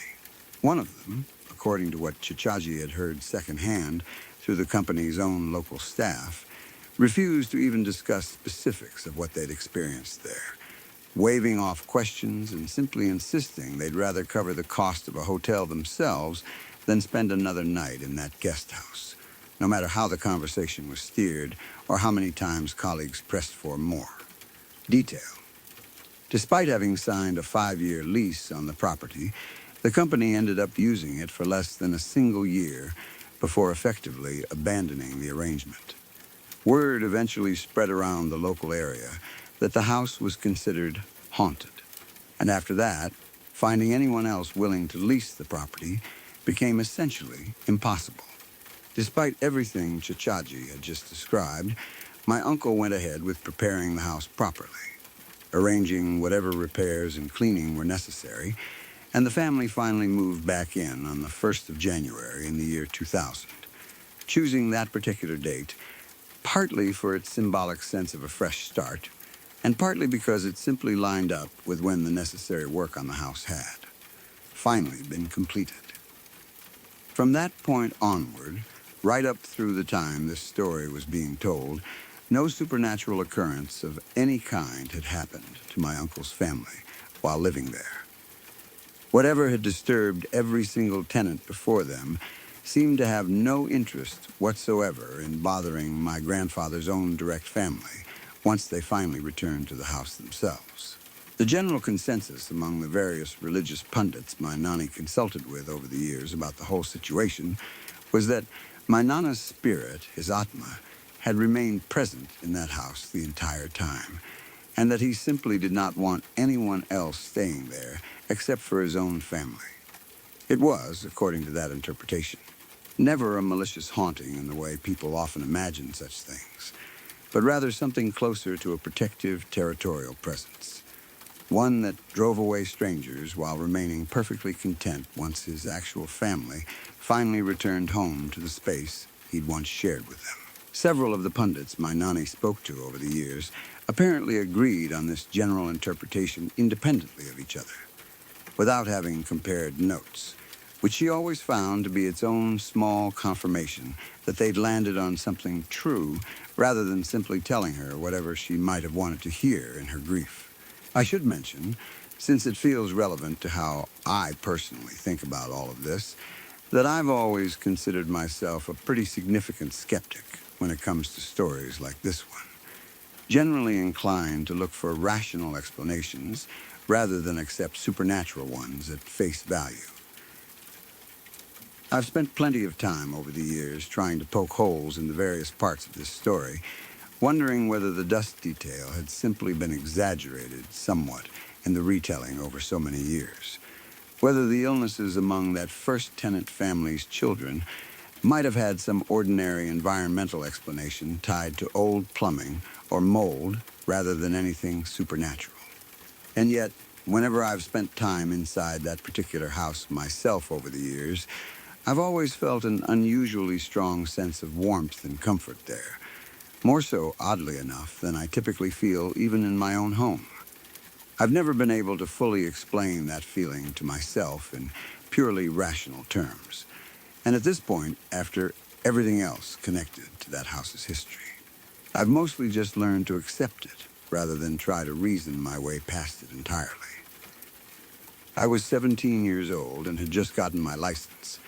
One of them, according to what Chichaji had heard secondhand through the company's own local staff, refused to even discuss specifics of what they'd experienced there, waving off questions and simply insisting they'd rather cover the cost of a hotel themselves than spend another night in that guest house, no matter how the conversation was steered or how many times colleagues pressed for more detail. Despite having signed a 5-year lease on the property, the company ended up using it for less than a single year before effectively abandoning the arrangement. Word eventually spread around the local area that the house was considered haunted, and after that, finding anyone else willing to lease the property became essentially impossible. Despite everything Chichaji had just described, my uncle went ahead with preparing the house properly, arranging whatever repairs and cleaning were necessary, and the family finally moved back in on the 1st of January in the year 2000, choosing that particular date partly for its symbolic sense of a fresh start, and partly because it simply lined up with when the necessary work on the house had finally been completed. From that point onward, right up through the time this story was being told, no supernatural occurrence of any kind had happened to my uncle's family while living there. Whatever had disturbed every single tenant before them seemed to have no interest whatsoever in bothering my grandfather's own direct family once they finally returned to the house themselves. The general consensus among the various religious pundits my Nani consulted with over the years about the whole situation was that my Nana's spirit, his Atma, had remained present in that house the entire time, and that he simply did not want anyone else staying there except for his own family. It was, according to that interpretation, never a malicious haunting in the way people often imagine such things, but rather something closer to a protective territorial presence, one that drove away strangers while remaining perfectly content once his actual family finally returned home to the space he'd once shared with them. Several of the pundits my Nani spoke to over the years apparently agreed on this general interpretation independently of each other, without having compared notes, which she always found to be its own small confirmation that they'd landed on something true rather than simply telling her whatever she might have wanted to hear in her grief. I should mention, since it feels relevant to how I personally think about all of this, that I've always considered myself a pretty significant skeptic when it comes to stories like this one, generally inclined to look for rational explanations rather than accept supernatural ones at face value. I've spent plenty of time over the years trying to poke holes in the various parts of this story, wondering whether the dust detail had simply been exaggerated somewhat in the retelling over so many years, whether the illnesses among that first tenant family's children might have had some ordinary environmental explanation tied to old plumbing or mold rather than anything supernatural. And yet, whenever I've spent time inside that particular house myself over the years, I've always felt an unusually strong sense of warmth and comfort there, more so, oddly enough, than I typically feel even in my own home. I've never been able to fully explain that feeling to myself in purely rational terms. And at this point, after everything else connected to that house's history, I've mostly just learned to accept it rather than try to reason my way past it entirely. I was 17 years old and had just gotten my license,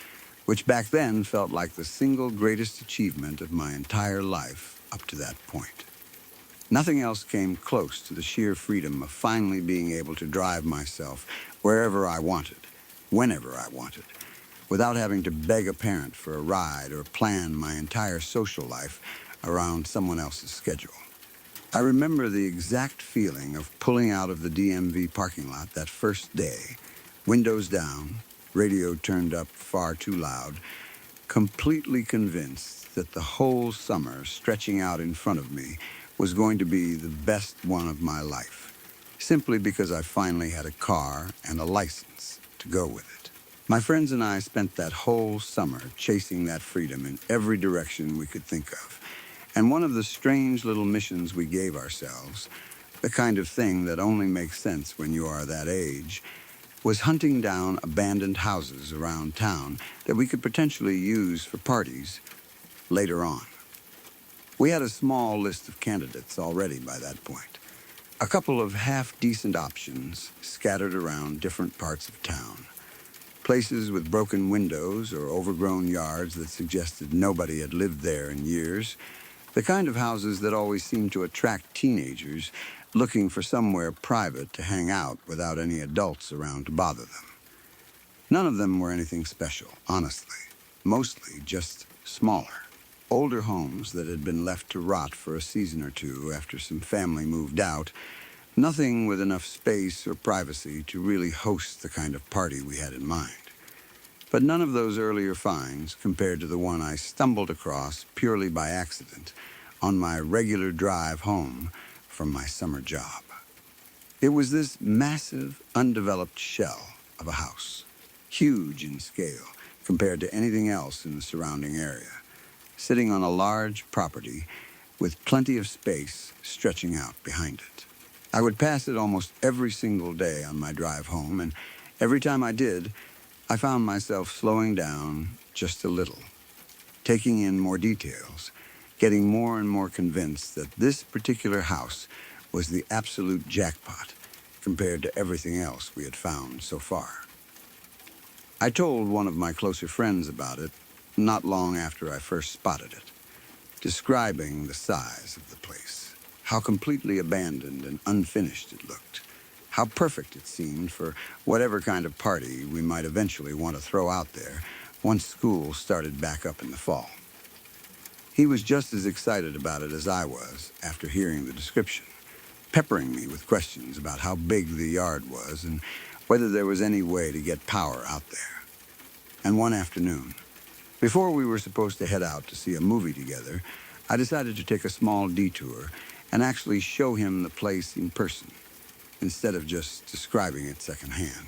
which back then felt like the single greatest achievement of my entire life up to that point. Nothing else came close to the sheer freedom of finally being able to drive myself wherever I wanted, whenever I wanted, without having to beg a parent for a ride or plan my entire social life around someone else's schedule. I remember the exact feeling of pulling out of the DMV parking lot that first day, windows down, radio turned up far too loud, completely convinced that the whole summer stretching out in front of me was going to be the best one of my life, simply because I finally had a car and a license to go with it. My friends and I spent that whole summer chasing that freedom in every direction we could think of. And one of the strange little missions we gave ourselves, the kind of thing that only makes sense when you are that age, was hunting down abandoned houses around town that we could potentially use for parties later on. We had a small list of candidates already by that point, a couple of half-decent options scattered around different parts of town, places with broken windows or overgrown yards that suggested nobody had lived there in years, the kind of houses that always seemed to attract teenagers looking for somewhere private to hang out without any adults around to bother them. None of them were anything special, honestly. Mostly just smaller. Older homes that had been left to rot for a season or two after some family moved out. Nothing with enough space or privacy to really host the kind of party we had in mind. But none of those earlier finds compared to the one I stumbled across purely by accident on my regular drive home from my summer job. It was this massive, undeveloped shell of a house, huge in scale compared to anything else in the surrounding area, sitting on a large property with plenty of space stretching out behind it. I would pass it almost every single day on my drive home, and every time I did, I found myself slowing down just a little, taking in more details, getting more and more convinced that this particular house was the absolute jackpot compared to everything else we had found so far. I told one of my closer friends about it not long after I first spotted it, describing the size of the place, how completely abandoned and unfinished it looked, how perfect it seemed for whatever kind of party we might eventually want to throw out there once school started back up in the fall. He was just as excited about it as I was after hearing the description, peppering me with questions about how big the yard was and whether there was any way to get power out there. And one afternoon, before we were supposed to head out to see a movie together, I decided to take a small detour and actually show him the place in person, instead of just describing it secondhand.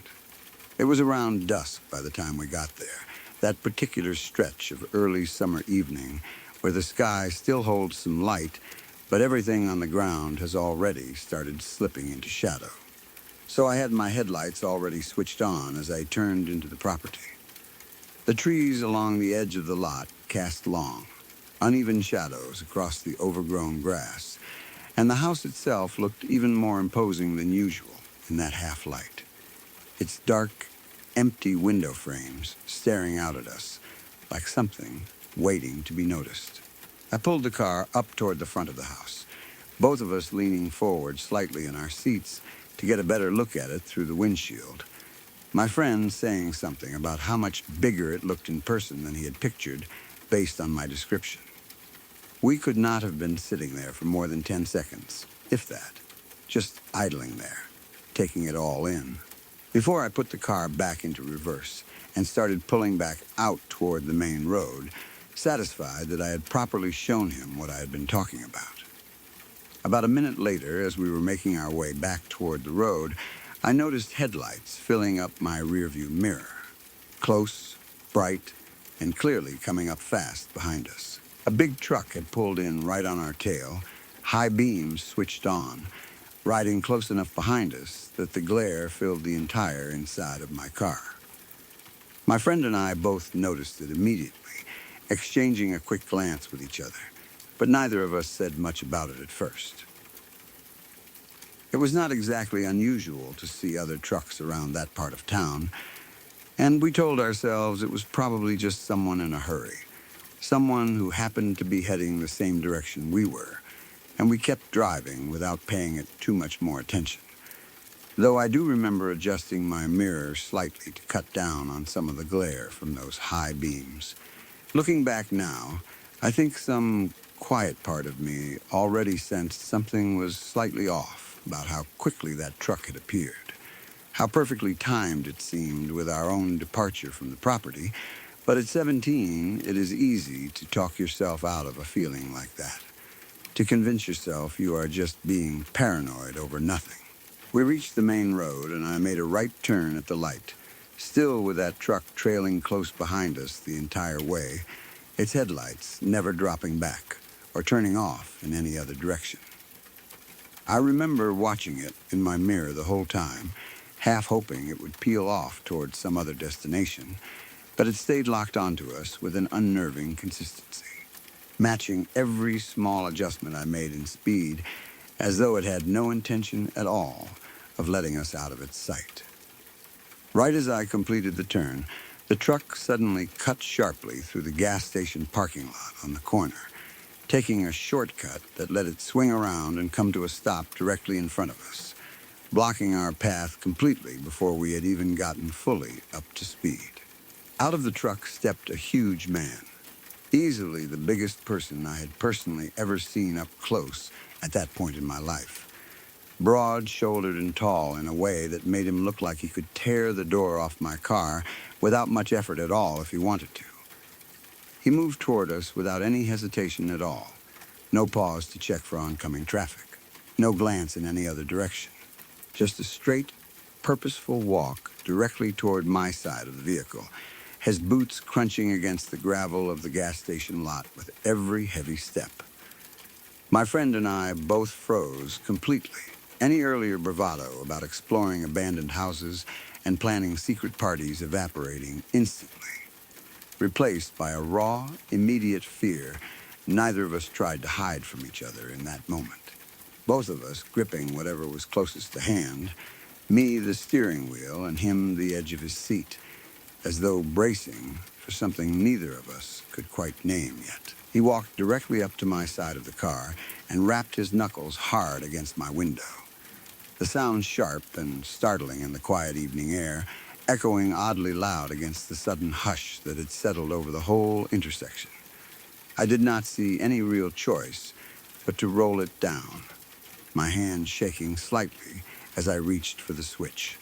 It was around dusk by the time we got there, that particular stretch of early summer evening where the sky still holds some light, but everything on the ground has already started slipping into shadow. So I had my headlights already switched on as I turned into the property. The trees along the edge of the lot cast long, uneven shadows across the overgrown grass, and the house itself looked even more imposing than usual in that half-light. Its dark, empty window frames staring out at us like something waiting to be noticed. I pulled the car up toward the front of the house, both of us leaning forward slightly in our seats to get a better look at it through the windshield. My friend saying something about how much bigger it looked in person than he had pictured based on my description. We could not have been sitting there for more than 10 seconds, if that, just idling there, taking it all in. Before I put the car back into reverse and started pulling back out toward the main road, satisfied that I had properly shown him what I had been talking about. About a minute later, as we were making our way back toward the road, I noticed headlights filling up my rearview mirror. Close, bright, and clearly coming up fast behind us. A big truck had pulled in right on our tail, high beams switched on, riding close enough behind us that the glare filled the entire inside of my car. My friend and I both noticed it immediately, exchanging a quick glance with each other, but neither of us said much about it at first. It was not exactly unusual to see other trucks around that part of town, and we told ourselves it was probably just someone in a hurry, someone who happened to be heading the same direction we were, and we kept driving without paying it too much more attention. Though I do remember adjusting my mirror slightly to cut down on some of the glare from those high beams. Looking back now, I think some quiet part of me already sensed something was slightly off about how quickly that truck had appeared, how perfectly timed it seemed with our own departure from the property, but at 17, it is easy to talk yourself out of a feeling like that, to convince yourself you are just being paranoid over nothing. We reached the main road, and I made a right turn at the light, still with that truck trailing close behind us the entire way, its headlights never dropping back or turning off in any other direction. I remember watching it in my mirror the whole time, half hoping it would peel off towards some other destination, but it stayed locked onto us with an unnerving consistency, matching every small adjustment I made in speed as though it had no intention at all of letting us out of its sight. Right as I completed the turn, the truck suddenly cut sharply through the gas station parking lot on the corner, taking a shortcut that let it swing around and come to a stop directly in front of us, blocking our path completely before we had even gotten fully up to speed. Out of the truck stepped a huge man, easily the biggest person I had personally ever seen up close at that point in my life. Broad-shouldered and tall in a way that made him look like he could tear the door off my car without much effort at all if he wanted to. He moved toward us without any hesitation at all, no pause to check for oncoming traffic, no glance in any other direction, just a straight, purposeful walk directly toward my side of the vehicle, his boots crunching against the gravel of the gas station lot with every heavy step. My friend and I both froze completely. Any earlier bravado about exploring abandoned houses and planning secret parties evaporating instantly, replaced by a raw, immediate fear neither of us tried to hide from each other in that moment. Both of us gripping whatever was closest to hand, me the steering wheel and him the edge of his seat, as though bracing for something neither of us could quite name yet. He walked directly up to my side of the car and rapped his knuckles hard against my window. The sound sharp and startling in the quiet evening air, echoing oddly loud against the sudden hush that had settled over the whole intersection. I did not see any real choice but to roll it down, my hand shaking slightly as I reached for the switch,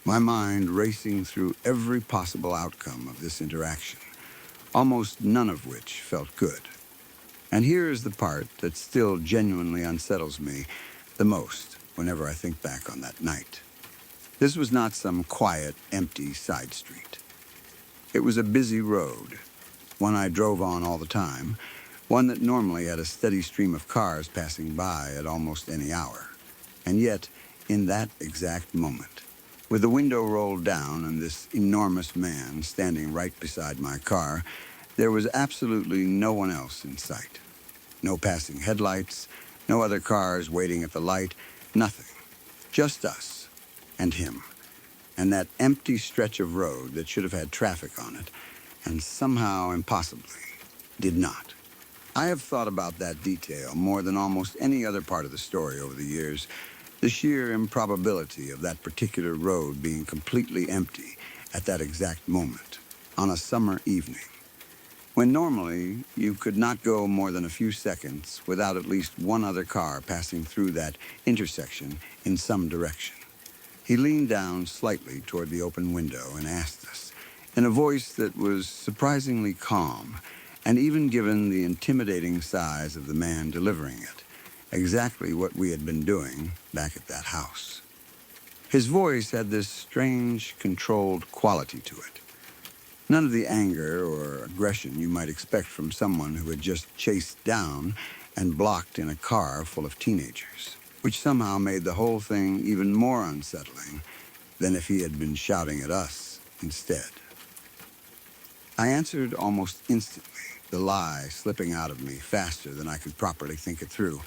my mind racing through every possible outcome of this interaction, almost none of which felt good. And here is the part that still genuinely unsettles me the most whenever I think back on that night. This was not some quiet, empty side street. It was a busy road, one I drove on all the time, one that normally had a steady stream of cars passing by at almost any hour. And yet, in that exact moment, With the window rolled down and this enormous man standing right beside my car, there was absolutely no one else in sight. No passing headlights, no other cars waiting at the light, nothing. Just us and him, and that empty stretch of road that should have had traffic on it, and somehow, impossibly, did not. I have thought about that detail more than almost any other part of the story over the years, the sheer improbability of that particular road being completely empty at that exact moment, on a summer evening, when normally you could not go more than a few seconds without at least one other car passing through that intersection in some direction. He leaned down slightly toward the open window and asked us, in a voice that was surprisingly calm, and even given the intimidating size of the man delivering it, exactly what we had been doing back at that house. His voice had this strange, controlled quality to it. None of the anger or aggression you might expect from someone who had just chased down and blocked in a car full of teenagers, which somehow made the whole thing even more unsettling than if he had been shouting at us instead. I answered almost instantly, the lie slipping out of me faster than I could properly think it through,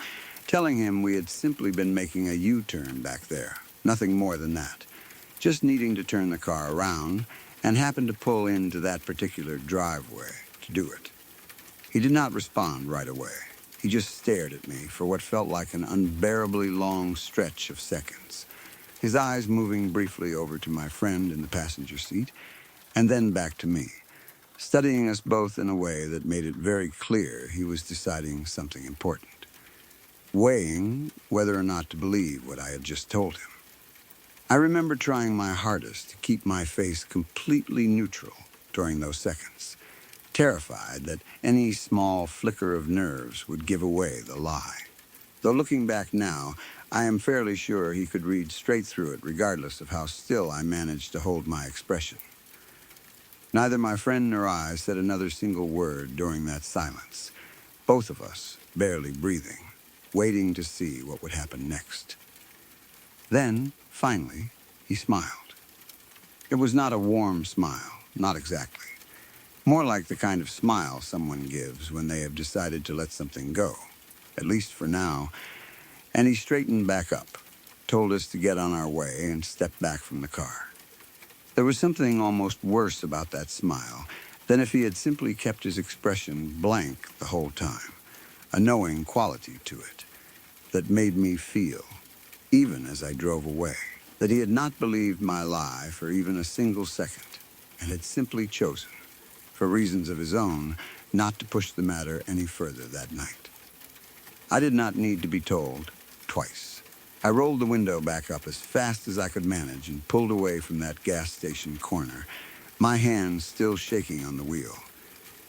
telling him we had simply been making a U-turn back there, nothing more than that, just needing to turn the car around and happened to pull into that particular driveway to do it. He did not respond right away. He just stared at me for what felt like an unbearably long stretch of seconds, his eyes moving briefly over to my friend in the passenger seat and then back to me, studying us both in a way that made it very clear he was deciding something important, weighing whether or not to believe what I had just told him. I remember trying my hardest to keep my face completely neutral during those seconds, terrified that any small flicker of nerves would give away the lie. Though looking back now, I am fairly sure he could read straight through it regardless of how still I managed to hold my expression. Neither my friend nor I said another single word during that silence, both of us barely breathing, waiting to see what would happen next. Then, finally, he smiled. It was not a warm smile, not exactly. More like the kind of smile someone gives when they have decided to let something go, at least for now, and he straightened back up, told us to get on our way, and stepped back from the car. There was something almost worse about that smile than if he had simply kept his expression blank the whole time, a knowing quality to it that made me feel, even as I drove away, that he had not believed my lie for even a single second and had simply chosen, for reasons of his own, not to push the matter any further that night. I did not need to be told twice. I rolled the window back up as fast as I could manage and pulled away from that gas station corner, my hands still shaking on the wheel.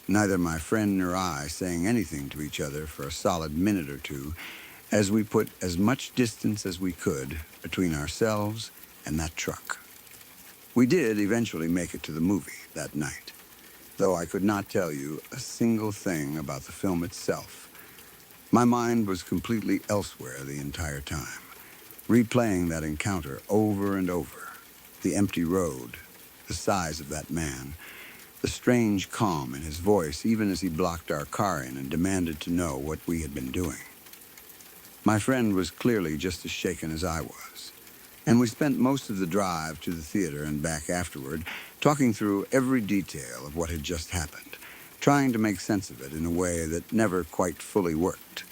Neither my friend nor I saying anything to each other for a solid minute or two as we put as much distance as we could between ourselves and that truck. We did eventually make it to the movie that night, though I could not tell you a single thing about the film itself. My mind was completely elsewhere the entire time, replaying that encounter over and over, the empty road, the size of that man, the strange calm in his voice even as he blocked our car in and demanded to know what we had been doing. My friend was clearly just as shaken as I was, and we spent most of the drive to the theater and back afterward talking through every detail of what had just happened, trying to make sense of it in a way that never quite fully worked.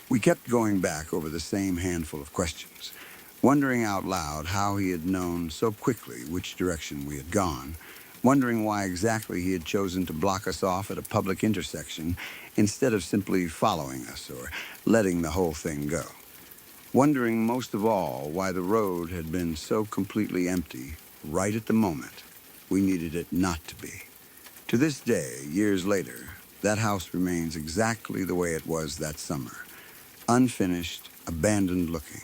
We kept going back over the same handful of questions, wondering out loud how he had known so quickly which direction we had gone, wondering why exactly he had chosen to block us off at a public intersection instead of simply following us or letting the whole thing go. Wondering most of all why the road had been so completely empty right at the moment we needed it not to be. To this day, years later, that house remains exactly the way it was that summer, unfinished, abandoned looking,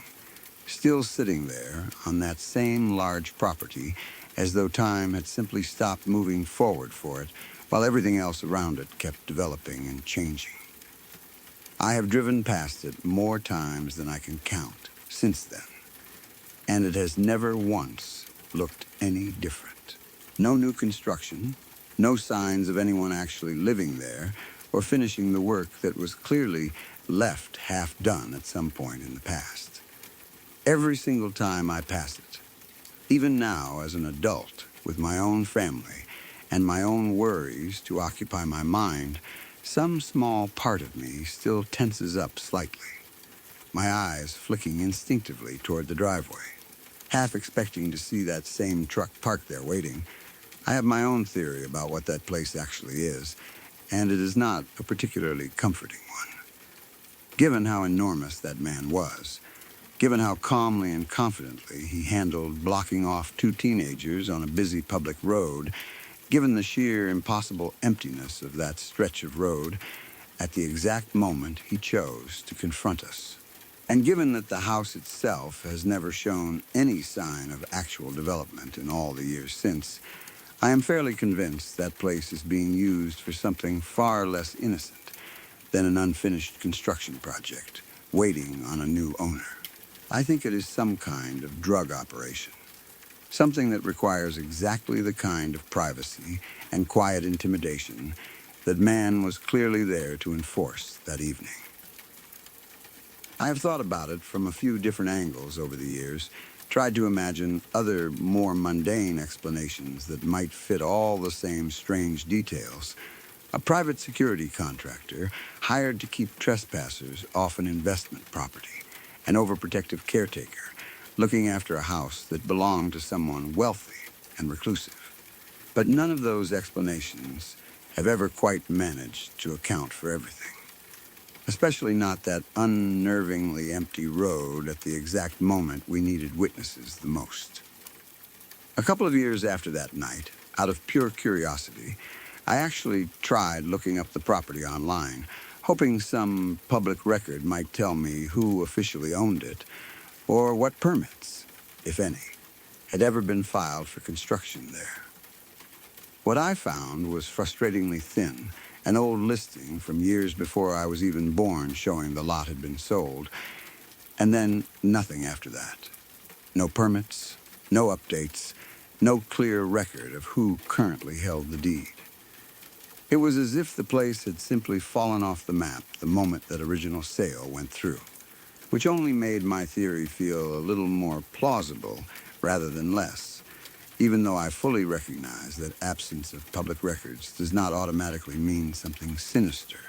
still sitting there on that same large property as though time had simply stopped moving forward for it while everything else around it kept developing and changing. I have driven past it more times than I can count since then, and it has never once looked any different. No new construction, no signs of anyone actually living there or finishing the work that was clearly left half done at some point in the past. Every single time I pass it, even now as an adult with my own family and my own worries to occupy my mind, some small part of me still tenses up slightly, my eyes flicking instinctively toward the driveway, half expecting to see that same truck parked there waiting. I have my own theory about what that place actually is, and it is not a particularly comforting one. Given how enormous that man was, given how calmly and confidently he handled blocking off two teenagers on a busy public road, given the sheer impossible emptiness of that stretch of road at the exact moment he chose to confront us, and given that the house itself has never shown any sign of actual development in all the years since, I am fairly convinced that place is being used for something far less innocent than an unfinished construction project waiting on a new owner. I think it is some kind of drug operation, something that requires exactly the kind of privacy and quiet intimidation that man was clearly there to enforce that evening. I have thought about it from a few different angles over the years, tried to imagine other, more mundane explanations that might fit all the same strange details. A private security contractor hired to keep trespassers off an investment property, an overprotective caretaker looking after a house that belonged to someone wealthy and reclusive. But none of those explanations have ever quite managed to account for everything, especially not that unnervingly empty road at the exact moment we needed witnesses the most. A couple of years after that night, out of pure curiosity, I actually tried looking up the property online, hoping some public record might tell me who officially owned it, or what permits, if any, had ever been filed for construction there. What I found was frustratingly thin, an old listing from years before I was even born showing the lot had been sold, and then nothing after that. No permits, no updates, no clear record of who currently held the deed. It was as if the place had simply fallen off the map the moment that original sale went through, which only made my theory feel a little more plausible rather than less, even though I fully recognize that absence of public records does not automatically mean something sinister,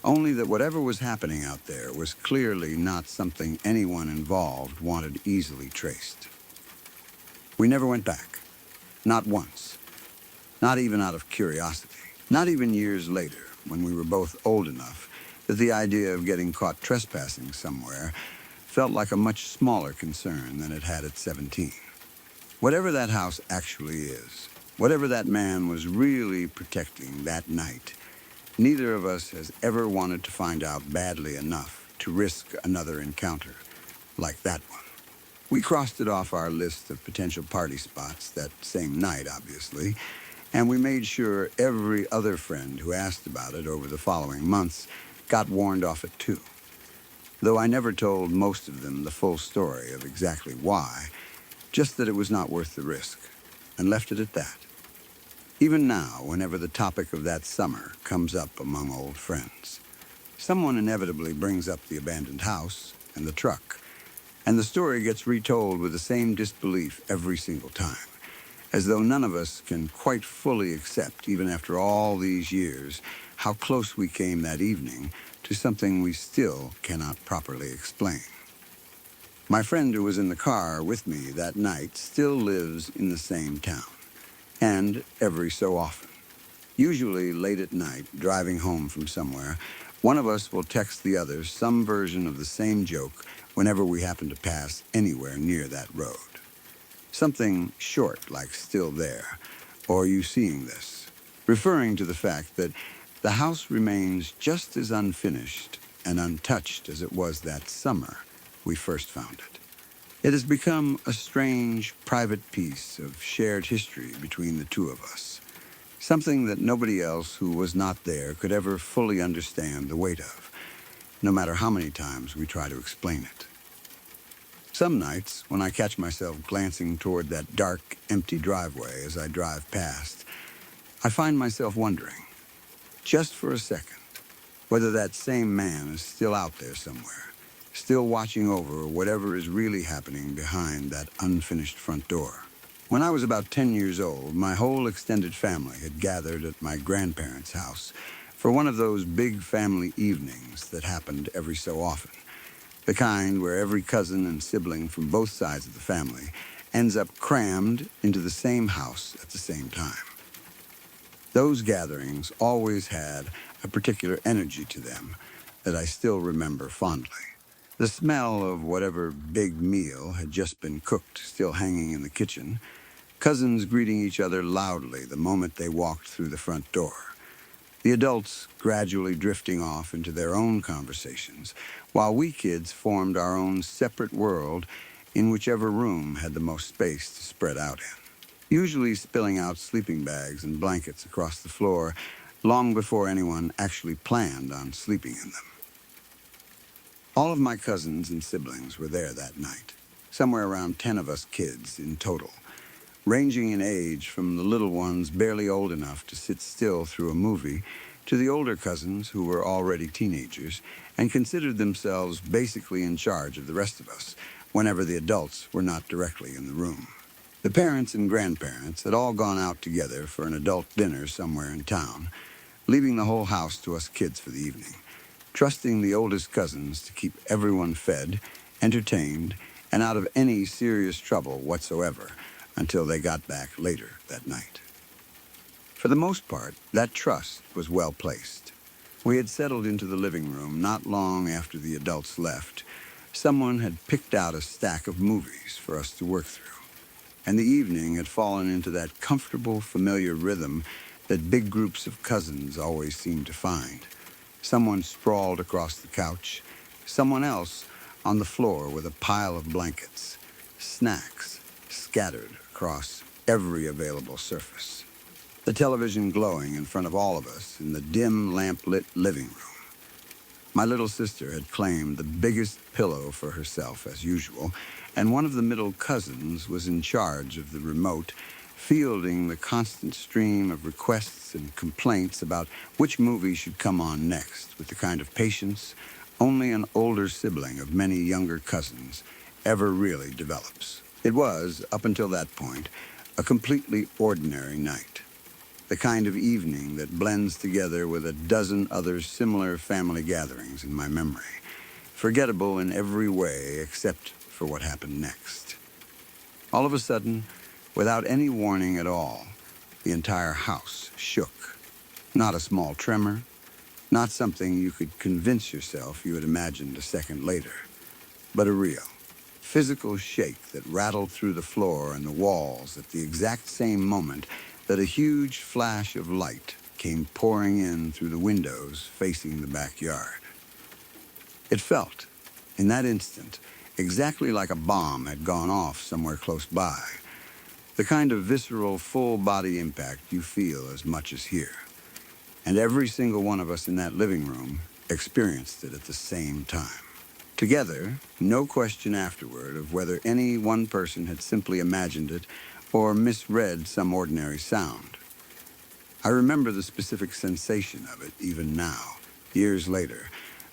only that whatever was happening out there was clearly not something anyone involved wanted easily traced. We never went back, not once, not even out of curiosity. Not even years later, when we were both old enough that the idea of getting caught trespassing somewhere felt like a much smaller concern than it had at 17. Whatever that house actually is, whatever that man was really protecting that night, neither of us has ever wanted to find out badly enough to risk another encounter like that one. We crossed it off our list of potential party spots that same night, obviously, and we made sure every other friend who asked about it over the following months got warned off it too. Though I never told most of them the full story of exactly why, just that it was not worth the risk, and left it at that. Even now, whenever the topic of that summer comes up among old friends, someone inevitably brings up the abandoned house and the truck, and the story gets retold with the same disbelief every single time, as though none of us can quite fully accept, even after all these years, how close we came that evening to something we still cannot properly explain. My friend who was in the car with me that night still lives in the same town, and every so often, usually late at night, driving home from somewhere, one of us will text the other some version of the same joke whenever we happen to pass anywhere near that road. Something short like "still there," or "you seeing this," referring to the fact that the house remains just as unfinished and untouched as it was that summer we first found it. It has become a strange, private piece of shared history between the two of us, something that nobody else who was not there could ever fully understand the weight of, no matter how many times we try to explain it. Some nights, when I catch myself glancing toward that dark, empty driveway as I drive past, I find myself wondering, just for a second, whether that same man is still out there somewhere, still watching over whatever is really happening behind that unfinished front door. When I was about 10 years old, my whole extended family had gathered at my grandparents' house for one of those big family evenings that happened every so often, the kind where every cousin and sibling from both sides of the family ends up crammed into the same house at the same time. Those gatherings always had a particular energy to them that I still remember fondly. The smell of whatever big meal had just been cooked still hanging in the kitchen, cousins greeting each other loudly the moment they walked through the front door, the adults gradually drifting off into their own conversations, while we kids formed our own separate world in whichever room had the most space to spread out in, usually spilling out sleeping bags and blankets across the floor long before anyone actually planned on sleeping in them. All of my cousins and siblings were there that night, somewhere around 10 of us kids in total, ranging in age from the little ones barely old enough to sit still through a movie to the older cousins who were already teenagers and considered themselves basically in charge of the rest of us whenever the adults were not directly in the room. The parents and grandparents had all gone out together for an adult dinner somewhere in town, leaving the whole house to us kids for the evening, trusting the oldest cousins to keep everyone fed, entertained, and out of any serious trouble whatsoever until they got back later that night. For the most part, that trust was well placed. We had settled into the living room not long after the adults left. Someone had picked out a stack of movies for us to work through, and the evening had fallen into that comfortable, familiar rhythm that big groups of cousins always seem to find. Someone sprawled across the couch, someone else on the floor with a pile of blankets, snacks scattered across every available surface. The television glowing in front of all of us in the dim lamp-lit living room. My little sister had claimed the biggest pillow for herself as usual, and one of the middle cousins was in charge of the remote, fielding the constant stream of requests and complaints about which movie should come on next with the kind of patience only an older sibling of many younger cousins ever really develops. It was, up until that point, a completely ordinary night. The kind of evening that blends together with a dozen other similar family gatherings in my memory, forgettable in every way except for what happened next. All of a sudden, without any warning at all, the entire house shook. Not a small tremor, not something you could convince yourself you had imagined a second later, but a real, physical shake that rattled through the floor and the walls at the exact same moment that a huge flash of light came pouring in through the windows facing the backyard. It felt, in that instant, exactly like a bomb had gone off somewhere close by, the kind of visceral, full-body impact you feel as much as here. And every single one of us in that living room experienced it at the same time. Together, no question afterward of whether any one person had simply imagined it or misread some ordinary sound. I remember the specific sensation of it even now, years later,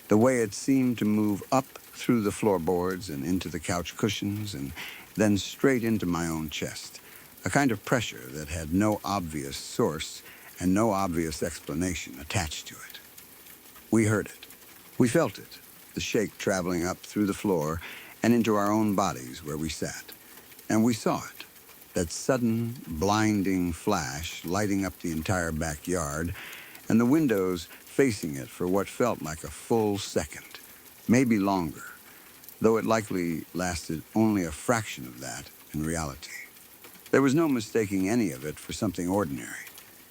the way it seemed to move up through the floorboards and into the couch cushions and then straight into my own chest, a kind of pressure that had no obvious source and no obvious explanation attached to it. We heard it. We felt it, the shake traveling up through the floor and into our own bodies where we sat. And we saw it, that sudden, blinding flash lighting up the entire backyard and the windows facing it for what felt like a full second, maybe longer, though it likely lasted only a fraction of that in reality. There was no mistaking any of it for something ordinary.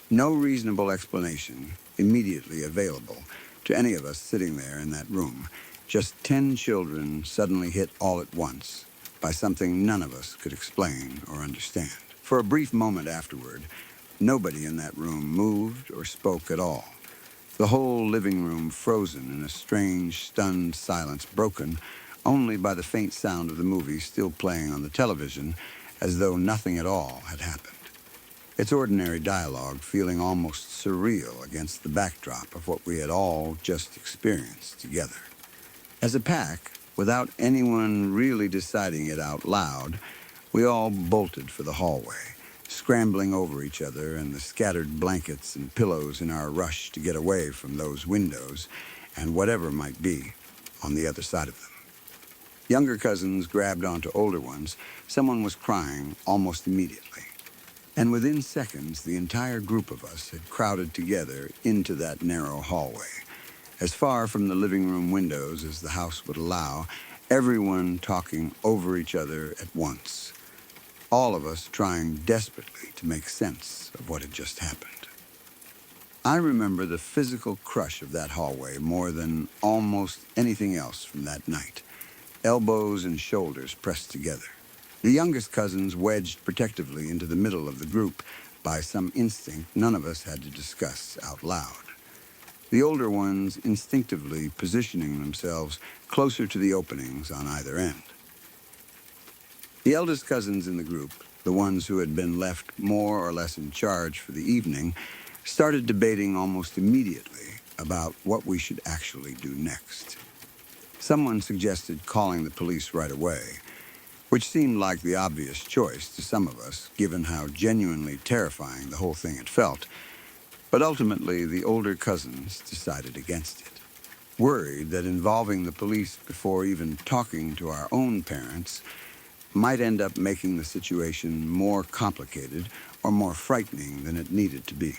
No reasonable explanation immediately available to any of us sitting there in that room. Just 10 children suddenly hit all at once by something none of us could explain or understand. For a brief moment afterward, nobody in that room moved or spoke at all. The whole living room frozen in a strange, stunned silence broken only by the faint sound of the movie still playing on the television, as though nothing at all had happened. Its ordinary dialogue feeling almost surreal against the backdrop of what we had all just experienced together. As a pack, without anyone really deciding it out loud, we all bolted for the hallway, scrambling over each other and the scattered blankets and pillows in our rush to get away from those windows and whatever might be on the other side of them. Younger cousins grabbed onto older ones. Someone was crying almost immediately. And within seconds, the entire group of us had crowded together into that narrow hallway, as far from the living room windows as the house would allow, everyone talking over each other at once. All of us trying desperately to make sense of what had just happened. I remember the physical crush of that hallway more than almost anything else from that night. Elbows and shoulders pressed together. The youngest cousins wedged protectively into the middle of the group by some instinct none of us had to discuss out loud. The older ones instinctively positioning themselves closer to the openings on either end. The eldest cousins in the group, the ones who had been left more or less in charge for the evening, started debating almost immediately about what we should actually do next. Someone suggested calling the police right away, which seemed like the obvious choice to some of us, given how genuinely terrifying the whole thing had felt. But ultimately, the older cousins decided against it, worried that involving the police before even talking to our own parents might end up making the situation more complicated or more frightening than it needed to be,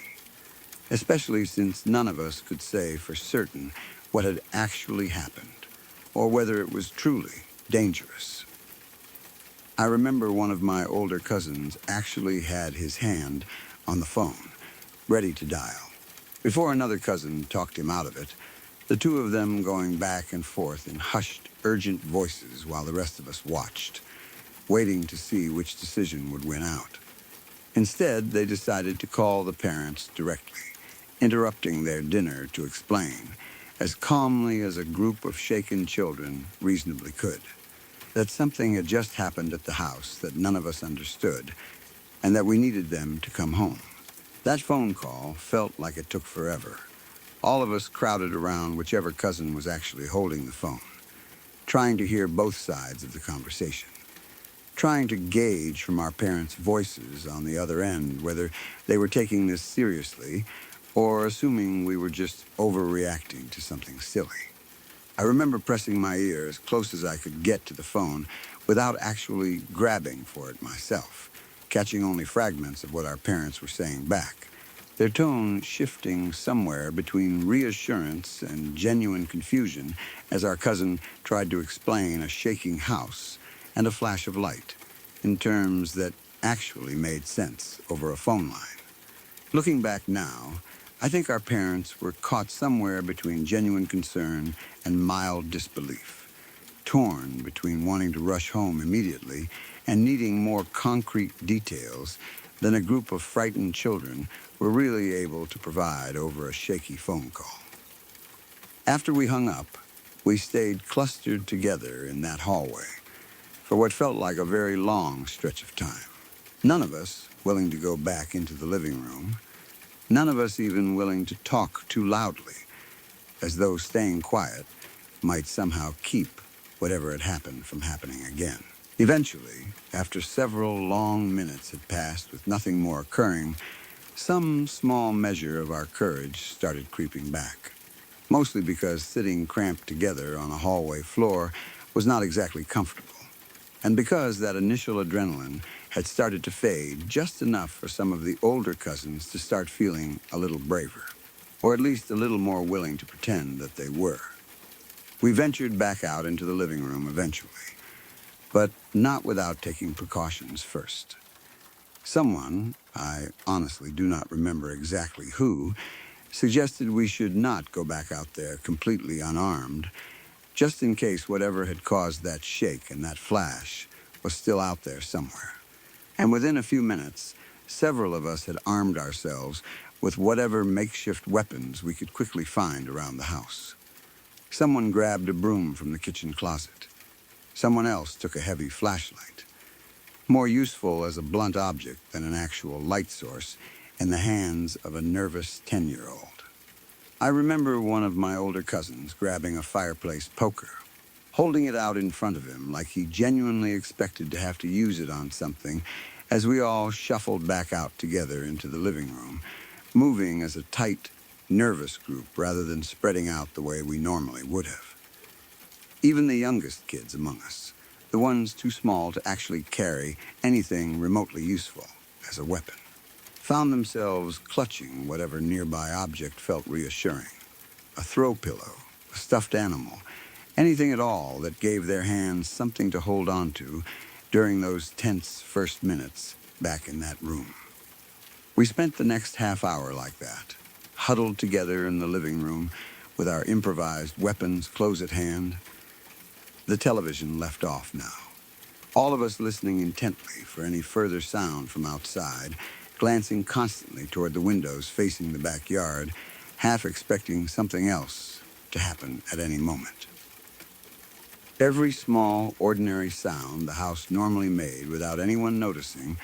especially since none of us could say for certain what had actually happened or whether it was truly dangerous. I remember one of my older cousins actually had his hand on the phone, ready to dial. Before another cousin talked him out of it, the two of them going back and forth in hushed, urgent voices while the rest of us watched, waiting to see which decision would win out. Instead, they decided to call the parents directly, interrupting their dinner to explain, as calmly as a group of shaken children reasonably could, that something had just happened at the house that none of us understood, and that we needed them to come home. That phone call felt like it took forever. All of us crowded around whichever cousin was actually holding the phone, trying to hear both sides of the conversation, trying to gauge from our parents' voices on the other end whether they were taking this seriously or assuming we were just overreacting to something silly. I remember pressing my ear as close as I could get to the phone without actually grabbing for it myself, catching only fragments of what our parents were saying back, their tone shifting somewhere between reassurance and genuine confusion as our cousin tried to explain a shaking house and a flash of light in terms that actually made sense over a phone line. Looking back now, I think our parents were caught somewhere between genuine concern and mild disbelief, torn between wanting to rush home immediately and needing more concrete details than a group of frightened children were really able to provide over a shaky phone call. After we hung up, we stayed clustered together in that hallway for what felt like a very long stretch of time. None of us willing to go back into the living room, none of us even willing to talk too loudly, as though staying quiet might somehow keep whatever had happened from happening again. Eventually, after several long minutes had passed with nothing more occurring, some small measure of our courage started creeping back, mostly because sitting cramped together on a hallway floor was not exactly comfortable, and because that initial adrenaline had started to fade just enough for some of the older cousins to start feeling a little braver, or at least a little more willing to pretend that they were. We ventured back out into the living room eventually, but not without taking precautions first. Someone, I honestly do not remember exactly who, suggested we should not go back out there completely unarmed, just in case whatever had caused that shake and that flash was still out there somewhere. And within a few minutes, several of us had armed ourselves with whatever makeshift weapons we could quickly find around the house. Someone grabbed a broom from the kitchen closet, Someone else took a heavy flashlight, more useful as a blunt object than an actual light source, in the hands of a nervous 10-year-old. I remember one of my older cousins grabbing a fireplace poker, holding it out in front of him like he genuinely expected to have to use it on something as we all shuffled back out together into the living room, moving as a tight, nervous group rather than spreading out the way we normally would have. Even the youngest kids among us, the ones too small to actually carry anything remotely useful as a weapon, found themselves clutching whatever nearby object felt reassuring. A throw pillow, a stuffed animal, anything at all that gave their hands something to hold on to during those tense first minutes back in that room. We spent the next half hour like that, huddled together in the living room with our improvised weapons close at hand. The television left off now, all of us listening intently for any further sound from outside, glancing constantly toward the windows facing the backyard, half expecting something else to happen at any moment. Every small, ordinary sound the house normally made without anyone noticing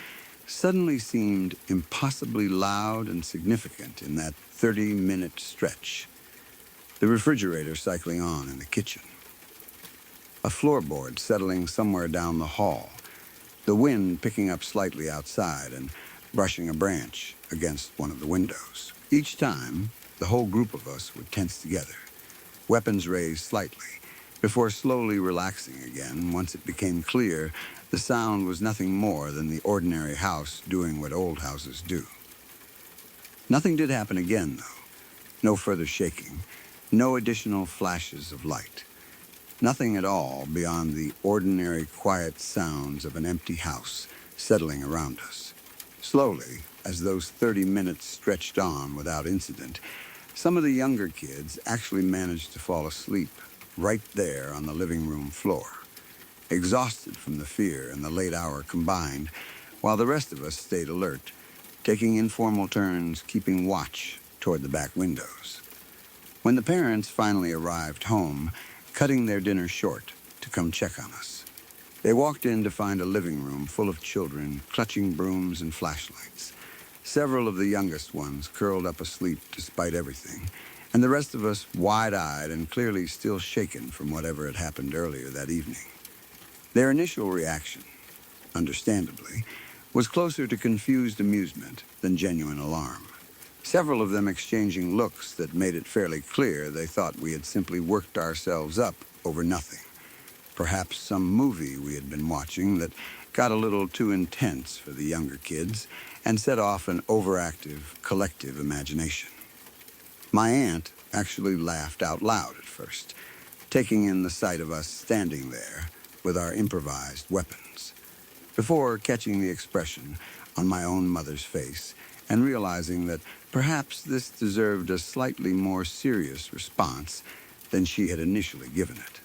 suddenly seemed impossibly loud and significant in that 30-minute stretch. The refrigerator cycling on in the kitchen, a floorboard settling somewhere down the hall, the wind picking up slightly outside and brushing a branch against one of the windows. Each time, the whole group of us would tense together, weapons raised slightly, before slowly relaxing again once it became clear the sound was nothing more than the ordinary house doing what old houses do. Nothing did happen again, though. No further shaking, no additional flashes of light. Nothing at all beyond the ordinary quiet sounds of an empty house settling around us. Slowly, as those 30 minutes stretched on without incident, some of the younger kids actually managed to fall asleep right there on the living room floor, exhausted from the fear and the late hour combined, while the rest of us stayed alert, taking informal turns keeping watch toward the back windows. When the parents finally arrived home, cutting their dinner short to come check on us, they walked in to find a living room full of children clutching brooms and flashlights, several of the youngest ones curled up asleep despite everything, and the rest of us wide-eyed and clearly still shaken from whatever had happened earlier that evening. Their initial reaction, understandably, was closer to confused amusement than genuine alarm. Several of them exchanging looks that made it fairly clear they thought we had simply worked ourselves up over nothing. Perhaps some movie we had been watching that got a little too intense for the younger kids and set off an overactive, collective imagination. My aunt actually laughed out loud at first, taking in the sight of us standing there with our improvised weapons, before catching the expression on my own mother's face and realizing that perhaps this deserved a slightly more serious response than she had initially given it.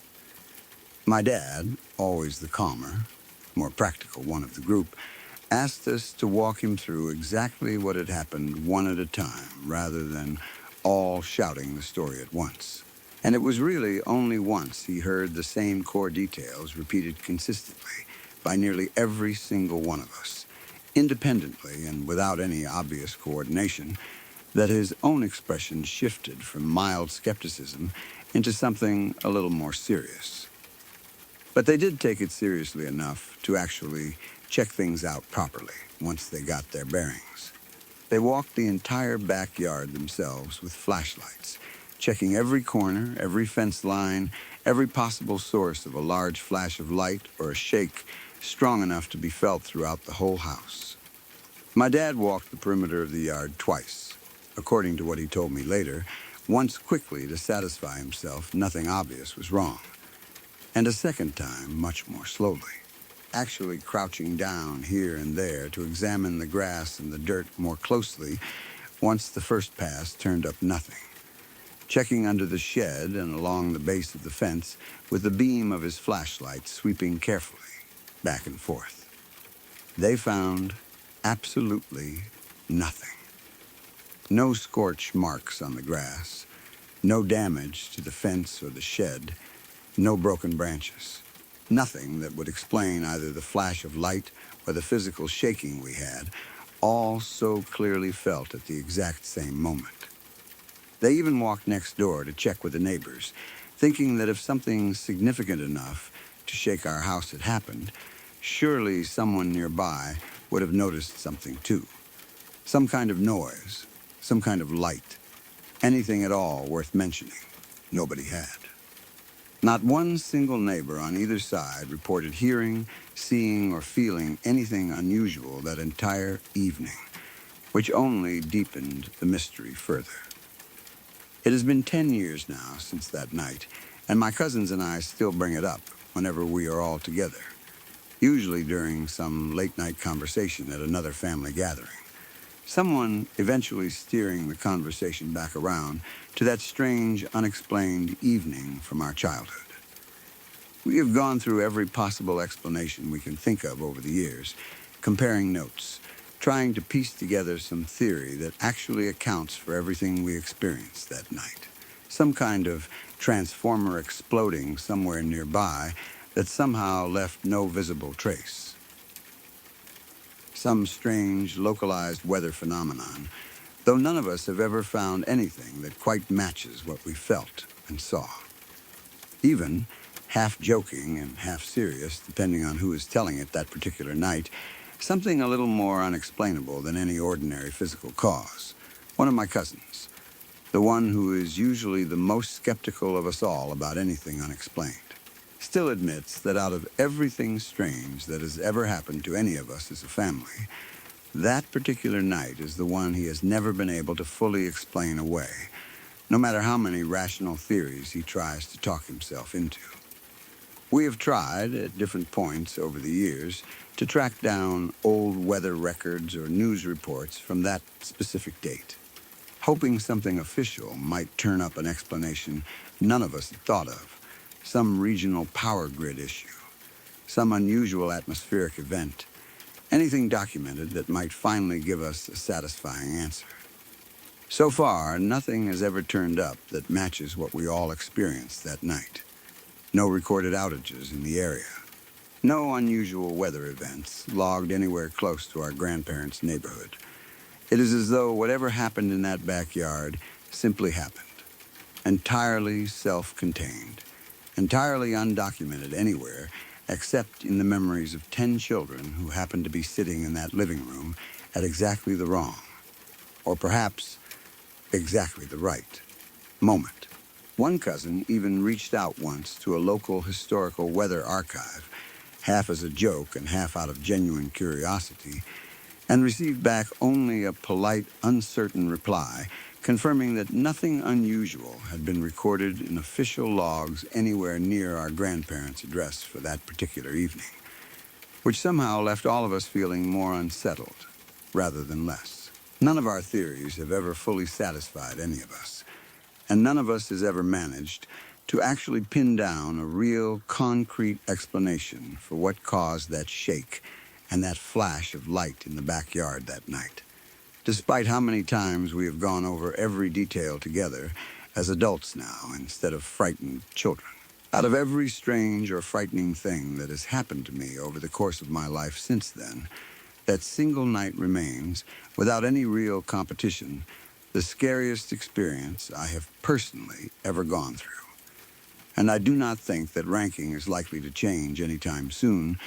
My dad, always the calmer, more practical one of the group, asked us to walk him through exactly what had happened one at a time rather than all shouting the story at once. And it was really only once he heard the same core details repeated consistently by nearly every single one of us, independently and without any obvious coordination, that his own expression shifted from mild skepticism into something a little more serious. But they did take it seriously enough to actually check things out properly once they got their bearings. They walked the entire backyard themselves with flashlights, checking every corner, every fence line, every possible source of a large flash of light or a shake strong enough to be felt throughout the whole house. My dad walked the perimeter of the yard twice, according to what he told me later, once quickly to satisfy himself nothing obvious was wrong, and a second time much more slowly, actually crouching down here and there to examine the grass and the dirt more closely once the first pass turned up nothing, checking under the shed and along the base of the fence with the beam of his flashlight sweeping carefully back and forth. They found absolutely nothing. No scorch marks on the grass, no damage to the fence or the shed, no broken branches. Nothing that would explain either the flash of light or the physical shaking we had, all so clearly felt at the exact same moment. They even walked next door to check with the neighbors, thinking that if something significant enough to shake our house had happened, surely someone nearby would have noticed something too. Some kind of noise, some kind of light, anything at all worth mentioning. Nobody had. Not one single neighbor on either side reported hearing, seeing, or feeling anything unusual that entire evening, which only deepened the mystery further. It has been 10 years now since that night, and my cousins and I still bring it up whenever we are all together, usually during some late-night conversation at another family gathering. Someone eventually steering the conversation back around to that strange, unexplained evening from our childhood. We have gone through every possible explanation we can think of over the years, comparing notes, trying to piece together some theory that actually accounts for everything we experienced that night. Some kind of transformer exploding somewhere nearby that somehow left no visible trace. Some strange, localized weather phenomenon, though none of us have ever found anything that quite matches what we felt and saw. Even, half joking and half serious, depending on who is telling it that particular night, something a little more unexplainable than any ordinary physical cause. One of my cousins, the one who is usually the most skeptical of us all about anything unexplained, still admits that out of everything strange that has ever happened to any of us as a family, that particular night is the one he has never been able to fully explain away, no matter how many rational theories he tries to talk himself into. We have tried, at different points over the years, to track down old weather records or news reports from that specific date, hoping something official might turn up an explanation none of us had thought of, some regional power grid issue, some unusual atmospheric event, anything documented that might finally give us a satisfying answer. So far, nothing has ever turned up that matches what we all experienced that night. No recorded outages in the area. No unusual weather events logged anywhere close to our grandparents' neighborhood. It is as though whatever happened in that backyard simply happened. Entirely self-contained. Entirely undocumented anywhere except in the memories of 10 children who happened to be sitting in that living room at exactly the wrong, or perhaps exactly the right, moment. One cousin even reached out once to a local historical weather archive, half as a joke and half out of genuine curiosity, and received back only a polite, uncertain reply confirming that nothing unusual had been recorded in official logs anywhere near our grandparents' address for that particular evening, which somehow left all of us feeling more unsettled rather than less. None of our theories have ever fully satisfied any of us, and none of us has ever managed to actually pin down a real, concrete explanation for what caused that shake and that flash of light in the backyard that night. Despite how many times we have gone over every detail together as adults now instead of frightened children. Out of every strange or frightening thing that has happened to me over the course of my life since then, that single night remains, without any real competition, the scariest experience I have personally ever gone through. And I do not think that ranking is likely to change anytime soon,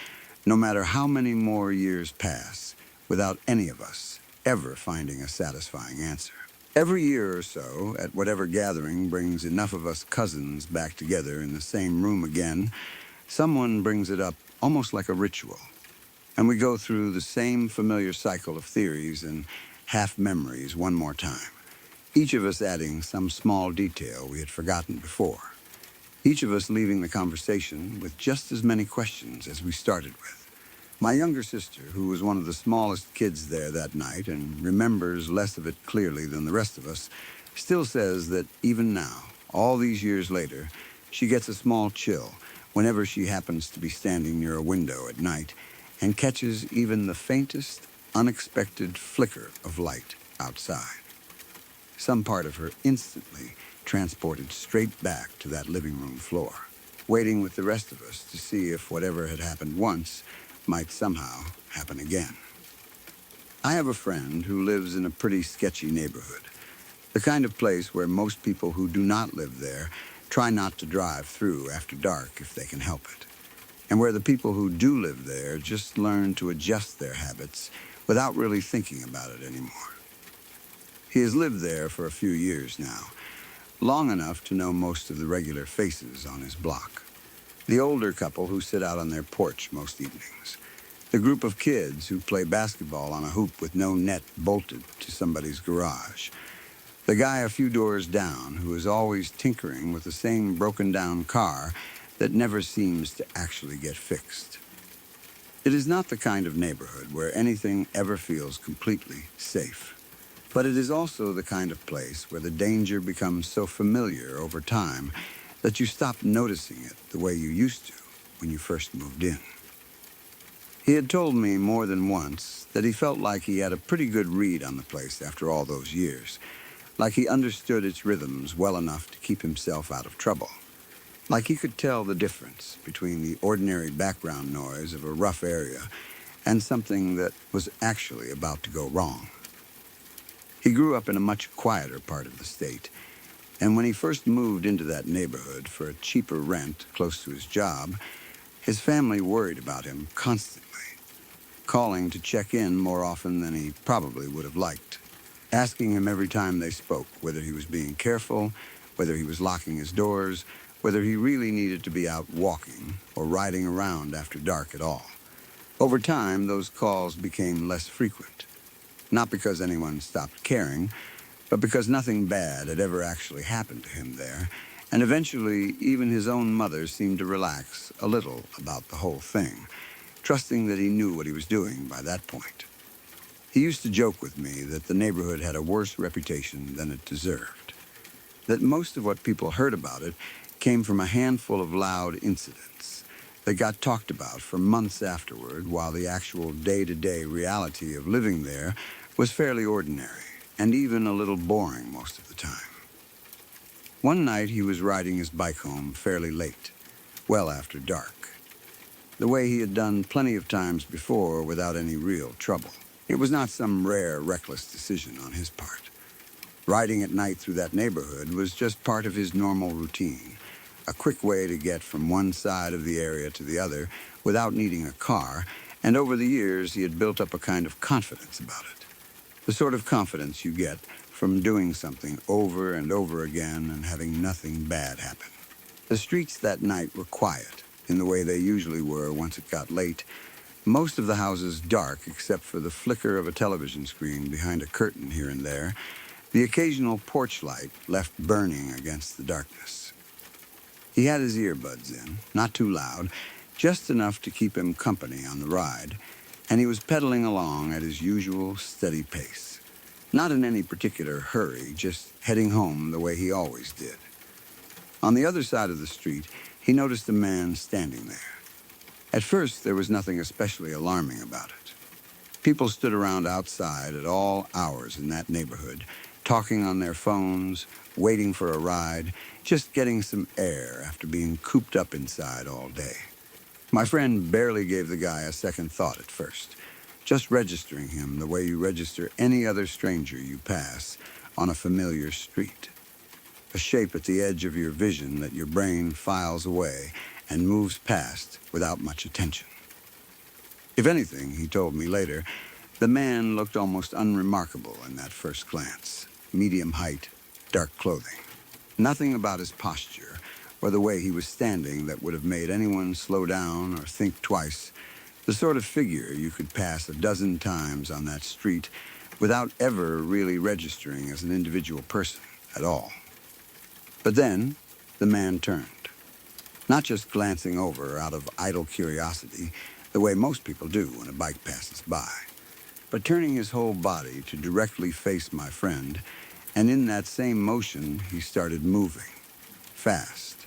no matter how many more years pass, without any of us ever finding a satisfying answer. Every year or so, at whatever gathering brings enough of us cousins back together in the same room again, someone brings it up almost like a ritual, and we go through the same familiar cycle of theories and half-memories one more time, each of us adding some small detail we had forgotten before, each of us leaving the conversation with just as many questions as we started with. My younger sister, who was one of the smallest kids there that night and remembers less of it clearly than the rest of us, still says that even now, all these years later, she gets a small chill whenever she happens to be standing near a window at night and catches even the faintest, unexpected flicker of light outside. Some part of her instantly transported straight back to that living room floor. waiting with the rest of us to see if whatever had happened once might somehow happen again. I have a friend who lives in a pretty sketchy neighborhood, the kind of place where most people who do not live there try not to drive through after dark if they can help it, and where the people who do live there just learn to adjust their habits without really thinking about it anymore. He has lived there for a few years now, long enough to know most of the regular faces on his block. The older couple who sit out on their porch most evenings. The group of kids who play basketball on a hoop with no net bolted to somebody's garage. The guy a few doors down who is always tinkering with the same broken-down car that never seems to actually get fixed. It is not the kind of neighborhood where anything ever feels completely safe. But it is also the kind of place where the danger becomes so familiar over time that you stop noticing it the way you used to when you first moved in. He had told me more than once that he felt like he had a pretty good read on the place after all those years, like he understood its rhythms well enough to keep himself out of trouble, like he could tell the difference between the ordinary background noise of a rough area and something that was actually about to go wrong. He grew up in a much quieter part of the state, and when he first moved into that neighborhood for a cheaper rent close to his job, his family worried about him constantly, calling to check in more often than he probably would have liked, asking him every time they spoke whether he was being careful, whether he was locking his doors, whether he really needed to be out walking or riding around after dark at all. Over time, those calls became less frequent. Not because anyone stopped caring, but because nothing bad had ever actually happened to him there, and eventually even his own mother seemed to relax a little about the whole thing, trusting that he knew what he was doing by that point. He used to joke with me that the neighborhood had a worse reputation than it deserved, that most of what people heard about it came from a handful of loud incidents that got talked about for months afterward, while the actual day-to-day reality of living there was fairly ordinary and even a little boring most of the time. One night he was riding his bike home fairly late, well after dark, the way he had done plenty of times before without any real trouble. It was not some rare, reckless decision on his part. Riding at night through that neighborhood was just part of his normal routine, a quick way to get from one side of the area to the other without needing a car, and over the years he had built up a kind of confidence about it. The sort of confidence you get from doing something over and over again and having nothing bad happen. The streets that night were quiet, in the way they usually were once it got late, most of the houses dark except for the flicker of a television screen behind a curtain here and there, the occasional porch light left burning against the darkness. He had his earbuds in, not too loud, just enough to keep him company on the ride, and he was pedaling along at his usual steady pace. Not in any particular hurry, just heading home the way he always did. On the other side of the street, he noticed a man standing there. At first, there was nothing especially alarming about it. People stood around outside at all hours in that neighborhood, talking on their phones, waiting for a ride, just getting some air after being cooped up inside all day. My friend barely gave the guy a second thought at first, just registering him the way you register any other stranger you pass on a familiar street. A shape at the edge of your vision that your brain files away and moves past without much attention. If anything, he told me later, the man looked almost unremarkable in that first glance. Medium height, dark clothing. Nothing about his posture or the way he was standing that would have made anyone slow down or think twice. The sort of figure you could pass a dozen times on that street without ever really registering as an individual person at all. But then, the man turned. Not just glancing over out of idle curiosity, the way most people do when a bike passes by, but turning his whole body to directly face my friend, and in that same motion, he started moving, fast,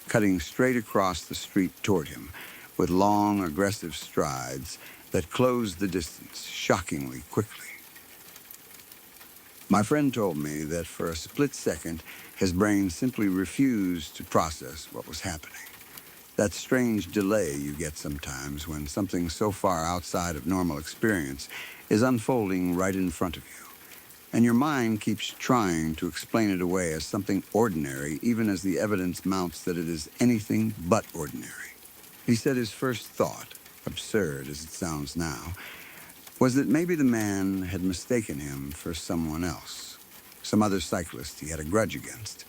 cutting straight across the street toward him, with long, aggressive strides that closed the distance shockingly quickly. My friend told me that for a split second, his brain simply refused to process what was happening. That strange delay you get sometimes when something so far outside of normal experience is unfolding right in front of you. And your mind keeps trying to explain it away as something ordinary, even as the evidence mounts that it is anything but ordinary. He said his first thought, absurd as it sounds now, was that maybe the man had mistaken him for someone else, some other cyclist he had a grudge against,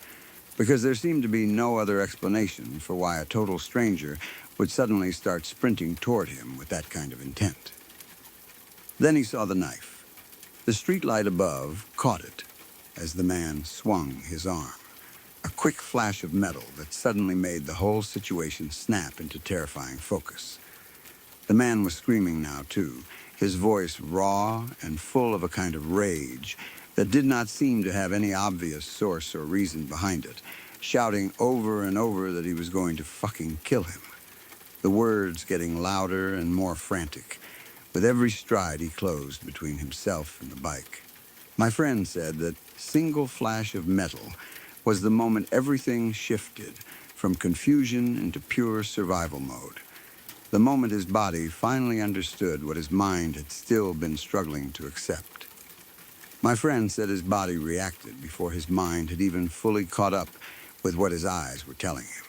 because there seemed to be no other explanation for why a total stranger would suddenly start sprinting toward him with that kind of intent. Then he saw the knife. The streetlight above caught it as the man swung his arm. A quick flash of metal that suddenly made the whole situation snap into terrifying focus. The man was screaming now, too, his voice raw and full of a kind of rage that did not seem to have any obvious source or reason behind it, shouting over and over that he was going to fucking kill him. The words getting louder and more frantic, with every stride he closed between himself and the bike. My friend said that single flash of metal was the moment everything shifted from confusion into pure survival mode. The moment his body finally understood what his mind had still been struggling to accept. My friend said his body reacted before his mind had even fully caught up with what his eyes were telling him.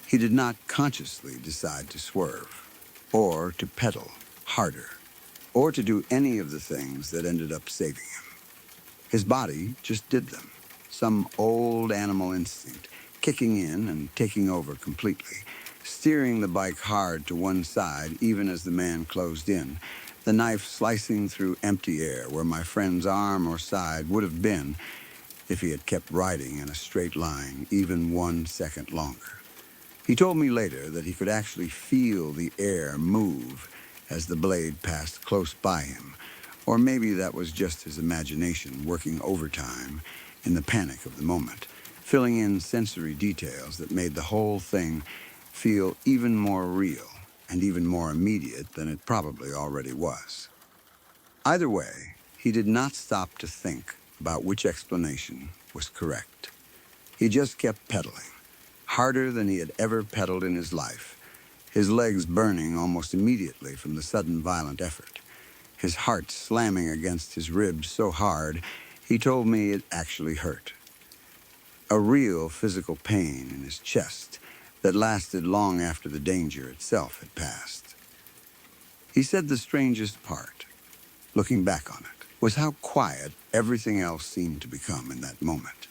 He did not consciously decide to swerve, or to pedal harder, or to do any of the things that ended up saving him. His body just did them, some old animal instinct, kicking in and taking over completely, steering the bike hard to one side even as the man closed in, the knife slicing through empty air where my friend's arm or side would have been if he had kept riding in a straight line even 1 second longer. He told me later that he could actually feel the air move as the blade passed close by him, or maybe that was just his imagination working overtime in the panic of the moment, filling in sensory details that made the whole thing feel even more real and even more immediate than it probably already was. Either way, he did not stop to think about which explanation was correct. He just kept pedaling, harder than he had ever pedaled in his life, his legs burning almost immediately from the sudden violent effort, his heart slamming against his ribs so hard he told me it actually hurt. A real physical pain in his chest that lasted long after the danger itself had passed. He said the strangest part, looking back on it, was how quiet everything else seemed to become in that moment.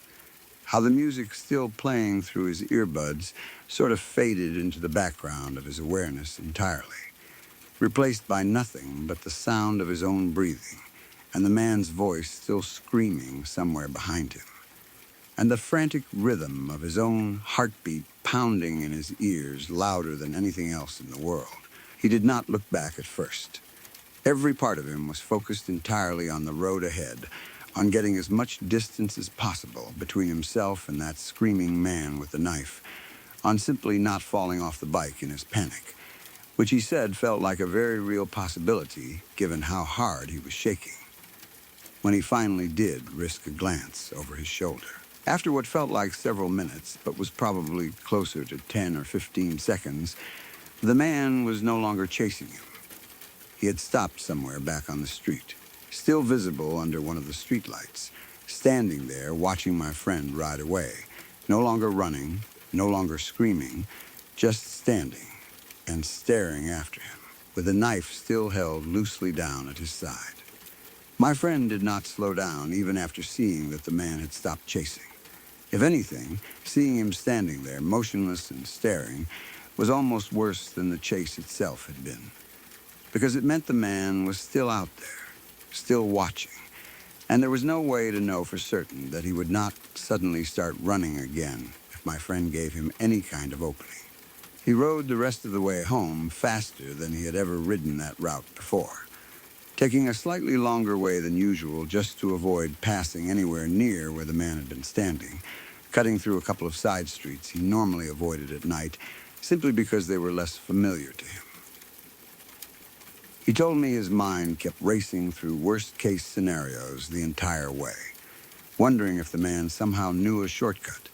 How the music still playing through his earbuds sort of faded into the background of his awareness entirely, replaced by nothing but the sound of his own breathing and the man's voice still screaming somewhere behind him, and the frantic rhythm of his own heartbeat pounding in his ears louder than anything else in the world. He did not look back at first. Every part of him was focused entirely on the road ahead, on getting as much distance as possible between himself and that screaming man with the knife, on simply not falling off the bike in his panic, which he said felt like a very real possibility given how hard he was shaking, when he finally did risk a glance over his shoulder. After what felt like several minutes, but was probably closer to 10 or 15 seconds, the man was no longer chasing him. He had stopped somewhere back on the street, still visible under one of the streetlights, standing there watching my friend ride away, no longer running, no longer screaming, just standing and staring after him, with the knife still held loosely down at his side. My friend did not slow down even after seeing that the man had stopped chasing. If anything, seeing him standing there, motionless and staring, was almost worse than the chase itself had been, because it meant the man was still out there, still watching, and there was no way to know for certain that he would not suddenly start running again if my friend gave him any kind of opening. He rode the rest of the way home faster than he had ever ridden that route before, taking a slightly longer way than usual just to avoid passing anywhere near where the man had been standing, cutting through a couple of side streets he normally avoided at night simply because they were less familiar to him. He told me his mind kept racing through worst-case scenarios the entire way, wondering if the man somehow knew a shortcut,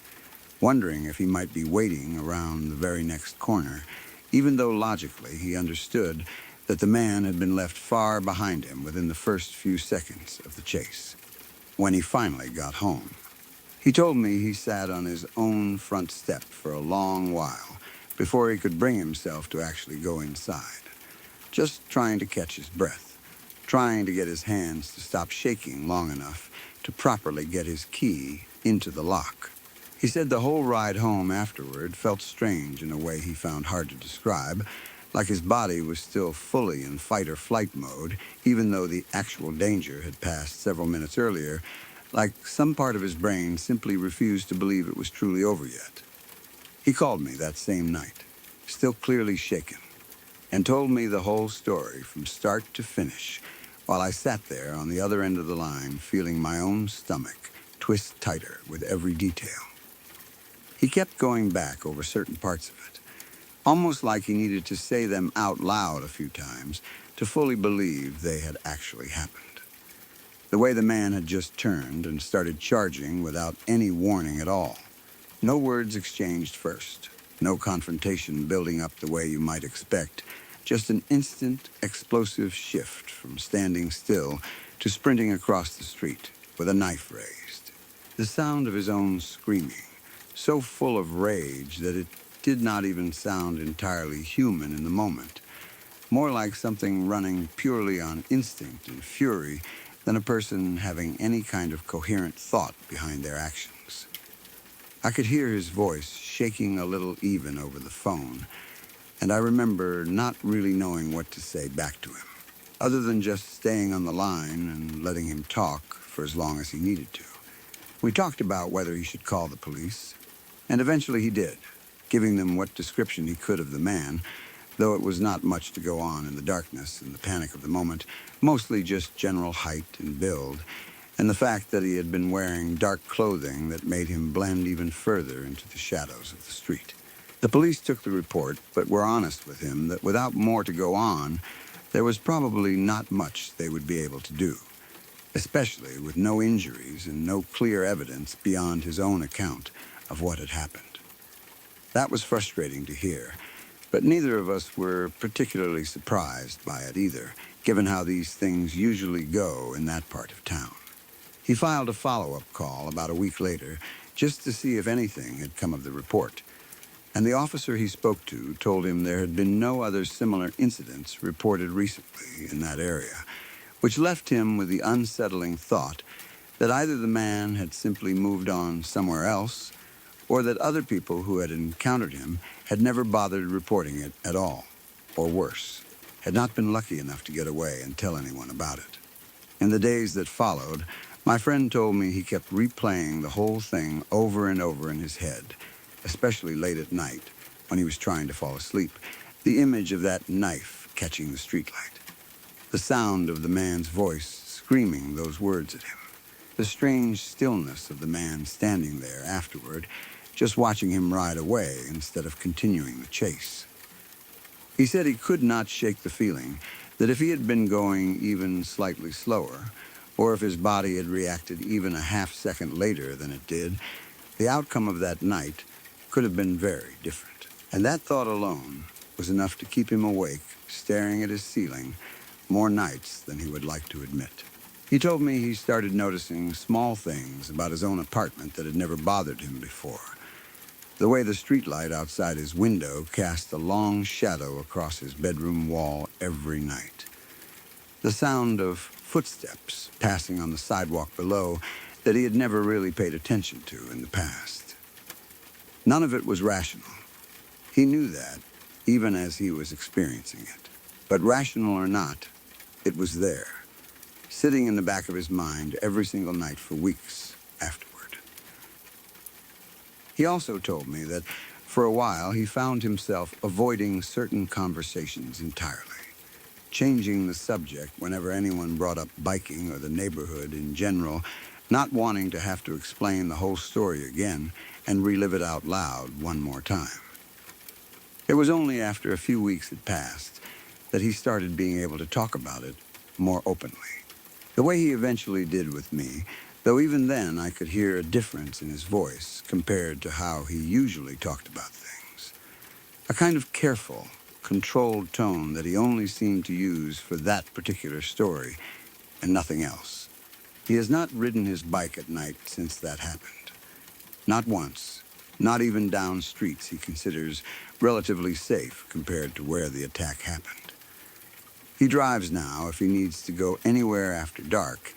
wondering if he might be waiting around the very next corner, even though logically he understood that the man had been left far behind him within the first few seconds of the chase. When he finally got home, he told me he sat on his own front step for a long while before he could bring himself to actually go inside, just trying to catch his breath, trying to get his hands to stop shaking long enough to properly get his key into the lock. He said the whole ride home afterward felt strange in a way he found hard to describe, like his body was still fully in fight or flight mode, even though the actual danger had passed several minutes earlier, like some part of his brain simply refused to believe it was truly over yet. He called me that same night, still clearly shaken, and told me the whole story from start to finish, while I sat there on the other end of the line feeling my own stomach twist tighter with every detail. He kept going back over certain parts of it, almost like he needed to say them out loud a few times to fully believe they had actually happened. The way the man had just turned and started charging without any warning at all. No words exchanged first, no confrontation building up the way you might expect, just an instant, explosive shift from standing still to sprinting across the street with a knife raised. The sound of his own screaming, so full of rage that it did not even sound entirely human in the moment, more like something running purely on instinct and fury than a person having any kind of coherent thought behind their actions. I could hear his voice shaking a little even over the phone, and I remember not really knowing what to say back to him, other than just staying on the line and letting him talk for as long as he needed to. We talked about whether he should call the police, and eventually he did, giving them what description he could of the man, though it was not much to go on in the darkness and the panic of the moment, mostly just general height and build, and the fact that he had been wearing dark clothing that made him blend even further into the shadows of the street. The police took the report, but were honest with him that without more to go on, there was probably not much they would be able to do, especially with no injuries and no clear evidence beyond his own account of what had happened. That was frustrating to hear, but neither of us were particularly surprised by it either, given how these things usually go in that part of town. He filed a follow-up call about a week later just to see if anything had come of the report, and the officer he spoke to told him there had been no other similar incidents reported recently in that area, which left him with the unsettling thought that either the man had simply moved on somewhere else or that other people who had encountered him had never bothered reporting it at all, or worse, had not been lucky enough to get away and tell anyone about it. In the days that followed, my friend told me he kept replaying the whole thing over and over in his head, especially late at night when he was trying to fall asleep, the image of that knife catching the streetlight, the sound of the man's voice screaming those words at him, the strange stillness of the man standing there afterward, just watching him ride away instead of continuing the chase. He said he could not shake the feeling that if he had been going even slightly slower, or if his body had reacted even a half-second later than it did, the outcome of that night could have been very different. And that thought alone was enough to keep him awake, staring at his ceiling, more nights than he would like to admit. He told me he started noticing small things about his own apartment that had never bothered him before. The way the streetlight outside his window cast a long shadow across his bedroom wall every night. The sound of footsteps passing on the sidewalk below that he had never really paid attention to in the past. None of it was rational. He knew that, even as he was experiencing it. But rational or not, it was there, sitting in the back of his mind every single night for weeks afterward. He also told me that for a while he found himself avoiding certain conversations entirely, changing the subject whenever anyone brought up biking or the neighborhood in general, not wanting to have to explain the whole story again and relive it out loud one more time. It was only after a few weeks had passed that he started being able to talk about it more openly, the way he eventually did with me, though even then I could hear a difference in his voice compared to how he usually talked about things. A kind of careful, controlled tone that he only seemed to use for that particular story and nothing else. He has not ridden his bike at night since that happened. Not once, not even down streets he considers relatively safe compared to where the attack happened. He drives now if he needs to go anywhere after dark.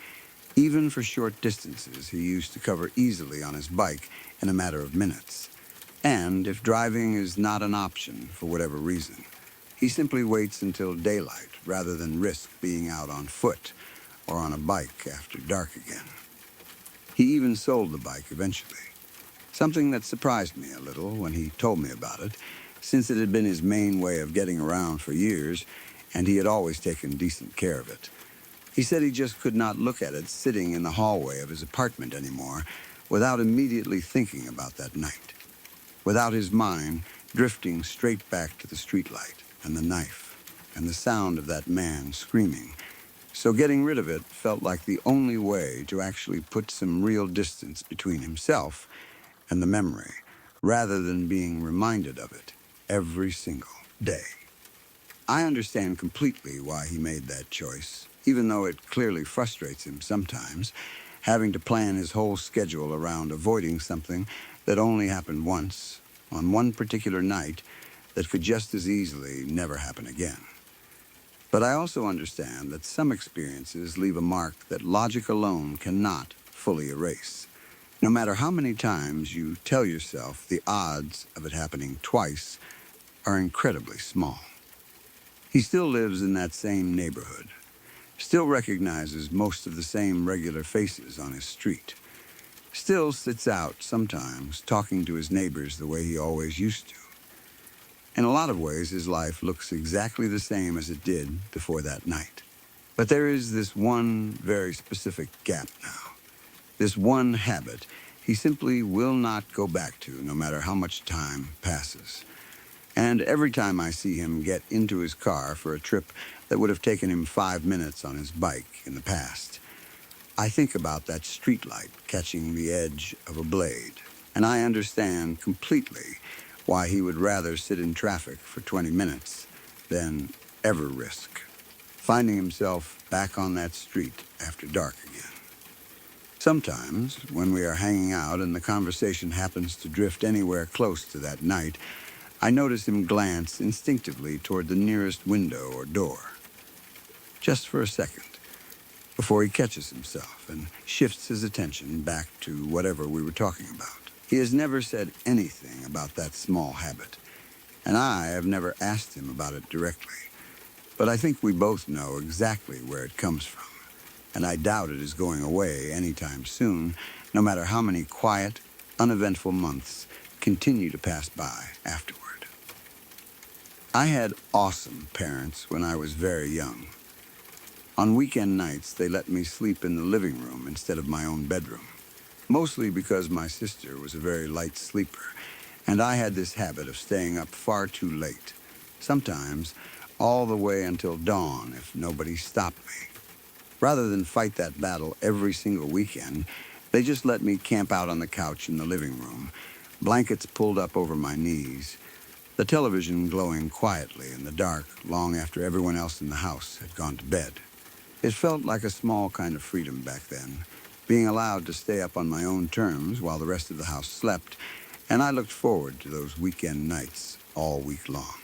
Even for short distances, he used to cover easily on his bike in a matter of minutes. And if driving is not an option for whatever reason, he simply waits until daylight rather than risk being out on foot or on a bike after dark again. He even sold the bike eventually, something that surprised me a little when he told me about it, since it had been his main way of getting around for years, and he had always taken decent care of it. He said he just could not look at it sitting in the hallway of his apartment anymore without immediately thinking about that night, without his mind drifting straight back to the streetlight and the knife and the sound of that man screaming. So getting rid of it felt like the only way to actually put some real distance between himself and the memory, rather than being reminded of it every single day. I understand completely why he made that choice, even though it clearly frustrates him sometimes, having to plan his whole schedule around avoiding something that only happened once, on one particular night, that could just as easily never happen again. But I also understand that some experiences leave a mark that logic alone cannot fully erase. No matter how many times you tell yourself, the odds of it happening twice are incredibly small. He still lives in that same neighborhood, still recognizes most of the same regular faces on his street, still sits out sometimes talking to his neighbors the way he always used to. In a lot of ways, his life looks exactly the same as it did before that night. But there is this one very specific gap now, this one habit he simply will not go back to no matter how much time passes. And every time I see him get into his car for a trip that would have taken him 5 minutes on his bike in the past, I think about that streetlight catching the edge of a blade, and I understand completely why he would rather sit in traffic for 20 minutes than ever risk finding himself back on that street after dark again. Sometimes, when we are hanging out and the conversation happens to drift anywhere close to that night, I notice him glance instinctively toward the nearest window or door, just for a second, before he catches himself and shifts his attention back to whatever we were talking about. He has never said anything about that small habit, and I have never asked him about it directly, but I think we both know exactly where it comes from, and I doubt it is going away anytime soon, no matter how many quiet, uneventful months continue to pass by afterward. I had awesome parents when I was very young. On weekend nights, they let me sleep in the living room instead of my own bedroom, mostly because my sister was a very light sleeper, and I had this habit of staying up far too late, sometimes all the way until dawn if nobody stopped me. Rather than fight that battle every single weekend, they just let me camp out on the couch in the living room, blankets pulled up over my knees, the television glowing quietly in the dark long after everyone else in the house had gone to bed. It felt like a small kind of freedom back then, being allowed to stay up on my own terms while the rest of the house slept, and I looked forward to those weekend nights all week long.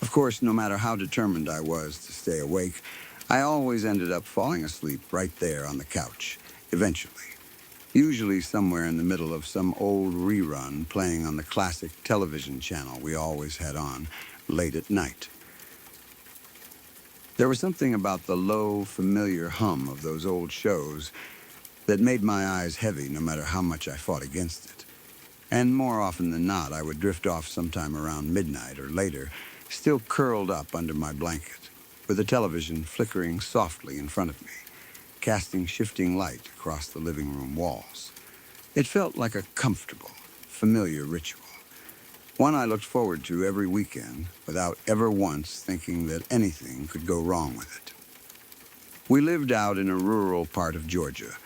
Of course, no matter how determined I was to stay awake, I always ended up falling asleep right there on the couch, eventually. Usually somewhere in the middle of some old rerun playing on the classic television channel we always had on late at night. There was something about the low, familiar hum of those old shows that made my eyes heavy no matter how much I fought against it. And more often than not, I would drift off sometime around midnight or later, still curled up under my blanket, with the television flickering softly in front of me, casting shifting light across the living room walls. It felt like a comfortable, familiar ritual, one I looked forward to every weekend without ever once thinking that anything could go wrong with it. We lived out in a rural part of Georgia,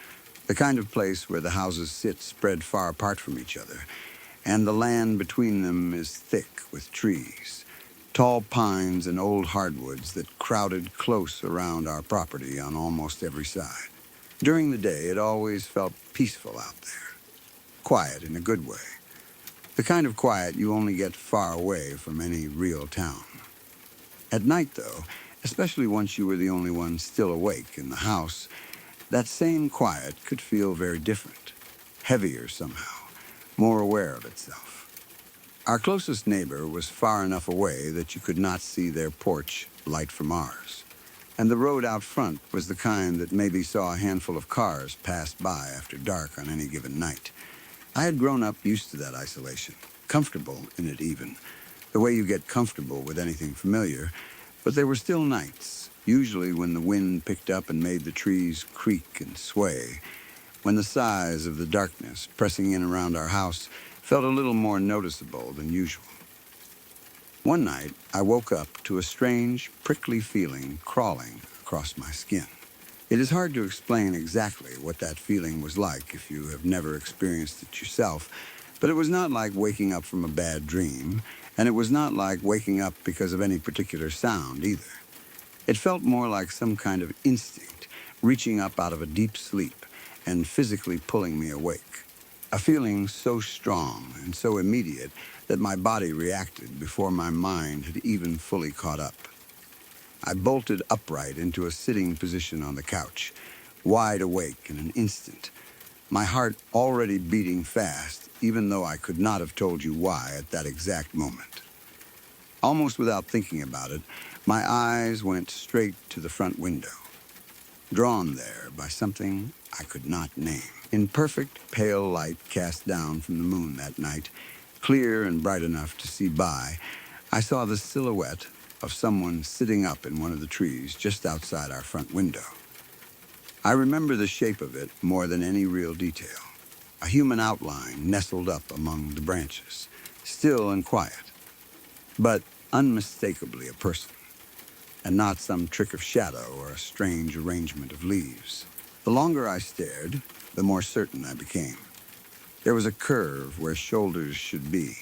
The kind of place where the houses sit spread far apart from each other, and the land between them is thick with trees, tall pines and old hardwoods that crowded close around our property on almost every side. During the day, it always felt peaceful out there, quiet in a good way, the kind of quiet you only get far away from any real town. At night, though, especially once you were the only one still awake in the house, that same quiet could feel very different, heavier somehow, more aware of itself. Our closest neighbor was far enough away that you could not see their porch light from ours, and the road out front was the kind that maybe saw a handful of cars pass by after dark on any given night. I had grown up used to that isolation, comfortable in it even, the way you get comfortable with anything familiar, but there were still nights, usually when the wind picked up and made the trees creak and sway, when the size of the darkness pressing in around our house felt a little more noticeable than usual. One night, I woke up to a strange, prickly feeling crawling across my skin. It is hard to explain exactly what that feeling was like if you have never experienced it yourself, but it was not like waking up from a bad dream, and it was not like waking up because of any particular sound either. It felt more like some kind of instinct reaching up out of a deep sleep and physically pulling me awake. A feeling so strong and so immediate that my body reacted before my mind had even fully caught up. I bolted upright into a sitting position on the couch, wide awake in an instant, my heart already beating fast, even though I could not have told you why at that exact moment. Almost without thinking about it, my eyes went straight to the front window, drawn there by something I could not name. In perfect pale light cast down from the moon that night, clear and bright enough to see by, I saw the silhouette of someone sitting up in one of the trees just outside our front window. I remember the shape of it more than any real detail. A human outline nestled up among the branches, still and quiet, but unmistakably a person, and not some trick of shadow or a strange arrangement of leaves. The longer I stared, the more certain I became. There was a curve where shoulders should be,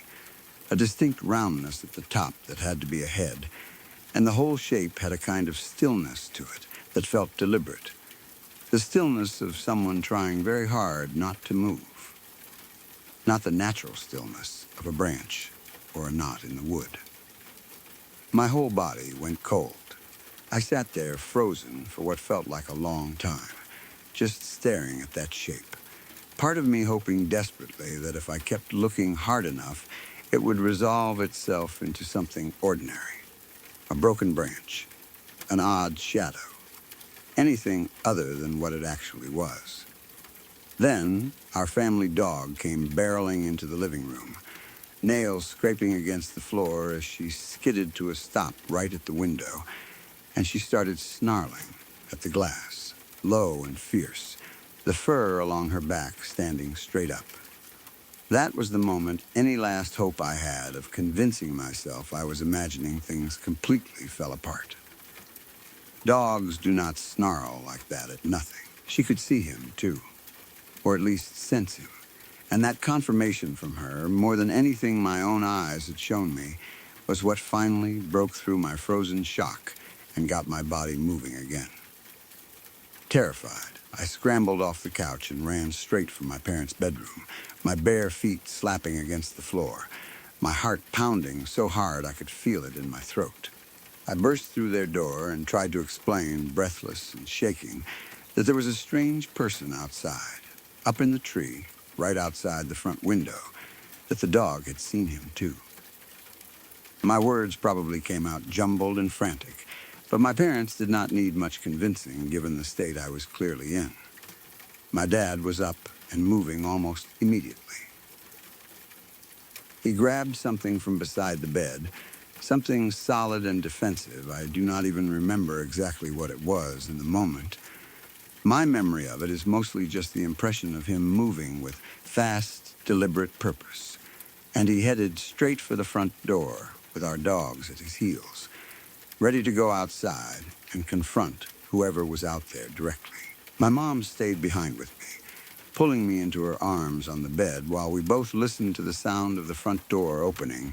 a distinct roundness at the top that had to be a head, and the whole shape had a kind of stillness to it that felt deliberate, the stillness of someone trying very hard not to move, not the natural stillness of a branch or a knot in the wood. My whole body went cold. I sat there frozen for what felt like a long time, just staring at that shape, part of me hoping desperately that if I kept looking hard enough, it would resolve itself into something ordinary, a broken branch, an odd shadow, anything other than what it actually was. Then, our family dog came barreling into the living room, nails scraping against the floor as she skidded to a stop right at the window, and she started snarling at the glass, low and fierce, the fur along her back standing straight up. That was the moment any last hope I had of convincing myself I was imagining things completely fell apart. Dogs do not snarl like that at nothing. She could see him, too, or at least sense him, and that confirmation from her, more than anything my own eyes had shown me, was what finally broke through my frozen shock and got my body moving again. Terrified, I scrambled off the couch and ran straight for my parents' bedroom, my bare feet slapping against the floor, my heart pounding so hard I could feel it in my throat. I burst through their door and tried to explain, breathless and shaking, that there was a strange person outside, up in the tree, right outside the front window, that the dog had seen him too. My words probably came out jumbled and frantic, but my parents did not need much convincing given the state I was clearly in. My dad was up and moving almost immediately. He grabbed something from beside the bed, something solid and defensive. I do not even remember exactly what it was in the moment. My memory of it is mostly just the impression of him moving with fast, deliberate purpose, and he headed straight for the front door with our dogs at his heels, ready to go outside and confront whoever was out there directly. My mom stayed behind with me, pulling me into her arms on the bed while we both listened to the sound of the front door opening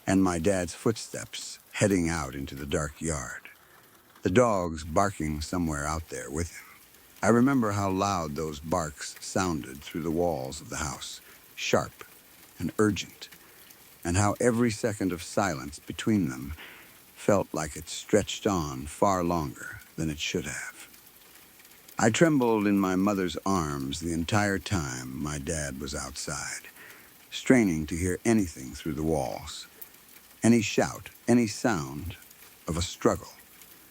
and my dad's footsteps heading out into the dark yard. The dogs barking somewhere out there with him. I remember how loud those barks sounded through the walls of the house, sharp and urgent, and how every second of silence between them felt like it stretched on far longer than it should have. I trembled in my mother's arms the entire time my dad was outside, straining to hear anything through the walls, any shout, any sound of a struggle,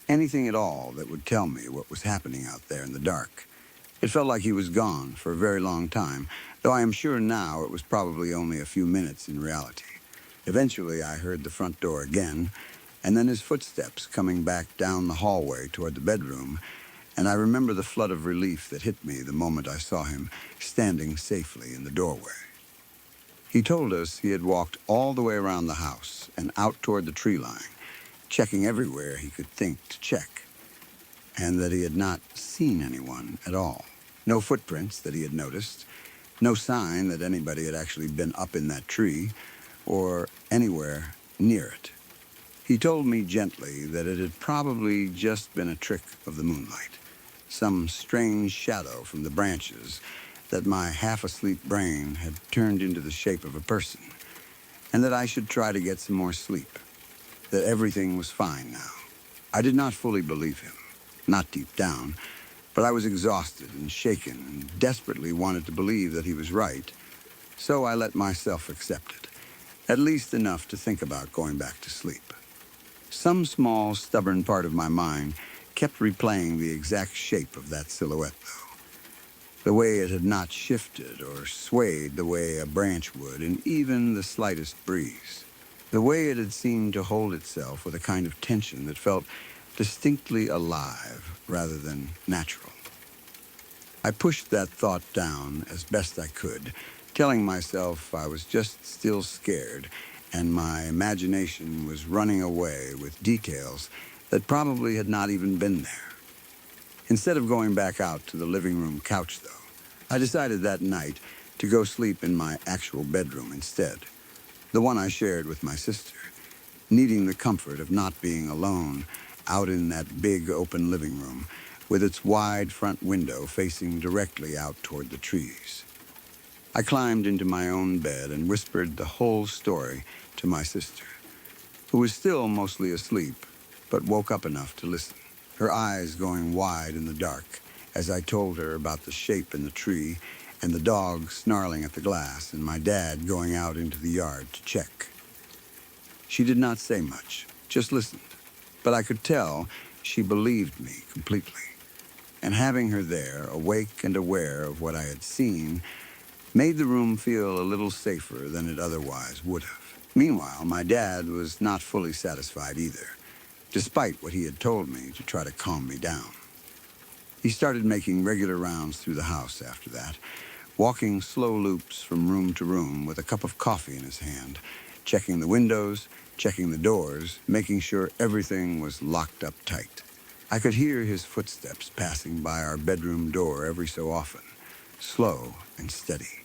anything at all that would tell me what was happening out there in the dark. It felt like he was gone for a very long time, though I am sure now it was probably only a few minutes in reality. Eventually, I heard the front door again, and then his footsteps coming back down the hallway toward the bedroom, and I remember the flood of relief that hit me the moment I saw him standing safely in the doorway. He told us he had walked all the way around the house and out toward the tree line, checking everywhere he could think to check, and that he had not seen anyone at all. No footprints that he had noticed, no sign that anybody had actually been up in that tree or anywhere near it. He told me gently that it had probably just been a trick of the moonlight, some strange shadow from the branches that my half-asleep brain had turned into the shape of a person, and that I should try to get some more sleep, that everything was fine now. I did not fully believe him, not deep down, but I was exhausted and shaken and desperately wanted to believe that he was right, so I let myself accept it, at least enough to think about going back to sleep. Some small, stubborn part of my mind kept replaying the exact shape of that silhouette, though. The way it had not shifted or swayed the way a branch would in even the slightest breeze. The way it had seemed to hold itself with a kind of tension that felt distinctly alive rather than natural. I pushed that thought down as best I could, telling myself I was just still scared and my imagination was running away with details that probably had not even been there. Instead of going back out to the living room couch, though, I decided that night to go sleep in my actual bedroom instead, the one I shared with my sister, needing the comfort of not being alone out in that big open living room with its wide front window facing directly out toward the trees. I climbed into my own bed and whispered the whole story to my sister, who was still mostly asleep, but woke up enough to listen, her eyes going wide in the dark as I told her about the shape in the tree and the dog snarling at the glass and my dad going out into the yard to check. She did not say much, just listened, but I could tell she believed me completely. And having her there, awake and aware of what I had seen, made the room feel a little safer than it otherwise would have. Meanwhile, my dad was not fully satisfied either, despite what he had told me to try to calm me down. He started making regular rounds through the house after that, walking slow loops from room to room with a cup of coffee in his hand, checking the windows, checking the doors, making sure everything was locked up tight. I could hear his footsteps passing by our bedroom door every so often, slow and steady,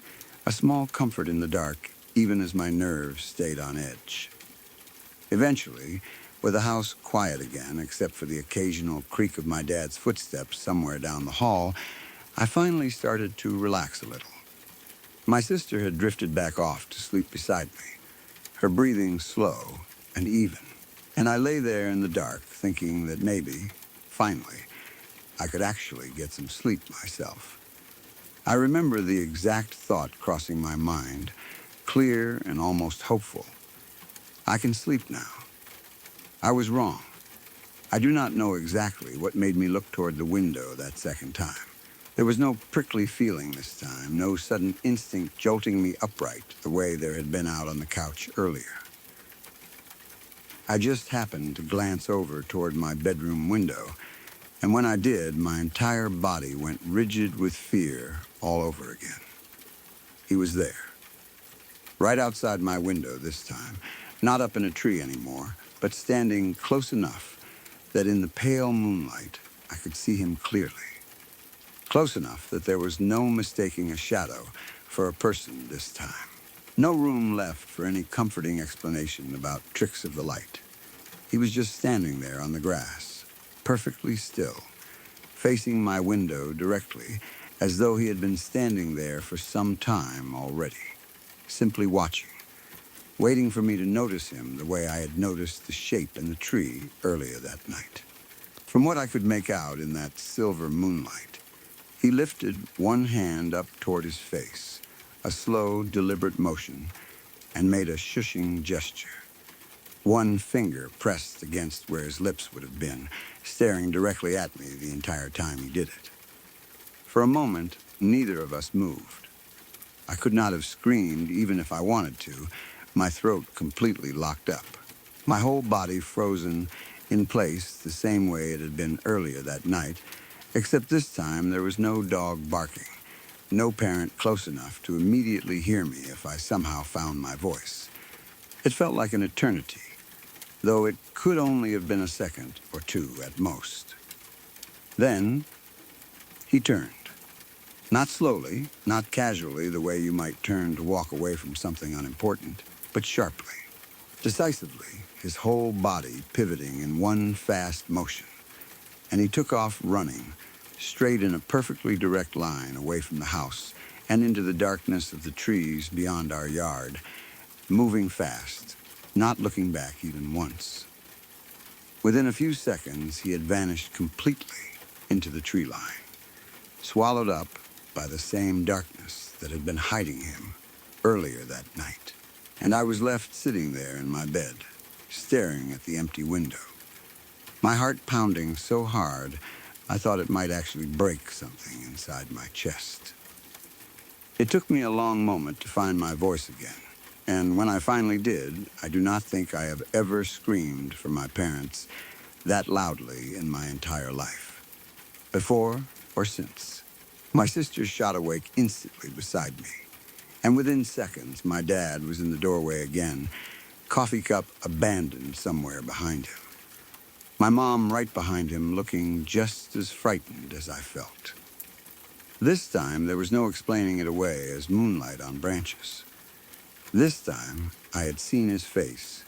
a small comfort in the dark, even as my nerves stayed on edge. Eventually, with the house quiet again, except for the occasional creak of my dad's footsteps somewhere down the hall, I finally started to relax a little. My sister had drifted back off to sleep beside me, her breathing slow and even, and I lay there in the dark thinking that maybe, finally, I could actually get some sleep myself. I remember the exact thought crossing my mind, clear and almost hopeful. I can sleep now. I was wrong. I do not know exactly what made me look toward the window that second time. There was no prickly feeling this time, no sudden instinct jolting me upright the way there had been out on the couch earlier. I just happened to glance over toward my bedroom window, and when I did, my entire body went rigid with fear all over again. He was there, right outside my window this time, not up in a tree anymore, but standing close enough that in the pale moonlight I could see him clearly. close enough that there was no mistaking a shadow for a person this time. No room left for any comforting explanation about tricks of the light. He was just standing there on the grass, perfectly still, facing my window directly, as though he had been standing there for some time already, simply watching, waiting for me to notice him the way I had noticed the shape in the tree earlier that night. From what I could make out in that silver moonlight, he lifted one hand up toward his face, a slow, deliberate motion, and made a shushing gesture. One finger pressed against where his lips would have been, staring directly at me the entire time he did it. For a moment, neither of us moved. I could not have screamed even if I wanted to, my throat completely locked up, my whole body frozen in place the same way it had been earlier that night, except this time there was no dog barking, no parent close enough to immediately hear me if I somehow found my voice. It felt like an eternity, though it could only have been a second or two at most. Then he turned. Not slowly, not casually the way you might turn to walk away from something unimportant, but sharply, decisively, his whole body pivoting in one fast motion. And he took off running, straight in a perfectly direct line away from the house and into the darkness of the trees beyond our yard, moving fast, not looking back even once. Within a few seconds, he had vanished completely into the tree line, swallowed up by the same darkness that had been hiding him earlier that night. And I was left sitting there in my bed, staring at the empty window, my heart pounding so hard I thought it might actually break something inside my chest. It took me a long moment to find my voice again, and when I finally did, I do not think I have ever screamed for my parents that loudly in my entire life, before or since. My sister shot awake instantly beside me, and within seconds my dad was in the doorway again, coffee cup abandoned somewhere behind him. My mom right behind him, looking just as frightened as I felt. This time, there was no explaining it away as moonlight on branches. This time, I had seen his face,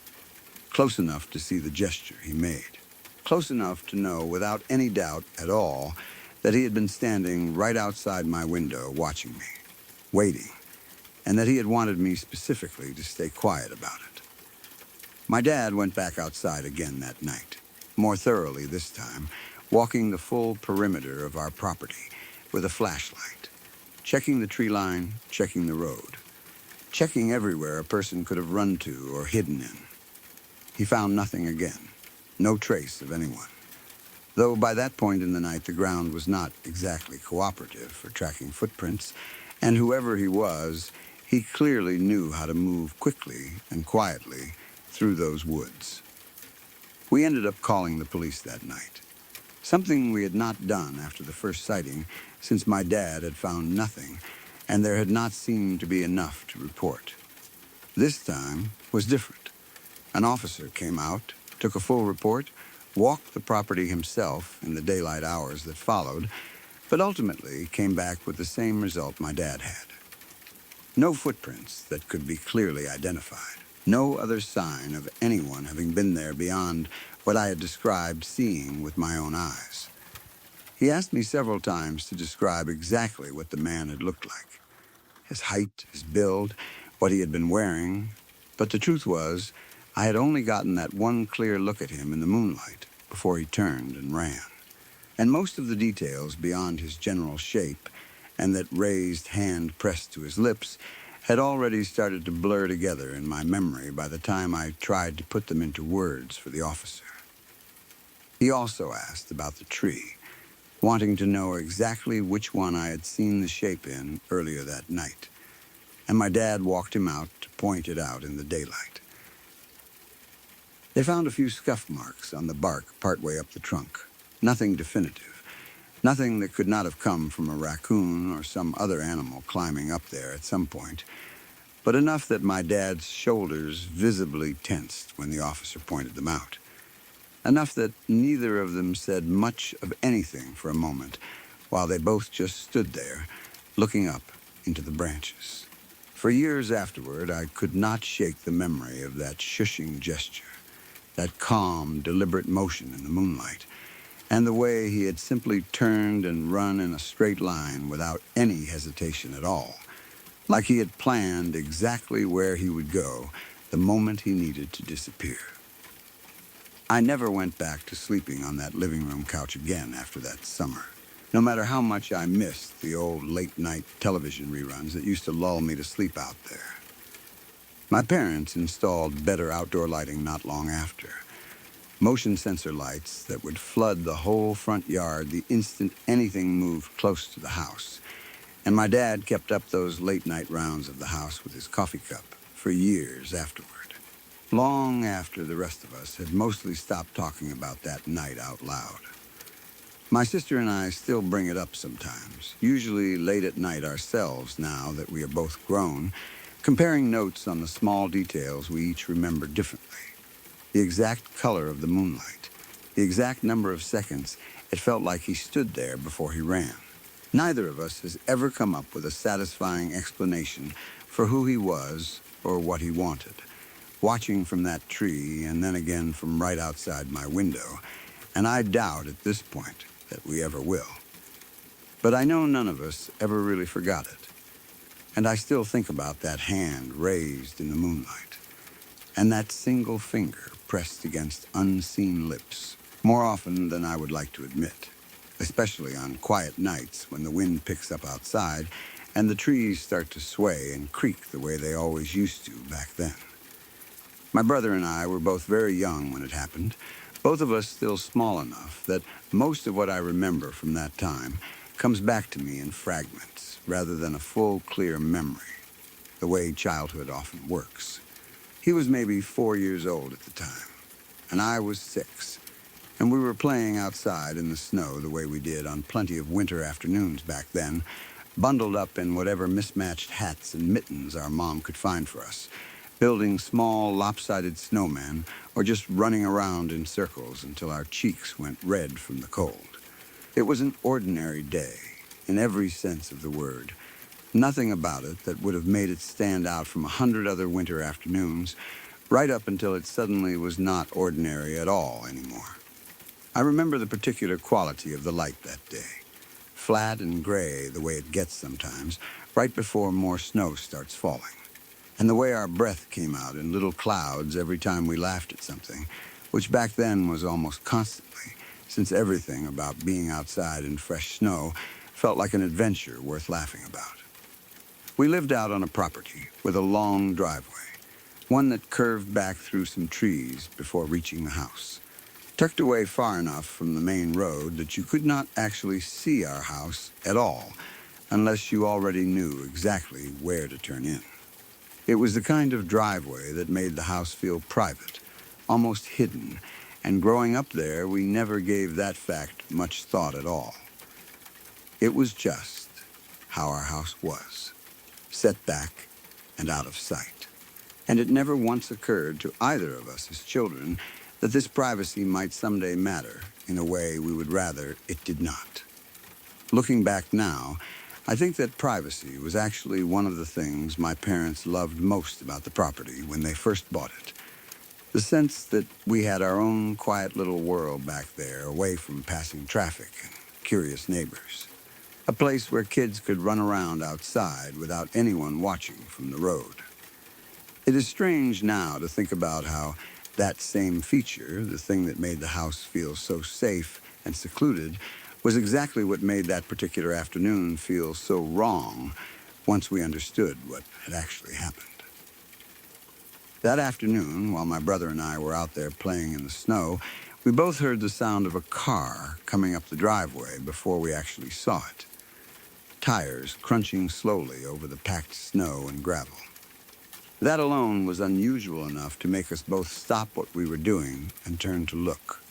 close enough to see the gesture he made, close enough to know without any doubt at all that he had been standing right outside my window watching me, waiting, and that he had wanted me specifically to stay quiet about it. My dad went back outside again that night, more thoroughly this time, walking the full perimeter of our property with a flashlight, checking the tree line, checking the road, checking everywhere a person could have run to or hidden in. He found nothing again, no trace of anyone, though by that point in the night the ground was not exactly cooperative for tracking footprints, and whoever he was, he clearly knew how to move quickly and quietly through those woods. We ended up calling the police that night, something we had not done after the first sighting since my dad had found nothing and there had not seemed to be enough to report. This time was different. An officer came out, took a full report, walked the property himself in the daylight hours that followed, but ultimately came back with the same result my dad had. No footprints that could be clearly identified. No other sign of anyone having been there beyond what I had described seeing with my own eyes. He asked me several times to describe exactly what the man had looked like, his height, his build, what he had been wearing, but the truth was, I had only gotten that one clear look at him in the moonlight before he turned and ran. And most of the details beyond his general shape and that raised hand pressed to his lips had already started to blur together in my memory by the time I tried to put them into words for the officer. He also asked about the tree, wanting to know exactly which one I had seen the shape in earlier that night, and my dad walked him out to point it out in the daylight. They found a few scuff marks on the bark partway up the trunk, nothing definitive, nothing that could not have come from a raccoon or some other animal climbing up there at some point, but enough that my dad's shoulders visibly tensed when the officer pointed them out. Enough that neither of them said much of anything for a moment, while they both just stood there, looking up into the branches. For years afterward, I could not shake the memory of that shushing gesture, that calm, deliberate motion in the moonlight, and the way he had simply turned and run in a straight line without any hesitation at all, like he had planned exactly where he would go the moment he needed to disappear. I never went back to sleeping on that living room couch again after that summer, no matter how much I missed the old late-night television reruns that used to lull me to sleep out there. My parents installed better outdoor lighting not long after. Motion sensor lights that would flood the whole front yard the instant anything moved close to the house. And my dad kept up those late-night rounds of the house with his coffee cup for years afterward, long after the rest of us had mostly stopped talking about that night out loud. My sister and I still bring it up sometimes, usually late at night ourselves now that we are both grown, comparing notes on the small details we each remember differently. The exact color of the moonlight, the exact number of seconds it felt like he stood there before he ran. Neither of us has ever come up with a satisfying explanation for who he was or what he wanted, watching from that tree and then again from right outside my window, and I doubt at this point that we ever will. But I know none of us ever really forgot it, and I still think about that hand raised in the moonlight, and that single finger pressed against unseen lips, more often than I would like to admit, especially on quiet nights when the wind picks up outside and the trees start to sway and creak the way they always used to back then. My brother and I were both very young when it happened, both of us still small enough that most of what I remember from that time comes back to me in fragments rather than a full, clear memory, the way childhood often works. He was maybe 4 years old at the time, and I was 6, and we were playing outside in the snow the way we did on plenty of winter afternoons back then, bundled up in whatever mismatched hats and mittens our mom could find for us, building small, lopsided snowmen, or just running around in circles until our cheeks went red from the cold. It was an ordinary day, in every sense of the word. Nothing about it that would have made it stand out from 100 other winter afternoons, right up until it suddenly was not ordinary at all anymore. I remember the particular quality of the light that day, flat and gray the way it gets sometimes, right before more snow starts falling. And the way our breath came out in little clouds every time we laughed at something, which back then was almost constantly, since everything about being outside in fresh snow felt like an adventure worth laughing about. We lived out on a property with a long driveway, one that curved back through some trees before reaching the house, tucked away far enough from the main road that you could not actually see our house at all unless you already knew exactly where to turn in. It was the kind of driveway that made the house feel private, almost hidden, and growing up there, we never gave that fact much thought at all. It was just how our house was, set back and out of sight. And it never once occurred to either of us as children that this privacy might someday matter in a way we would rather it did not. Looking back now, I think that privacy was actually one of the things my parents loved most about the property when they first bought it. The sense that we had our own quiet little world back there, away from passing traffic and curious neighbors. A place where kids could run around outside without anyone watching from the road. It is strange now to think about how that same feature, the thing that made the house feel so safe and secluded, was exactly what made that particular afternoon feel so wrong once we understood what had actually happened. That afternoon, while my brother and I were out there playing in the snow, we both heard the sound of a car coming up the driveway before we actually saw it. Tires crunching slowly over the packed snow and gravel. That alone was unusual enough to make us both stop what we were doing and turn to look.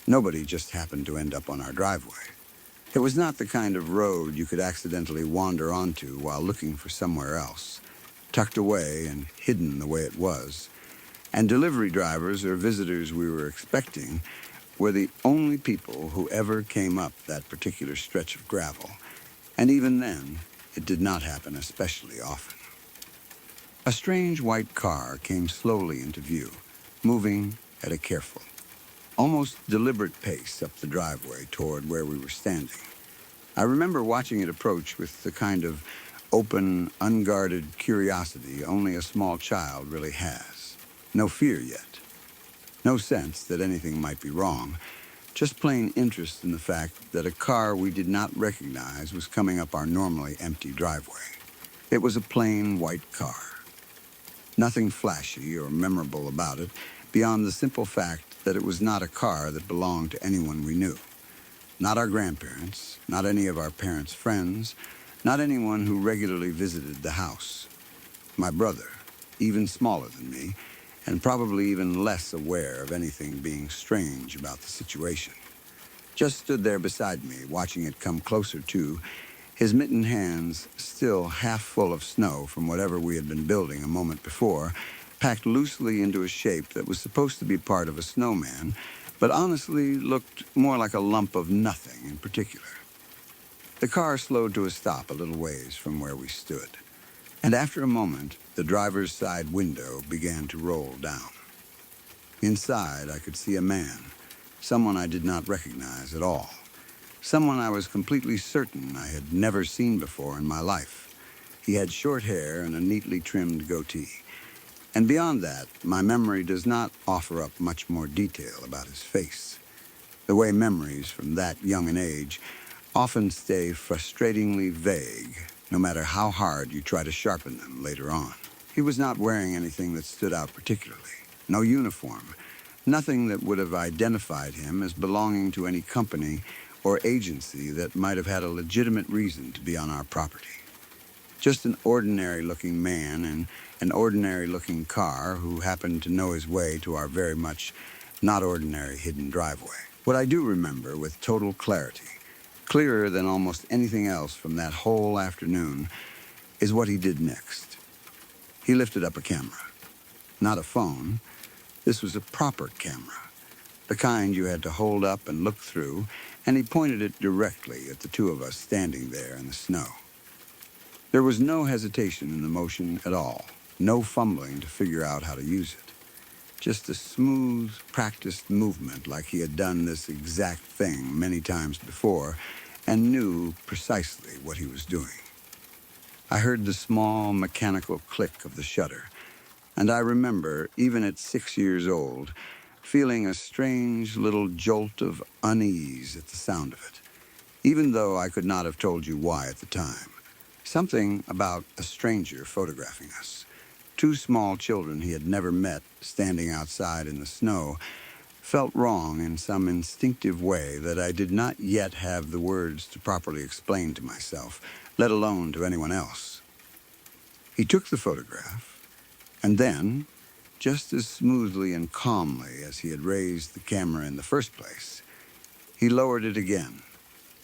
Nobody just happened to end up on our driveway. It was not the kind of road you could accidentally wander onto while looking for somewhere else, tucked away and hidden the way it was. And delivery drivers or visitors we were expecting were the only people who ever came up that particular stretch of gravel, and even then, it did not happen especially often. A strange white car came slowly into view, moving at a careful, almost deliberate pace up the driveway toward where we were standing. I remember watching it approach with the kind of open, unguarded curiosity only a small child really has. No fear yet. No sense that anything might be wrong. Just plain interest in the fact that a car we did not recognize was coming up our normally empty driveway. It was a plain white car. Nothing flashy or memorable about it, beyond the simple fact that it was not a car that belonged to anyone we knew. Not our grandparents, not any of our parents' friends, not anyone who regularly visited the house. My brother, even smaller than me, and probably even less aware of anything being strange about the situation, just stood there beside me, watching it come closer to, his mittened hands still half full of snow from whatever we had been building a moment before, packed loosely into a shape that was supposed to be part of a snowman, but honestly looked more like a lump of nothing in particular. The car slowed to a stop a little ways from where we stood, and after a moment, the driver's side window began to roll down. Inside, I could see a man, someone I did not recognize at all. Someone I was completely certain I had never seen before in my life. He had short hair and a neatly trimmed goatee. And beyond that, my memory does not offer up much more detail about his face. The way memories from that young an age often stay frustratingly vague, no matter how hard you try to sharpen them later on. He was not wearing anything that stood out particularly. No uniform. Nothing that would have identified him as belonging to any company or agency that might have had a legitimate reason to be on our property. Just an ordinary-looking man in an ordinary-looking car who happened to know his way to our very much not ordinary hidden driveway. What I do remember with total clarity, clearer than almost anything else from that whole afternoon, is what he did next. He lifted up a camera. Not a phone. This was a proper camera. The kind you had to hold up and look through, and he pointed it directly at the two of us standing there in the snow. There was no hesitation in the motion at all, no fumbling to figure out how to use it. Just a smooth, practiced movement like he had done this exact thing many times before and knew precisely what he was doing. I heard the small mechanical click of the shutter, and I remember, even at 6 years old, feeling a strange little jolt of unease at the sound of it, even though I could not have told you why at the time. Something about a stranger photographing us. Two small children he had never met standing outside in the snow felt wrong in some instinctive way that I did not yet have the words to properly explain to myself, let alone to anyone else. He took the photograph, and then, just as smoothly and calmly as he had raised the camera in the first place, he lowered it again,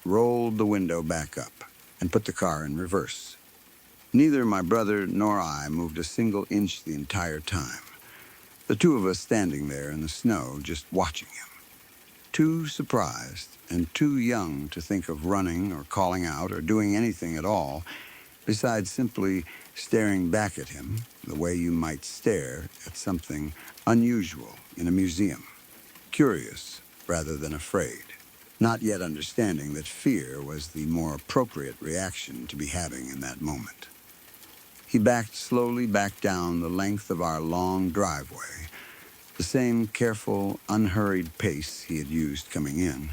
rolled the window back up, and put the car in reverse. Neither my brother nor I moved a single inch the entire time. The two of us standing there in the snow, just watching him. Too surprised and too young to think of running or calling out or doing anything at all, besides simply staring back at him the way you might stare at something unusual in a museum. Curious rather than afraid. Not yet understanding that fear was the more appropriate reaction to be having in that moment. He backed slowly back down the length of our long driveway, the same careful, unhurried pace he had used coming in,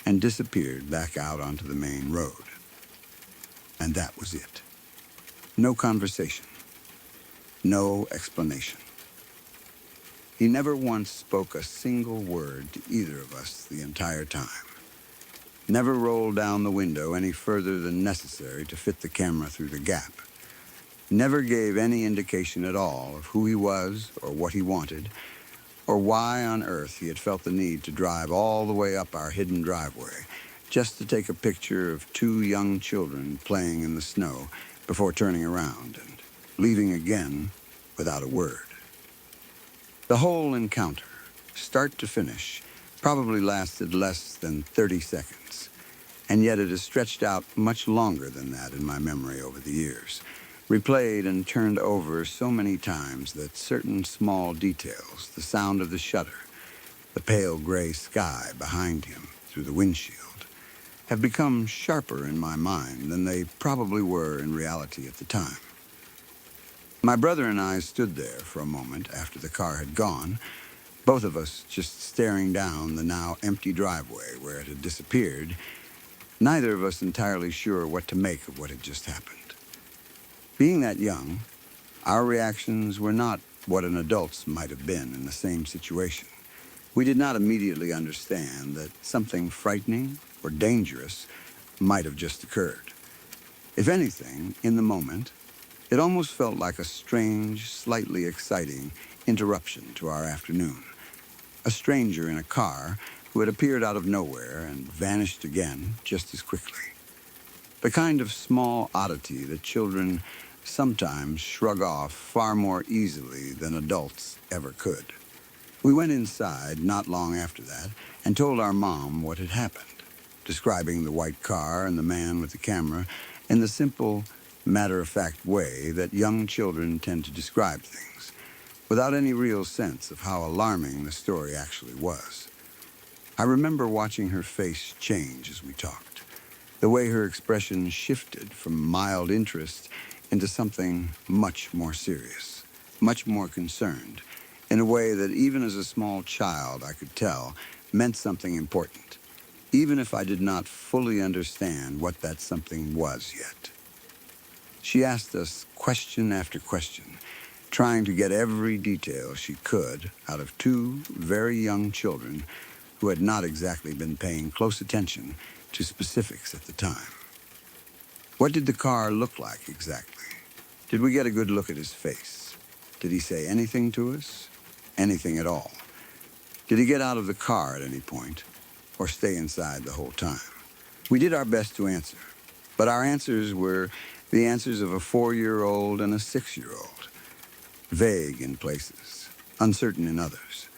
and disappeared back out onto the main road. And that was it. No conversation. No explanation. He never once spoke a single word to either of us the entire time. Never rolled down the window any further than necessary to fit the camera through the gap. Never gave any indication at all of who he was or what he wanted, or why on earth he had felt the need to drive all the way up our hidden driveway just to take a picture of two young children playing in the snow before turning around and leaving again without a word. The whole encounter, start to finish, probably lasted less than 30 seconds, and yet it has stretched out much longer than that in my memory over the years, replayed and turned over so many times that certain small details, the sound of the shutter, the pale gray sky behind him through the windshield, have become sharper in my mind than they probably were in reality at the time. My brother and I stood there for a moment after the car had gone, both of us just staring down the now empty driveway where it had disappeared, neither of us entirely sure what to make of what had just happened. Being that young, our reactions were not what an adult's might have been in the same situation. We did not immediately understand that something frightening or dangerous might have just occurred. If anything, in the moment, it almost felt like a strange, slightly exciting interruption to our afternoon. A stranger in a car who had appeared out of nowhere and vanished again just as quickly. The kind of small oddity that children sometimes shrug off far more easily than adults ever could. We went inside not long after that and told our mom what had happened, describing the white car and the man with the camera in the simple, matter-of-fact way that young children tend to describe things, without any real sense of how alarming the story actually was. I remember watching her face change as we talked, the way her expression shifted from mild interest into something much more serious, much more concerned, in a way that even as a small child I could tell meant something important, even if I did not fully understand what that something was yet. She asked us question after question, trying to get every detail she could out of two very young children who had not exactly been paying close attention to specifics at the time. What did the car look like exactly? Did we get a good look at his face? Did he say anything to us? Anything at all? Did he get out of the car at any point, or stay inside the whole time? We did our best to answer, but our answers were the answers of a 4-year-old and a 6-year-old. Vague in places, uncertain in others.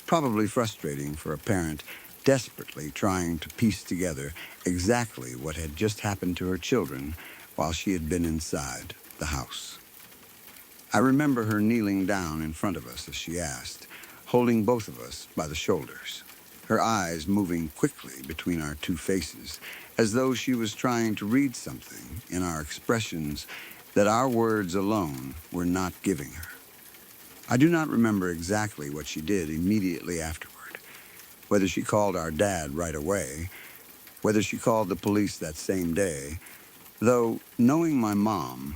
Probably frustrating for a parent desperately trying to piece together exactly what had just happened to her children while she had been inside the house. I remember her kneeling down in front of us as she asked, holding both of us by the shoulders, her eyes moving quickly between our two faces, as though she was trying to read something in our expressions that our words alone were not giving her. I do not remember exactly what she did immediately afterward, whether she called our dad right away, whether she called the police that same day, though, knowing my mom,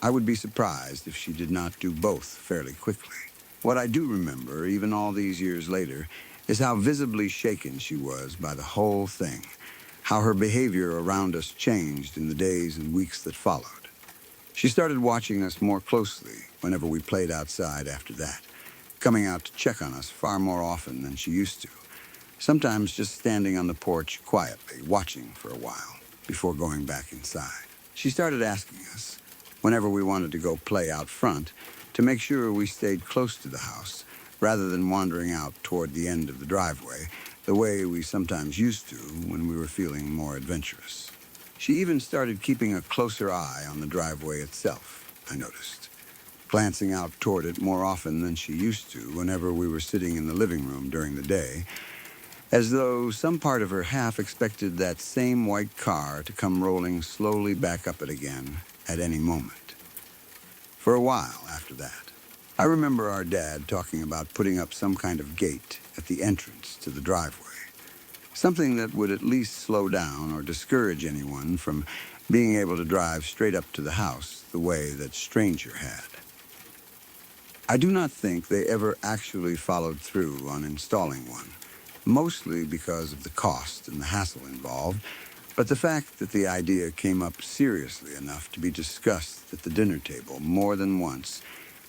I would be surprised if she did not do both fairly quickly. What I do remember, even all these years later, is how visibly shaken she was by the whole thing, how her behavior around us changed in the days and weeks that followed. She started watching us more closely whenever we played outside after that, coming out to check on us far more often than she used to, sometimes just standing on the porch quietly, watching for a while before going back inside. She started asking us, whenever we wanted to go play out front, to make sure we stayed close to the house rather than wandering out toward the end of the driveway, the way we sometimes used to when we were feeling more adventurous. She even started keeping a closer eye on the driveway itself, I noticed, glancing out toward it more often than she used to whenever we were sitting in the living room during the day, as though some part of her half expected that same white car to come rolling slowly back up it again at any moment. For a while after that, I remember our dad talking about putting up some kind of gate at the entrance to the driveway, something that would at least slow down or discourage anyone from being able to drive straight up to the house the way that Stranger had. I do not think they ever actually followed through on installing one, mostly because of the cost and the hassle involved, but the fact that the idea came up seriously enough to be discussed at the dinner table more than once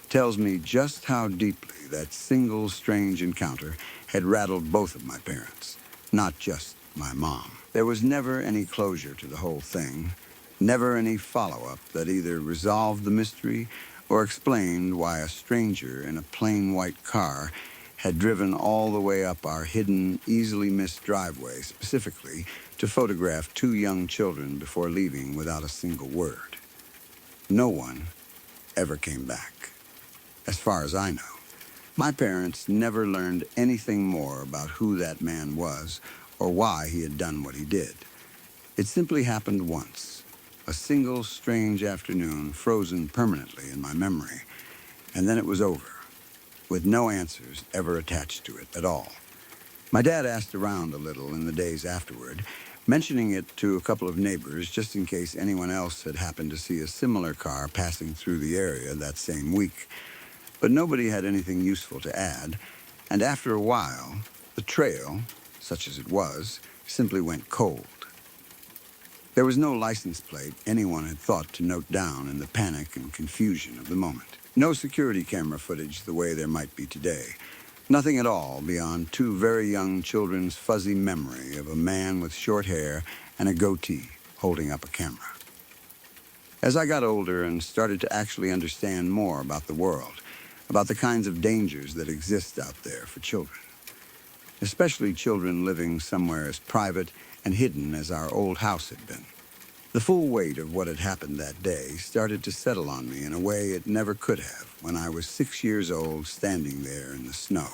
tells me just how deeply that single strange encounter had rattled both of my parents, not just my mom. There was never any closure to the whole thing, never any follow-up that either resolved the mystery or explained why a stranger in a plain white car had driven all the way up our hidden, easily missed driveway specifically to photograph two young children before leaving without a single word. No one ever came back, as far as I know. My parents never learned anything more about who that man was or why he had done what he did. It simply happened once, a single strange afternoon frozen permanently in my memory, and then it was over, with no answers ever attached to it at all. My dad asked around a little in the days afterward, mentioning it to a couple of neighbors just in case anyone else had happened to see a similar car passing through the area that same week. But nobody had anything useful to add, and after a while, the trail, such as it was, simply went cold. There was no license plate anyone had thought to note down in the panic and confusion of the moment. No security camera footage the way there might be today. Nothing at all beyond two very young children's fuzzy memory of a man with short hair and a goatee holding up a camera. As I got older and started to actually understand more about the world, about the kinds of dangers that exist out there for children, especially children living somewhere as private and hidden as our old house had been, the full weight of what had happened that day started to settle on me in a way it never could have when I was 6 years old standing there in the snow.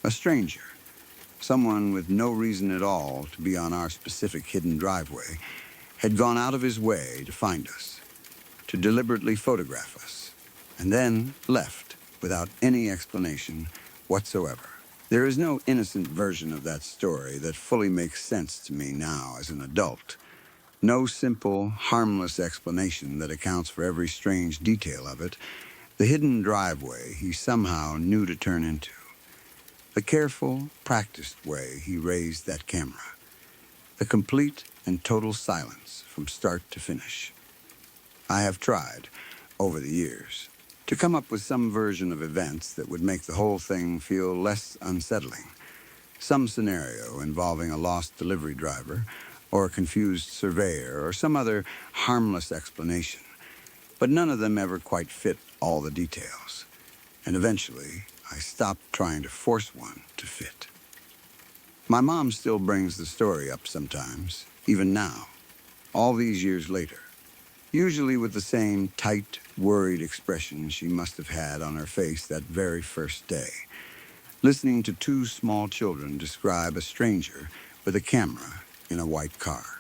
A stranger, someone with no reason at all to be on our specific hidden driveway, had gone out of his way to find us, to deliberately photograph us, and then left without any explanation whatsoever. There is no innocent version of that story that fully makes sense to me now as an adult. No simple, harmless explanation that accounts for every strange detail of it. The hidden driveway he somehow knew to turn into. The careful, practiced way he raised that camera. The complete and total silence from start to finish. I have tried, over the years, to come up with some version of events that would make the whole thing feel less unsettling. Some scenario involving a lost delivery driver, or a confused surveyor, or some other harmless explanation. But none of them ever quite fit all the details. And eventually, I stopped trying to force one to fit. My mom still brings the story up sometimes, even now, all these years later. Usually with the same tight, worried expression she must have had on her face that very first day, listening to two small children describe a stranger with a camera in a white car.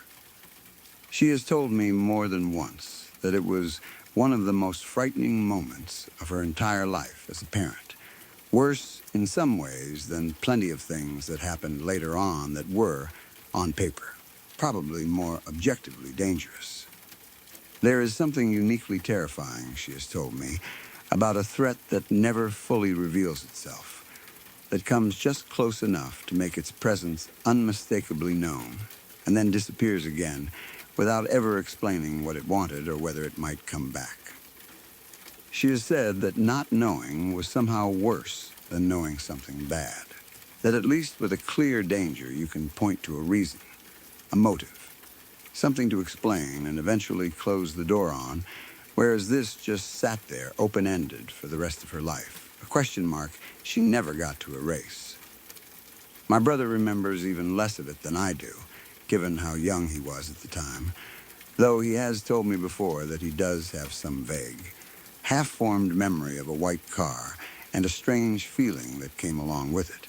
She has told me more than once that it was one of the most frightening moments of her entire life as a parent, worse in some ways than plenty of things that happened later on that were, on paper, probably more objectively dangerous. There is something uniquely terrifying, she has told me, about a threat that never fully reveals itself, that comes just close enough to make its presence unmistakably known, and then disappears again without ever explaining what it wanted or whether it might come back. She has said that not knowing was somehow worse than knowing something bad, that at least with a clear danger you can point to a reason, a motive, something to explain and eventually close the door on, whereas this just sat there open-ended for the rest of her life, a question mark she never got to erase. My brother remembers even less of it than I do, given how young he was at the time, though he has told me before that he does have some vague, half-formed memory of a white car and a strange feeling that came along with it,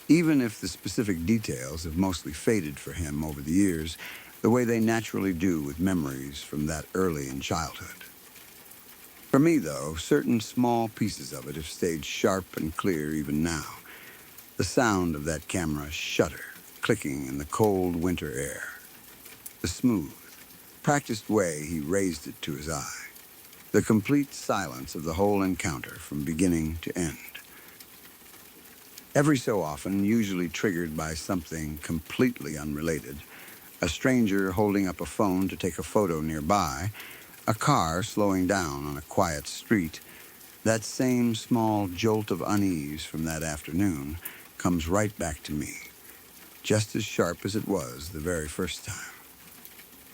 even if the specific details have mostly faded for him over the years, the way they naturally do with memories from that early in childhood. For me, though, certain small pieces of it have stayed sharp and clear even now. The sound of that camera shutter clicking in the cold winter air. The smooth, practiced way he raised it to his eye. The complete silence of the whole encounter from beginning to end. Every so often, usually triggered by something completely unrelated, a stranger holding up a phone to take a photo nearby, a car slowing down on a quiet street, that same small jolt of unease from that afternoon comes right back to me, just as sharp as it was the very first time.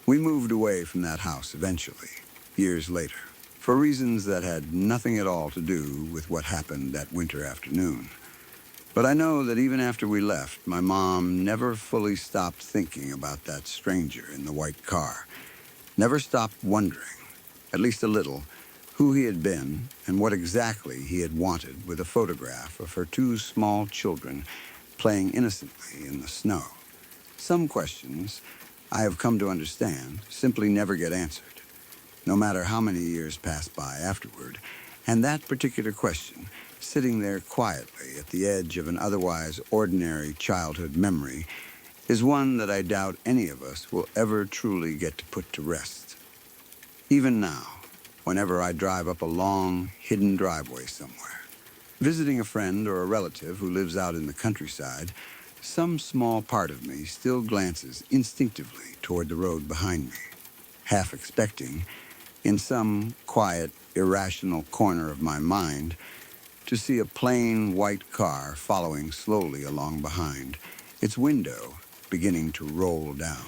We moved away from that house eventually, years later, for reasons that had nothing at all to do with what happened that winter afternoon. But I know that even after we left, my mom never fully stopped thinking about that stranger in the white car. Never stopped wondering, at least a little, who he had been and what exactly he had wanted with a photograph of her two small children playing innocently in the snow. Some questions, I have come to understand, simply never get answered, no matter how many years pass by afterward. And that particular question, sitting there quietly at the edge of an otherwise ordinary childhood memory, is one that I doubt any of us will ever truly get to put to rest. Even now, whenever I drive up a long, hidden driveway somewhere, visiting a friend or a relative who lives out in the countryside, some small part of me still glances instinctively toward the road behind me, half expecting, in some quiet, irrational corner of my mind, to see a plain white car following slowly along behind, its window beginning to roll down.